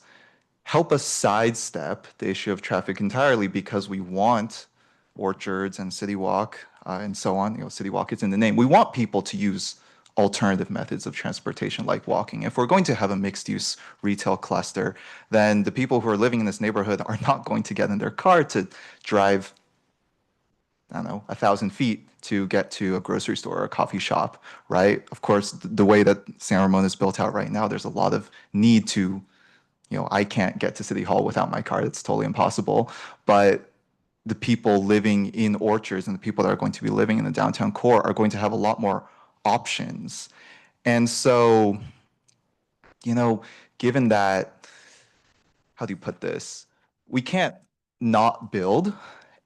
help us sidestep the issue of traffic entirely, because we want orchards and City Walk and so on. City Walk is in the name. We want people to use alternative methods of transportation like walking. If we're going to have a mixed-use retail cluster, then the people who are living in this neighborhood are not going to get in their car to drive, 1,000 feet to get to a grocery store or a coffee shop, right? Of course, the way that San Ramon is built out right now, there's a lot of need to, I can't get to City Hall without my car. It's totally impossible. But the people living in orchards and the people that are going to be living in the downtown core are going to have a lot more options. And so, given that, how do you put this? We can't not build.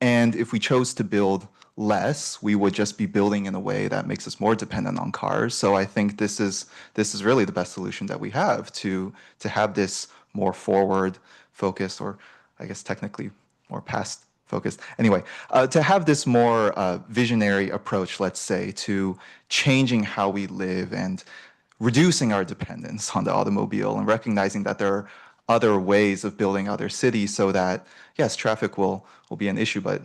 And if we chose to build less, we would just be building in a way that makes us more dependent on cars. So I think this is really the best solution that we have to have this more forward focused, or I guess technically more past focused. Anyway, to have this more visionary approach, let's say, to changing how we live and reducing our dependence on the automobile, and recognizing that there are other ways of building other cities, so that, yes, traffic will be an issue, but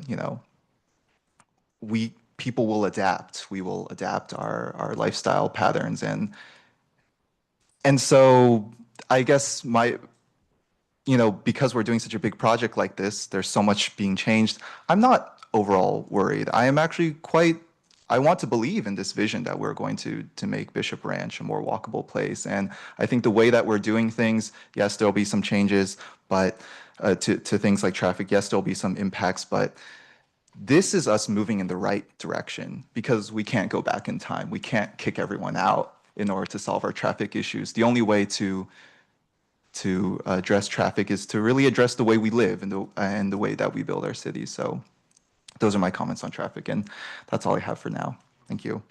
people will adapt. We will adapt our lifestyle patterns, and so I guess because we're doing such a big project like this, there's so much being changed. I'm not overall worried. I am actually I want to believe in this vision that we're going to make Bishop Ranch a more walkable place. And I think the way that we're doing things, yes, there'll be some changes, but to things like traffic, yes, there'll be some impacts, but this is us moving in the right direction because we can't go back in time. We can't kick everyone out in order to solve our traffic issues. The only way to address traffic is to really address the way we live and the way that we build our cities. So those are my comments on traffic, and that's all I have for now. Thank you.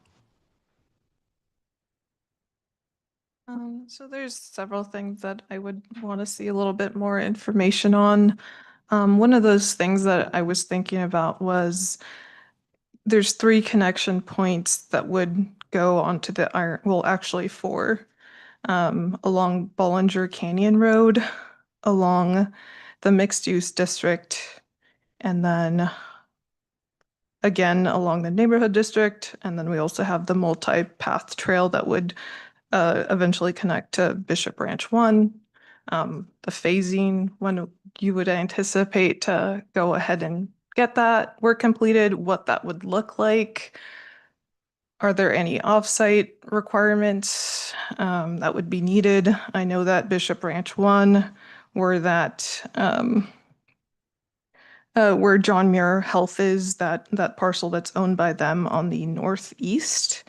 So there's several things that I would want to see a little bit more information on. One of those things that I was thinking about was there's 3 connection points that would go onto the iron, well, actually 4, along Bollinger Canyon Road, along the mixed use district, and then again along the neighborhood district. And then we also have the multi-path trail that would eventually connect to Bishop Ranch 1. The phasing, when you would anticipate to go ahead and get that work completed, what that would look like. Are there any offsite requirements that would be needed? I know that Bishop Ranch 1, where John Muir Health is, that parcel that's owned by them on the northeast,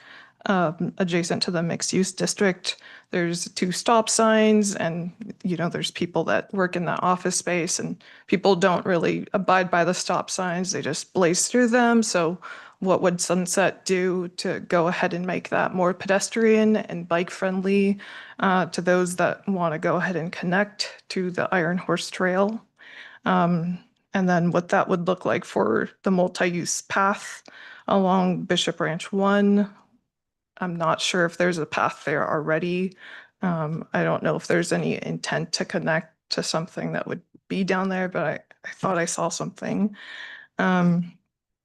adjacent to the mixed use district. There's 2 stop signs, and there's people that work in that office space, and people don't really abide by the stop signs. They just blaze through them. So what would Sunset do to go ahead and make that more pedestrian and bike friendly to those that want to go ahead and connect to the Iron Horse Trail? And then what that would look like for the multi-use path along Bishop Ranch 1. I'm not sure if there's a path there already. I don't know if there's any intent to connect to something that would be down there, but I thought I saw something.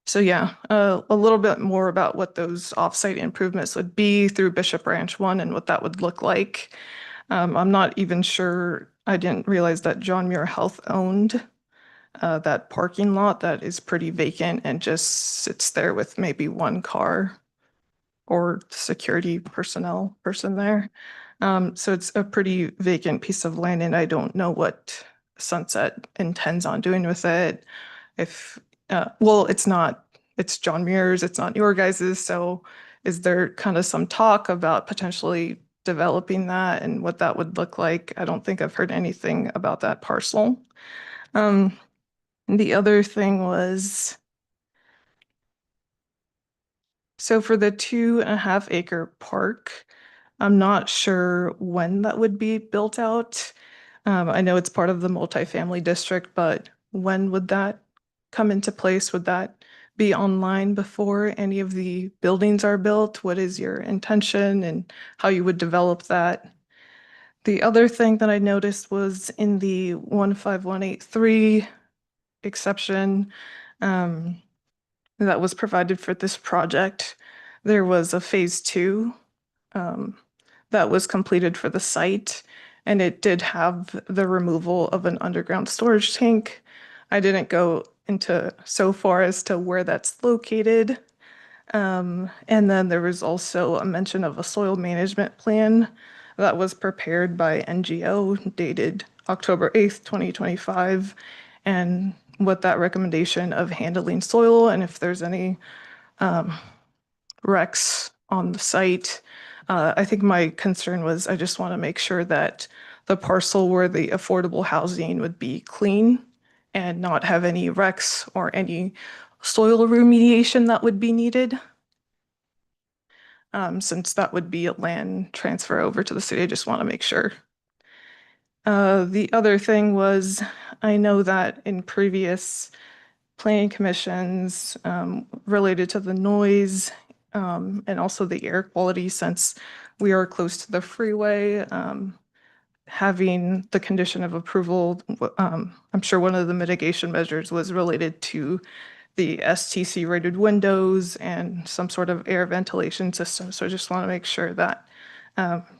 So yeah, a little bit more about what those offsite improvements would be through Bishop Ranch 1 and what that would look like. I'm not even sure, I didn't realize that John Muir Health owned that parking lot that is pretty vacant and just sits there with maybe 1 car or security personnel person there. So it's a pretty vacant piece of land, and I don't know what Sunset intends on doing with it. It's John Muir's, it's not your guys's. So is there kind of some talk about potentially developing that and what that would look like? I don't think I've heard anything about that parcel. The other thing was, so for the 2.5 acre park, I'm not sure when that would be built out. I know it's part of the multifamily district, but when would that come into place? Would that be online before any of the buildings are built? What is your intention and how you would develop that? The other thing that I noticed was in the 15183 exception that was provided for this project, there was a phase 2 that was completed for the site, and it did have the removal of an underground storage tank. I didn't go into so far as to where that's located. And then there was also a mention of a soil management plan that was prepared by NGO dated October 8th, 2025. And what that recommendation of handling soil and if there's any wrecks on the site. I think my concern was I just want to make sure that the parcel where the affordable housing would be clean and not have any wrecks or any soil remediation that would be needed. Since that would be a land transfer over to the city, I just want to make sure. The other thing was, I know that in previous planning commissions related to the noise and also the air quality, since we are close to the freeway, having the condition of approval, I'm sure one of the mitigation measures was related to the STC rated windows and some sort of air ventilation system. So I just want to make sure that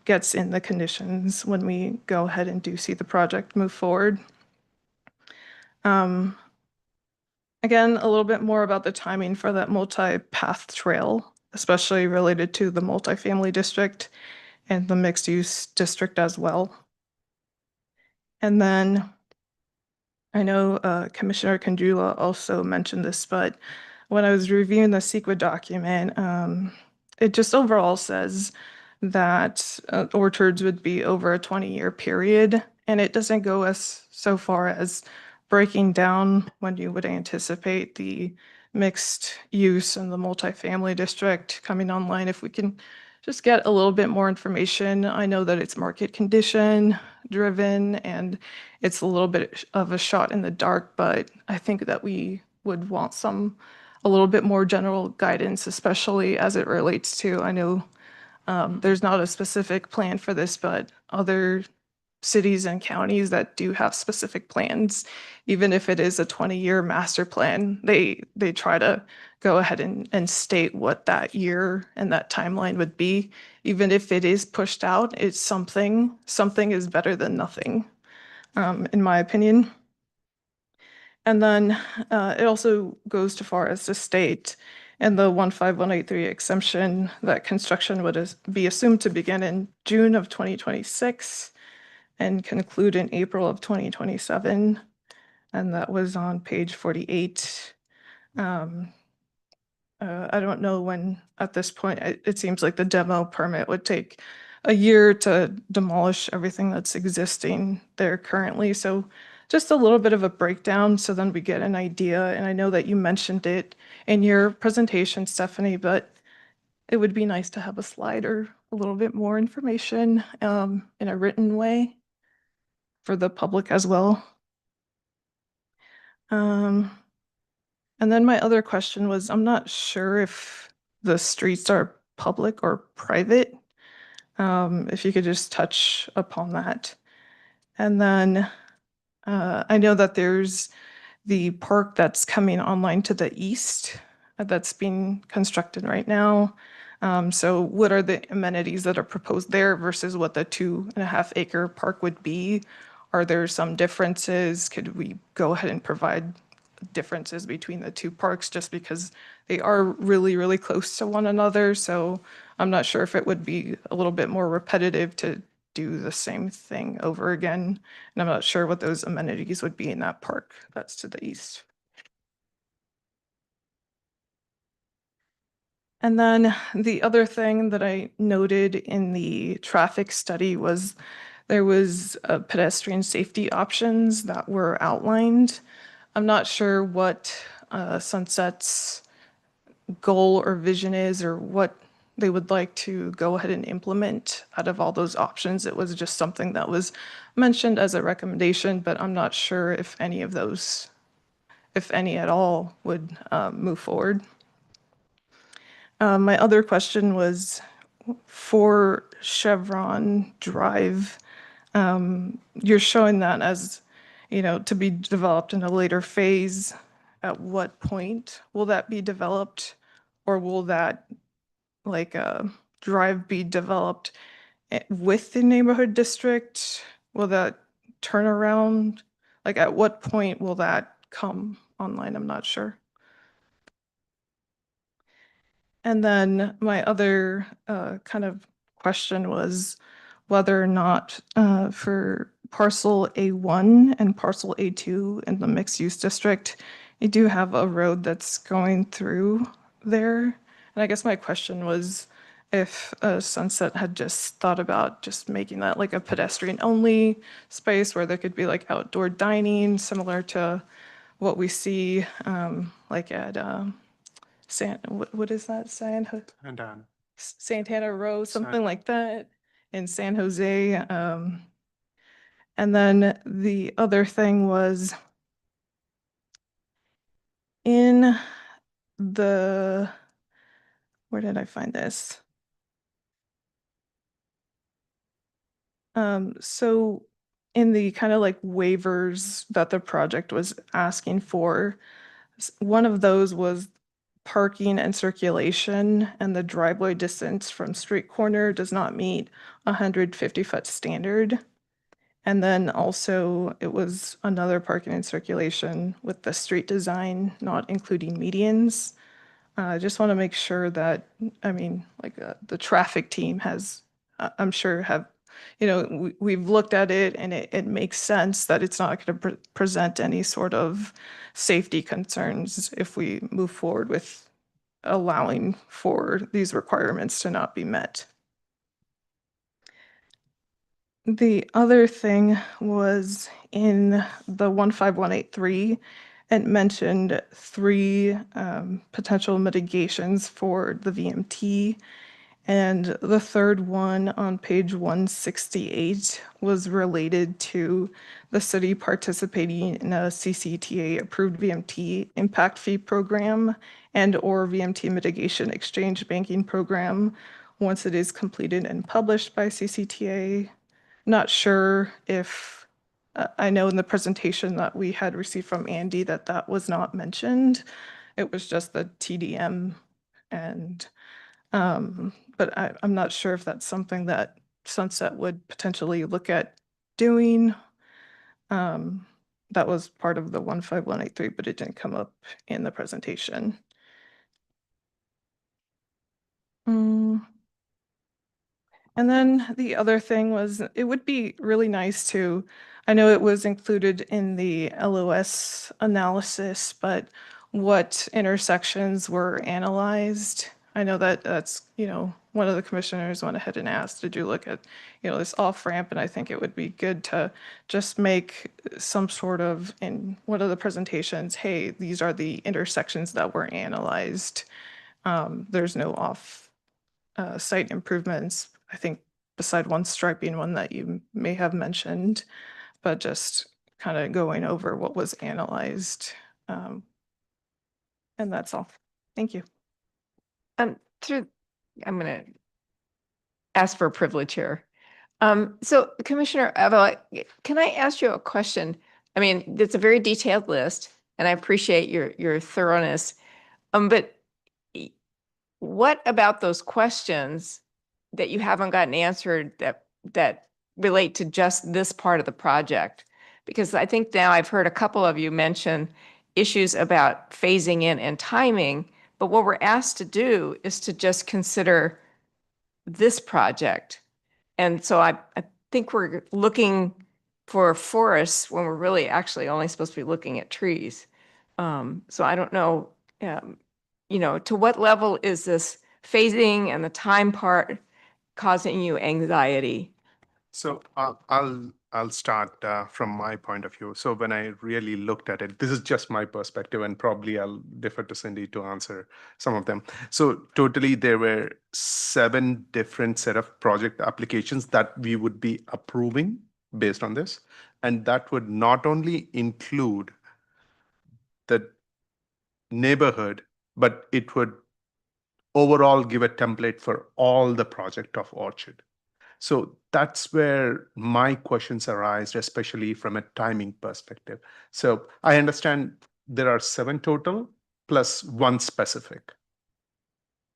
gets in the conditions when we go ahead and do see the project move forward. Again, a little bit more about the timing for that multi-path trail, especially related to the multifamily district and the mixed-use district as well. And then I know Commissioner Kanjula also mentioned this, but when I was reviewing the CEQA document, it just overall says that orchards would be over a 20-year period, and it doesn't go as so far as breaking down when you would anticipate the mixed use and the multifamily district coming online. If we can just get a little bit more information. I know that it's market condition driven and it's a little bit of a shot in the dark, but I think that we would want a little bit more general guidance, especially as it relates to, I know there's not a specific plan for this, but other cities and counties that do have specific plans, even if it is a 20-year master plan, they try to go ahead and state what that year and that timeline would be. Even if it is pushed out, it's something is better than nothing, in my opinion. And then it also goes to far as to state in the 15183 exemption that construction would be assumed to begin in June of 2026 and conclude in April of 2027. And that was on page 48. I don't know when, at this point, it seems like the demo permit would take a year to demolish everything that's existing there currently. So just a little bit of a breakdown so then we get an idea. And I know that you mentioned it in your presentation, Stephanie, but it would be nice to have a slide or a little bit more information in a written way for the public as well. And then my other question was, I'm not sure if the streets are public or private. If you could just touch upon that. And then I know that there's the park that's coming online to the east that's being constructed right now. So what are the amenities that are proposed there versus what the 2.5 acre park would be? Are there some differences? Could we go ahead and provide differences between the two parks just because they are really, really close to one another? So I'm not sure if it would be a little bit more repetitive to do the same thing over again. And I'm not sure what those amenities would be in that park that's to the east. And then the other thing that I noted in the traffic study was there was pedestrian safety options that were outlined. I'm not sure what Sunset's goal or vision is or what they would like to go ahead and implement out of all those options. It was just something that was mentioned as a recommendation, but I'm not sure if any of those, if any at all, would move forward. My other question was for Chevron Drive. You're showing that as, to be developed in a later phase. At what point will that be developed? Or will that drive be developed with the neighborhood district? Will that turn around? Like at what point will that come online? I'm not sure. And then my other kind of question was whether or not for parcel A1 and parcel A2 in the mixed use district, you do have a road that's going through there. And I guess my question was if Sunset had just thought about just making that like a pedestrian only space where there could be like outdoor dining similar to what we see like at what is that? Santana Row, something like that in San Jose. And then the other thing was in the, where did I find this? So in the kind of like waivers that the project was asking for, one of those was parking and circulation and the driveway distance from street corner does not meet 150-foot standard. And then also it was another parking and circulation with the street design, not including medians. I just want to make sure that, I mean, like the traffic team has, I'm sure have, you know, we've looked at it and it makes sense that it's not going to present any sort of safety concerns if we move forward with allowing for these requirements to not be met. The other thing was in the 15183, it mentioned 3 potential mitigations for the VMT. And the third one on page 168 was related to the city participating in a CCTA approved VMT impact fee program and or VMT mitigation exchange banking program once it is completed and published by CCTA. Not sure if, I know in the presentation that we had received from Andy that that was not mentioned. It was just the TDM and, but I'm not sure if that's something that Sunset would potentially look at doing. That was part of the 15183, but it didn't come up in the presentation. And then the other thing was, it would be really nice to, I know it was included in the LOS analysis, but what intersections were analyzed. I know that that's, you know, one of the commissioners went ahead and asked, did you look at, you know, this off ramp? And I think it would be good to just make some sort of, in one of the presentations, hey, these are the intersections that were analyzed. There's no off site improvements, I think, beside one striping one that you may have mentioned, but just kind of going over what was analyzed. And that's all. Thank you. I'm going to ask for a privilege here. So Commissioner Avila, can I ask you a question? I mean, it's a very detailed list and I appreciate your thoroughness. But what about those questions that you haven't gotten answered that relate to just this part of the project? Because I think now I've heard a couple of you mention issues about phasing in and timing, but what we're asked to do is to just consider this project. And so I think we're looking for forests when we're really actually only supposed to be looking at trees. So I don't know, you know, to what level is this phasing and the time part causing you anxiety? So I'll start from my point of view. So when I really looked at it, this is just my perspective, and probably I'll defer to Cindy to answer some of them. So totally, there were 7 different set of project applications that we would be approving based on this, and that would not only include the neighborhood, but it would overall give a template for all the project of Orchard. So that's where my questions arise, especially from a timing perspective. So I understand there are 7 total plus 1 specific.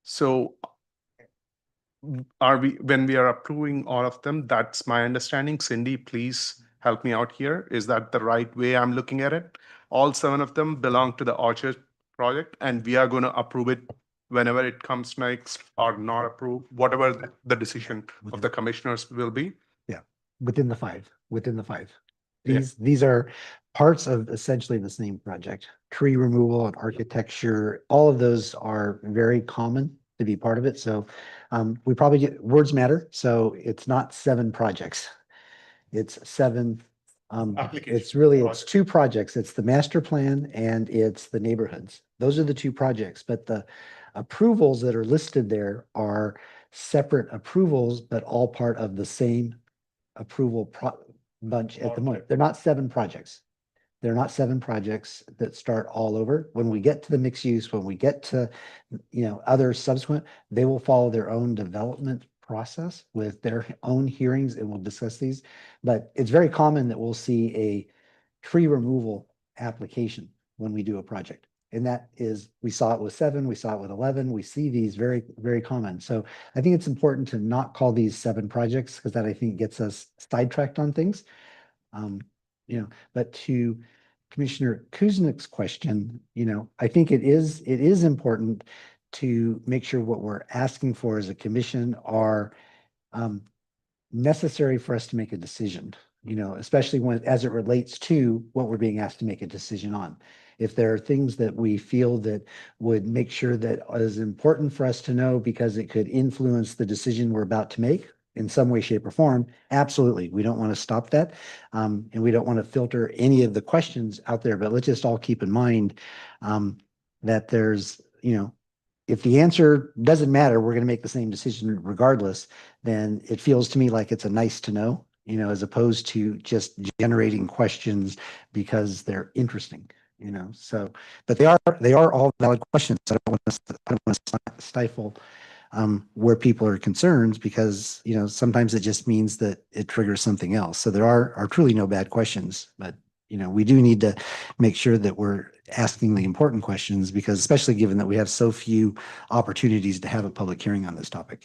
So when we are approving all of them, that's my understanding. Cindy, please help me out here. Is that the right way I'm looking at it? All 7 of them belong to the Orchard project, and we are going to approve it whenever it comes next, or not approved, whatever the decision of the commissioners will be. Yeah, within the 5. These are parts of essentially the same project. Tree removal and architecture, all of those are very common to be part of it. So we probably get, words matter. So it's not 7 projects. It's 7. It's really, it's 2 projects. It's the master plan and it's the neighborhoods. Those are the 2 projects, but the approvals that are listed there are separate approvals, but all part of the same approval bunch at the moment. They're not 7 projects. They're not 7 projects that start all over. When we get to the mixed use, when we get to, you know, other subsequent, they will follow their own development process with their own hearings, and we'll discuss these. But it's very common that we'll see a tree removal application when we do a project. And that is, we saw it with 7, we saw it with 11, we see these very, very common. So I think it's important to not call these 7 projects because that I think gets us sidetracked on things. But to Commissioner Kuznick's question, I think it is important to make sure what we're asking for as a commission are necessary for us to make a decision, especially as it relates to what we're being asked to make a decision on. If there are things that we feel that would make sure that is important for us to know because it could influence the decision we're about to make in some way, shape, or form, absolutely. We don't want to stop that. And we don't want to filter any of the questions out there, but let's just all keep in mind that there's, if the answer doesn't matter, we're going to make the same decision regardless, then it feels to me like it's a nice to know, as opposed to just generating questions because they're interesting, so, but they are all valid questions. I don't want to stifle where people are concerned because, sometimes it just means that it triggers something else. So there are truly no bad questions, but we do need to make sure that we're asking the important questions because especially given that we have so few opportunities to have a public hearing on this topic,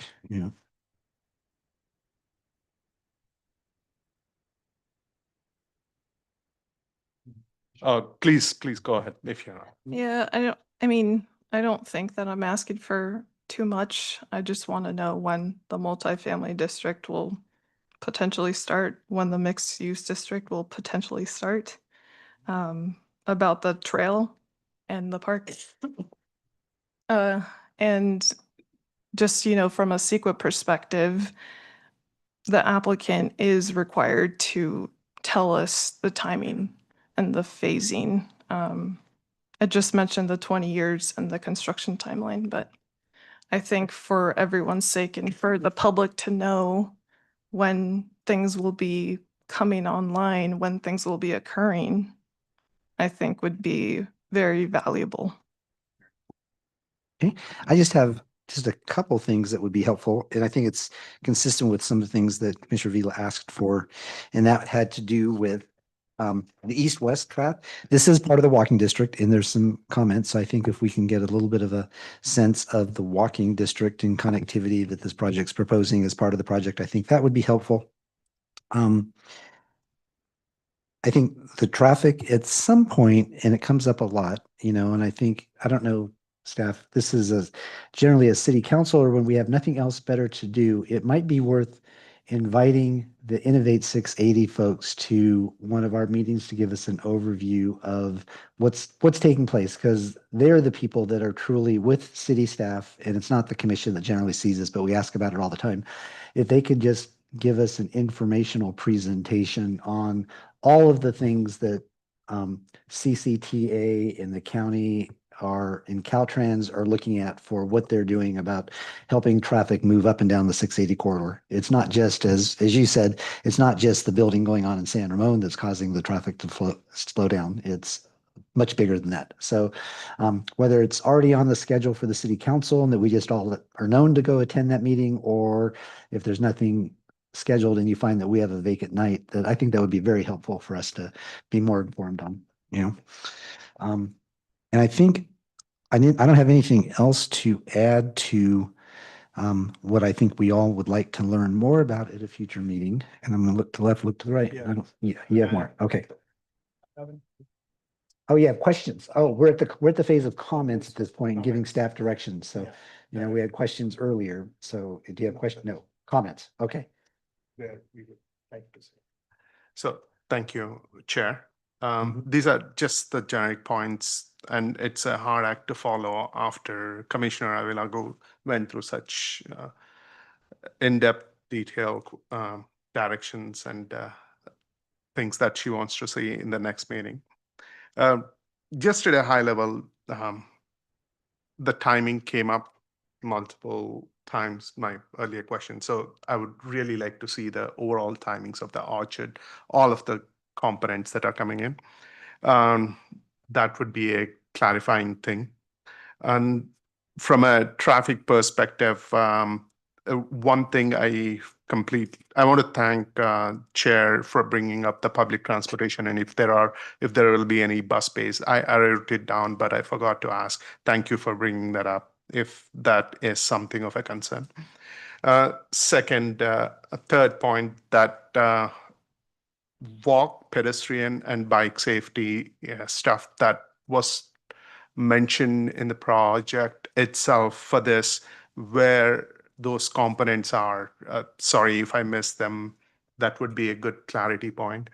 Please go ahead if you're not. Yeah, I don't think that I'm asking for too much. I just want to know when the multifamily district will potentially start, when the mixed use district will potentially start, about the trail and the park. And just, from a CEQA perspective, the applicant is required to tell us the timing and the phasing. I just mentioned the 20 years and the construction timeline, but I think for everyone's sake and for the public to know when things will be coming online, when things will be occurring, I think would be very valuable. Okay, I just have a couple things that would be helpful, and I think it's consistent with some of the things that Commissioner Vila asked for, and that had to do with the east-west track. This is part of the walking district, and there's some comments. So I think if we can get a little bit of a sense of the walking district and connectivity that this project's proposing as part of the project, I think that would be helpful. I think the traffic at some point, and it comes up a lot, and I think, I don't know, staff, this is generally a city council or when we have nothing else better to do, it might be worth inviting the Innovate 680 folks to one of our meetings to give us an overview of what's taking place, because they're the people that are truly with city staff, and it's not the commission that generally sees this, but we ask about it all the time. If they could just give us an informational presentation on all of the things that CCTA in the county in Caltrans are looking at for what they're doing about helping traffic move up and down the 680 corridor. It's not just, as you said, it's not just the building going on in San Ramon that's causing the traffic to slow down. It's much bigger than that. So whether it's already on the schedule for the city council and that we just all are known to go attend that meeting, or if there's nothing scheduled and you find that we have a vacant night, that I think that would be very helpful for us to be more informed on, and I think I don't have anything else to add to what I think we all would like to learn more about at a future meeting. And I'm going to look to the left, look to the right. Yeah. You have more. Okay. Oh, yeah, questions. Oh, we're at the phase of comments at this point and giving staff directions. So, we had questions earlier. So do you have questions? No, comments. Okay. So thank you, Chair. These are just the generic points, and it's a hard act to follow after Commissioner Avila went through such in-depth, detailed directions and things that she wants to see in the next meeting. Just at a high level, the timing came up multiple times, my earlier question. So I would really like to see the overall timings of the orchard, all of the components that are coming in. That would be a clarifying thing. And from a traffic perspective, one thing I want to thank Chair for bringing up the public transportation, and if there will be any bus space. I wrote it down, but I forgot to ask. Thank you for bringing that up, if that is something of a concern. Second, a third point, that walk, pedestrian, and bike safety stuff that was mentioned in the project itself for this, where those components are. Sorry if I missed them. That would be a good clarity point.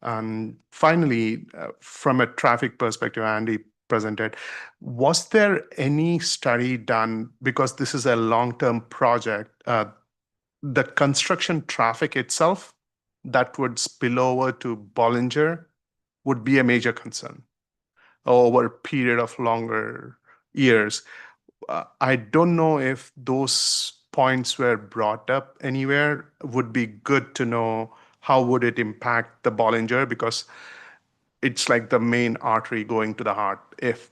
And finally, from a traffic perspective, Andy presented, was there any study done, because this is a long-term project, the construction traffic itself that would spill over to Bollinger would be a major concern over a period of longer years. I don't know if those points were brought up anywhere. Would be good to know how would it impact the Bollinger, because it's like the main artery going to the heart. If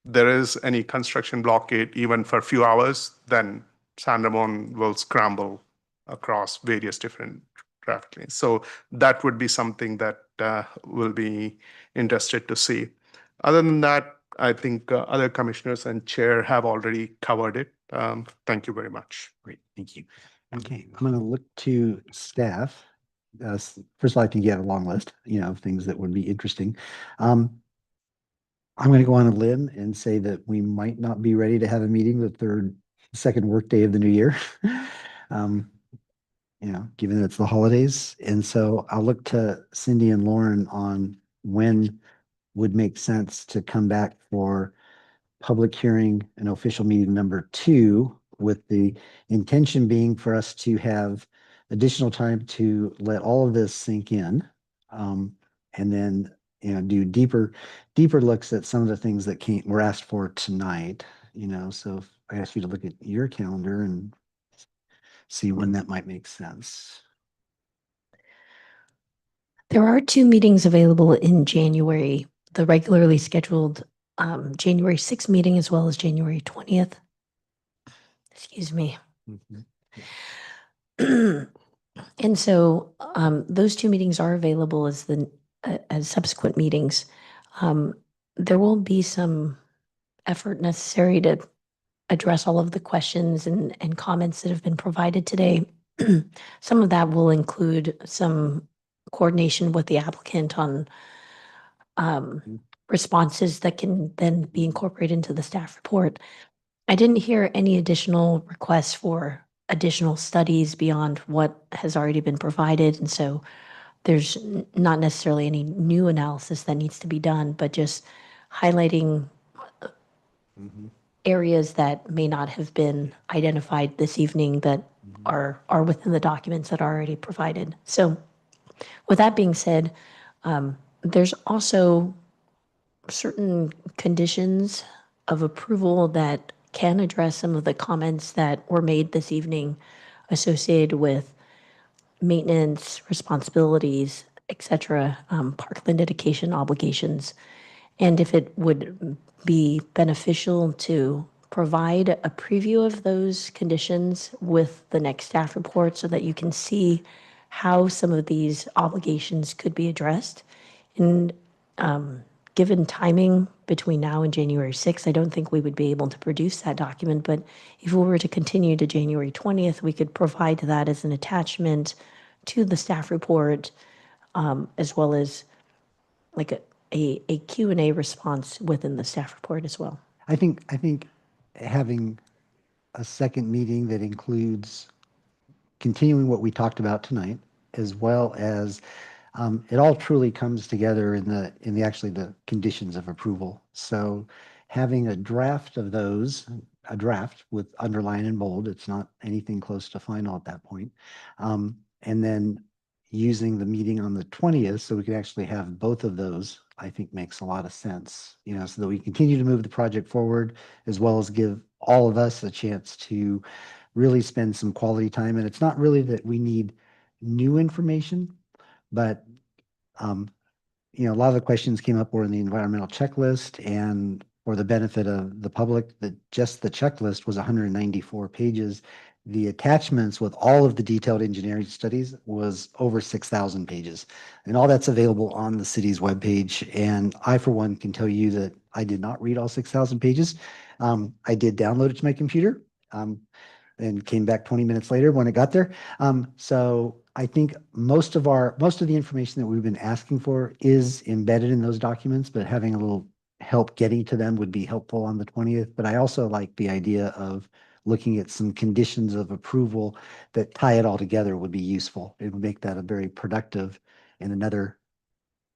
there is any construction blockade, even for a few hours, then San Ramon will scramble across various different traffic lanes. So that would be something that will be interested to see. Other than that, I think other commissioners and chair have already covered it. Thank you very much. Great, thank you. Okay, I'm going to look to staff. First of all, I think you have a long list, of things that would be interesting. I'm going to go on a limb and say that we might not be ready to have a meeting the second workday of the new year. Given that it's the holidays. And so I'll look to Cindy and Lauren on when would make sense to come back for public hearing and official meeting number 2, with the intention being for us to have additional time to let all of this sink in. And then, do deeper looks at some of the things that were asked for tonight, so if I ask you to look at your calendar and see when that might make sense. There are 2 meetings available in January, the regularly scheduled January 6th meeting as well as January 20th. Excuse me. And so those 2 meetings are available as subsequent meetings. There will be some effort necessary to address all of the questions and comments that have been provided today. Some of that will include some coordination with the applicant on responses that can then be incorporated into the staff report. I didn't hear any additional requests for additional studies beyond what has already been provided. And so there's not necessarily any new analysis that needs to be done, but just highlighting areas that may not have been identified this evening that are within the documents that are already provided. So with that being said, there's also certain conditions of approval that can address some of the comments that were made this evening associated with maintenance, responsibilities, et cetera, parkland dedication obligations. And if it would be beneficial to provide a preview of those conditions with the next staff report so that you can see how some of these obligations could be addressed. And given timing between now and January 6th, I don't think we would be able to produce that document. But if we were to continue to January 20th, we could provide that as an attachment to the staff report, as well as like a Q&A response within the staff report as well. I think having a second meeting that includes continuing what we talked about tonight, as well as it all truly comes together in the actually the conditions of approval. So having a draft of those, a draft with underline and bold, it's not anything close to final at that point. And then using the meeting on the 20th so we can actually have both of those, I think makes a lot of sense, so that we continue to move the project forward, as well as give all of us a chance to really spend some quality time. And it's not really that we need new information, but a lot of the questions came up were in the environmental checklist, and for the benefit of the public, that just the checklist was 194 pages. the attachments with all of the detailed engineering studies was over 6,000 pages. And all that's available on the city's webpage. And I, for one, can tell you that I did not read all 6,000 pages. I did download it to my computer and came back 20 minutes later when it got there. So I think most of the information that we've been asking for is embedded in those documents, but having a little help getting to them would be helpful on the 20th. But I also like the idea of looking at some conditions of approval that tie it all together would be useful. It would make that a very productive and another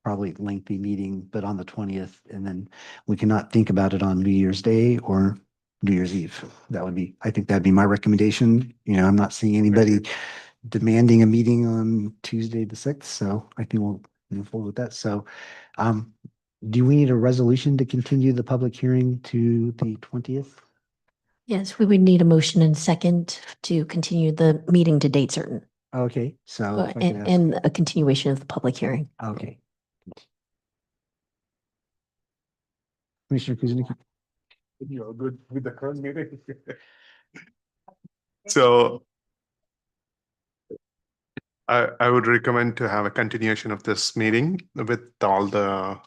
probably lengthy meeting, but on the 20th. And then we cannot think about it on New Year's Day or New Year's Eve. I think that'd be my recommendation. I'm not seeing anybody demanding a meeting on Tuesday the 6th. So I think we'll move forward with that. So do we need a resolution to continue the public hearing to the 20th? Yes, we would need a motion and second to continue the meeting to date certain. Okay, so if I could ask- And a continuation of the public hearing. Okay. Commissioner Kuznicki. You're good with the current meeting. So I would recommend to have a continuation of this meeting with all the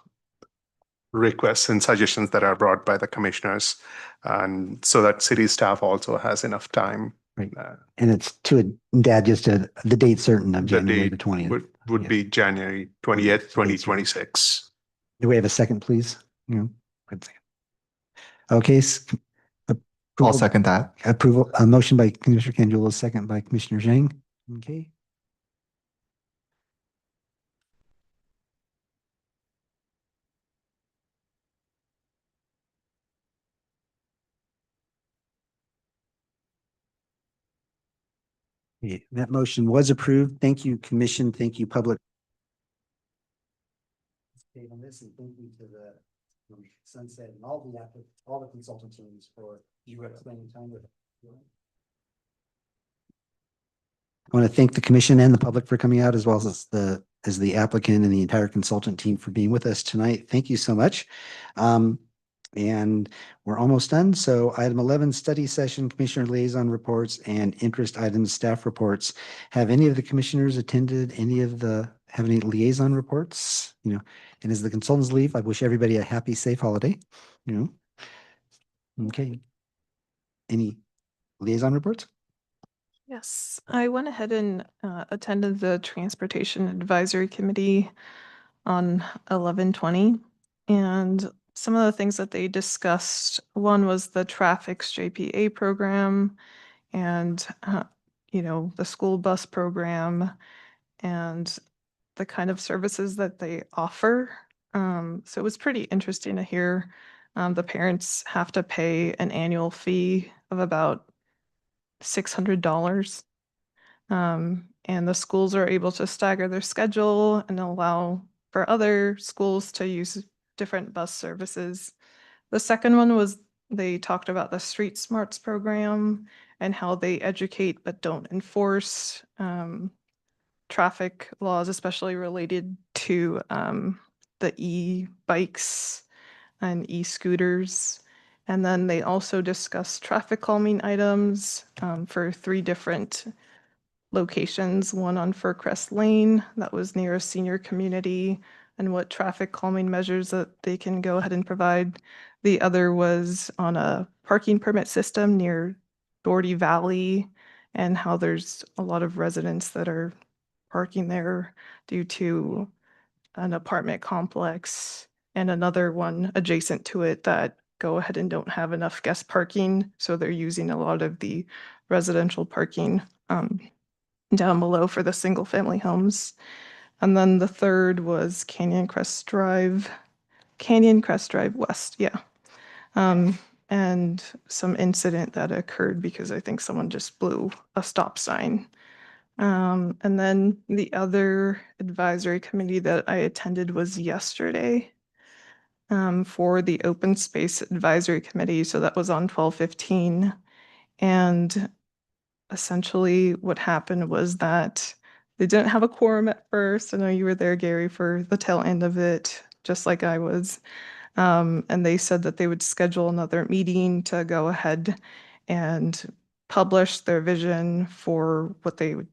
requests and suggestions that are brought by the commissioners, and so that city staff also has enough time. Right. And it's the date certain of The January the date 20th. would be January 20th, 2026. Do we have a second, please? Good second. Okay. I'll approval- second that. Approval, a motion by Commissioner Canjula, second by Commissioner Zhang. Okay. Yeah, that motion was approved. Thank you, Commission. Thank you, public. On this, and thank you to the Sunset and all the consultant teams for spending time with. I want to thank the commission and the public for coming out, as well as the applicant and the entire consultant team for being with us tonight. Thank you so much. And we're almost done. So item 11, study session, commissioner liaison reports and interest items, staff reports. Have any of the commissioners attended have any liaison reports? And as the consultants leave, I wish everybody a happy, safe holiday. Okay. Any liaison reports? Yes, I went ahead and attended the Transportation Advisory Committee on 11/20. And some of the things that they discussed, one was the Traffic's JPA program and, the school bus program and the kind of services that they offer. So it was pretty interesting to hear the parents have to pay an annual fee of about $600. And the schools are able to stagger their schedule and allow for other schools to use different bus services. The second one was they talked about the Street Smarts program and how they educate but don't enforce traffic laws, especially related to the e-bikes and e-scooters. And then they also discussed traffic calming items for 3 different locations, one on Fircrest Lane that was near a senior community, and what traffic calming measures that they can go ahead and provide. The other was on a parking permit system near Doherty Valley, and how there's a lot of residents that are parking there due to an apartment complex, and another one adjacent to it that go ahead and don't have enough guest parking, so they're using a lot of the residential parking down below for the single family homes. And then the third was Canyon Crest Drive West, yeah. And some incident that occurred because I think someone just blew a stop sign. And then the other advisory committee that I attended was yesterday for the Open Space Advisory Committee. So that was on 12/15. And essentially what happened was that they didn't have a quorum at first. I know you were there, Gary, for the tail end of it, just like I was. And they said that they would schedule another meeting to go ahead and publish their vision for what they would,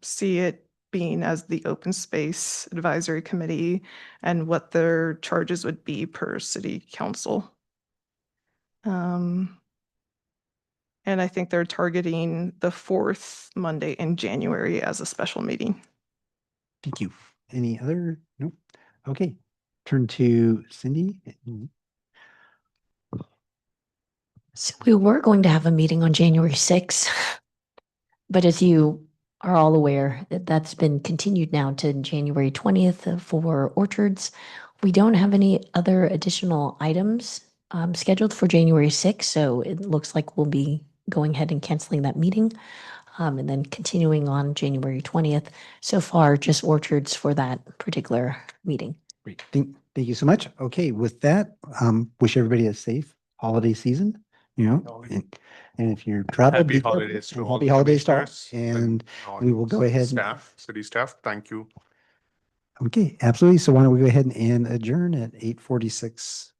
see it being as the open space advisory committee and what their charges would be per city council. And I think they're targeting the 4th Monday in January as a special meeting. Thank you. Any other? Nope. Okay. Turn to Cindy. So we were going to have a meeting on January 6th, but as you are all aware, that's been continued now to January 20th for orchards. We don't have any other additional items scheduled for January 6th, so it looks like we'll be going ahead and canceling that meeting and then continuing on January 20th. So far, just orchards for that particular meeting. Great. Thank you so much. Okay, with that, wish everybody a safe holiday season, and if you're traveling. Happy holidays to all Happy the holidays to all, commissioners and all we will go ahead and- Staff, city staff, thank you. Okay, absolutely. So why don't we go ahead and adjourn at 8:46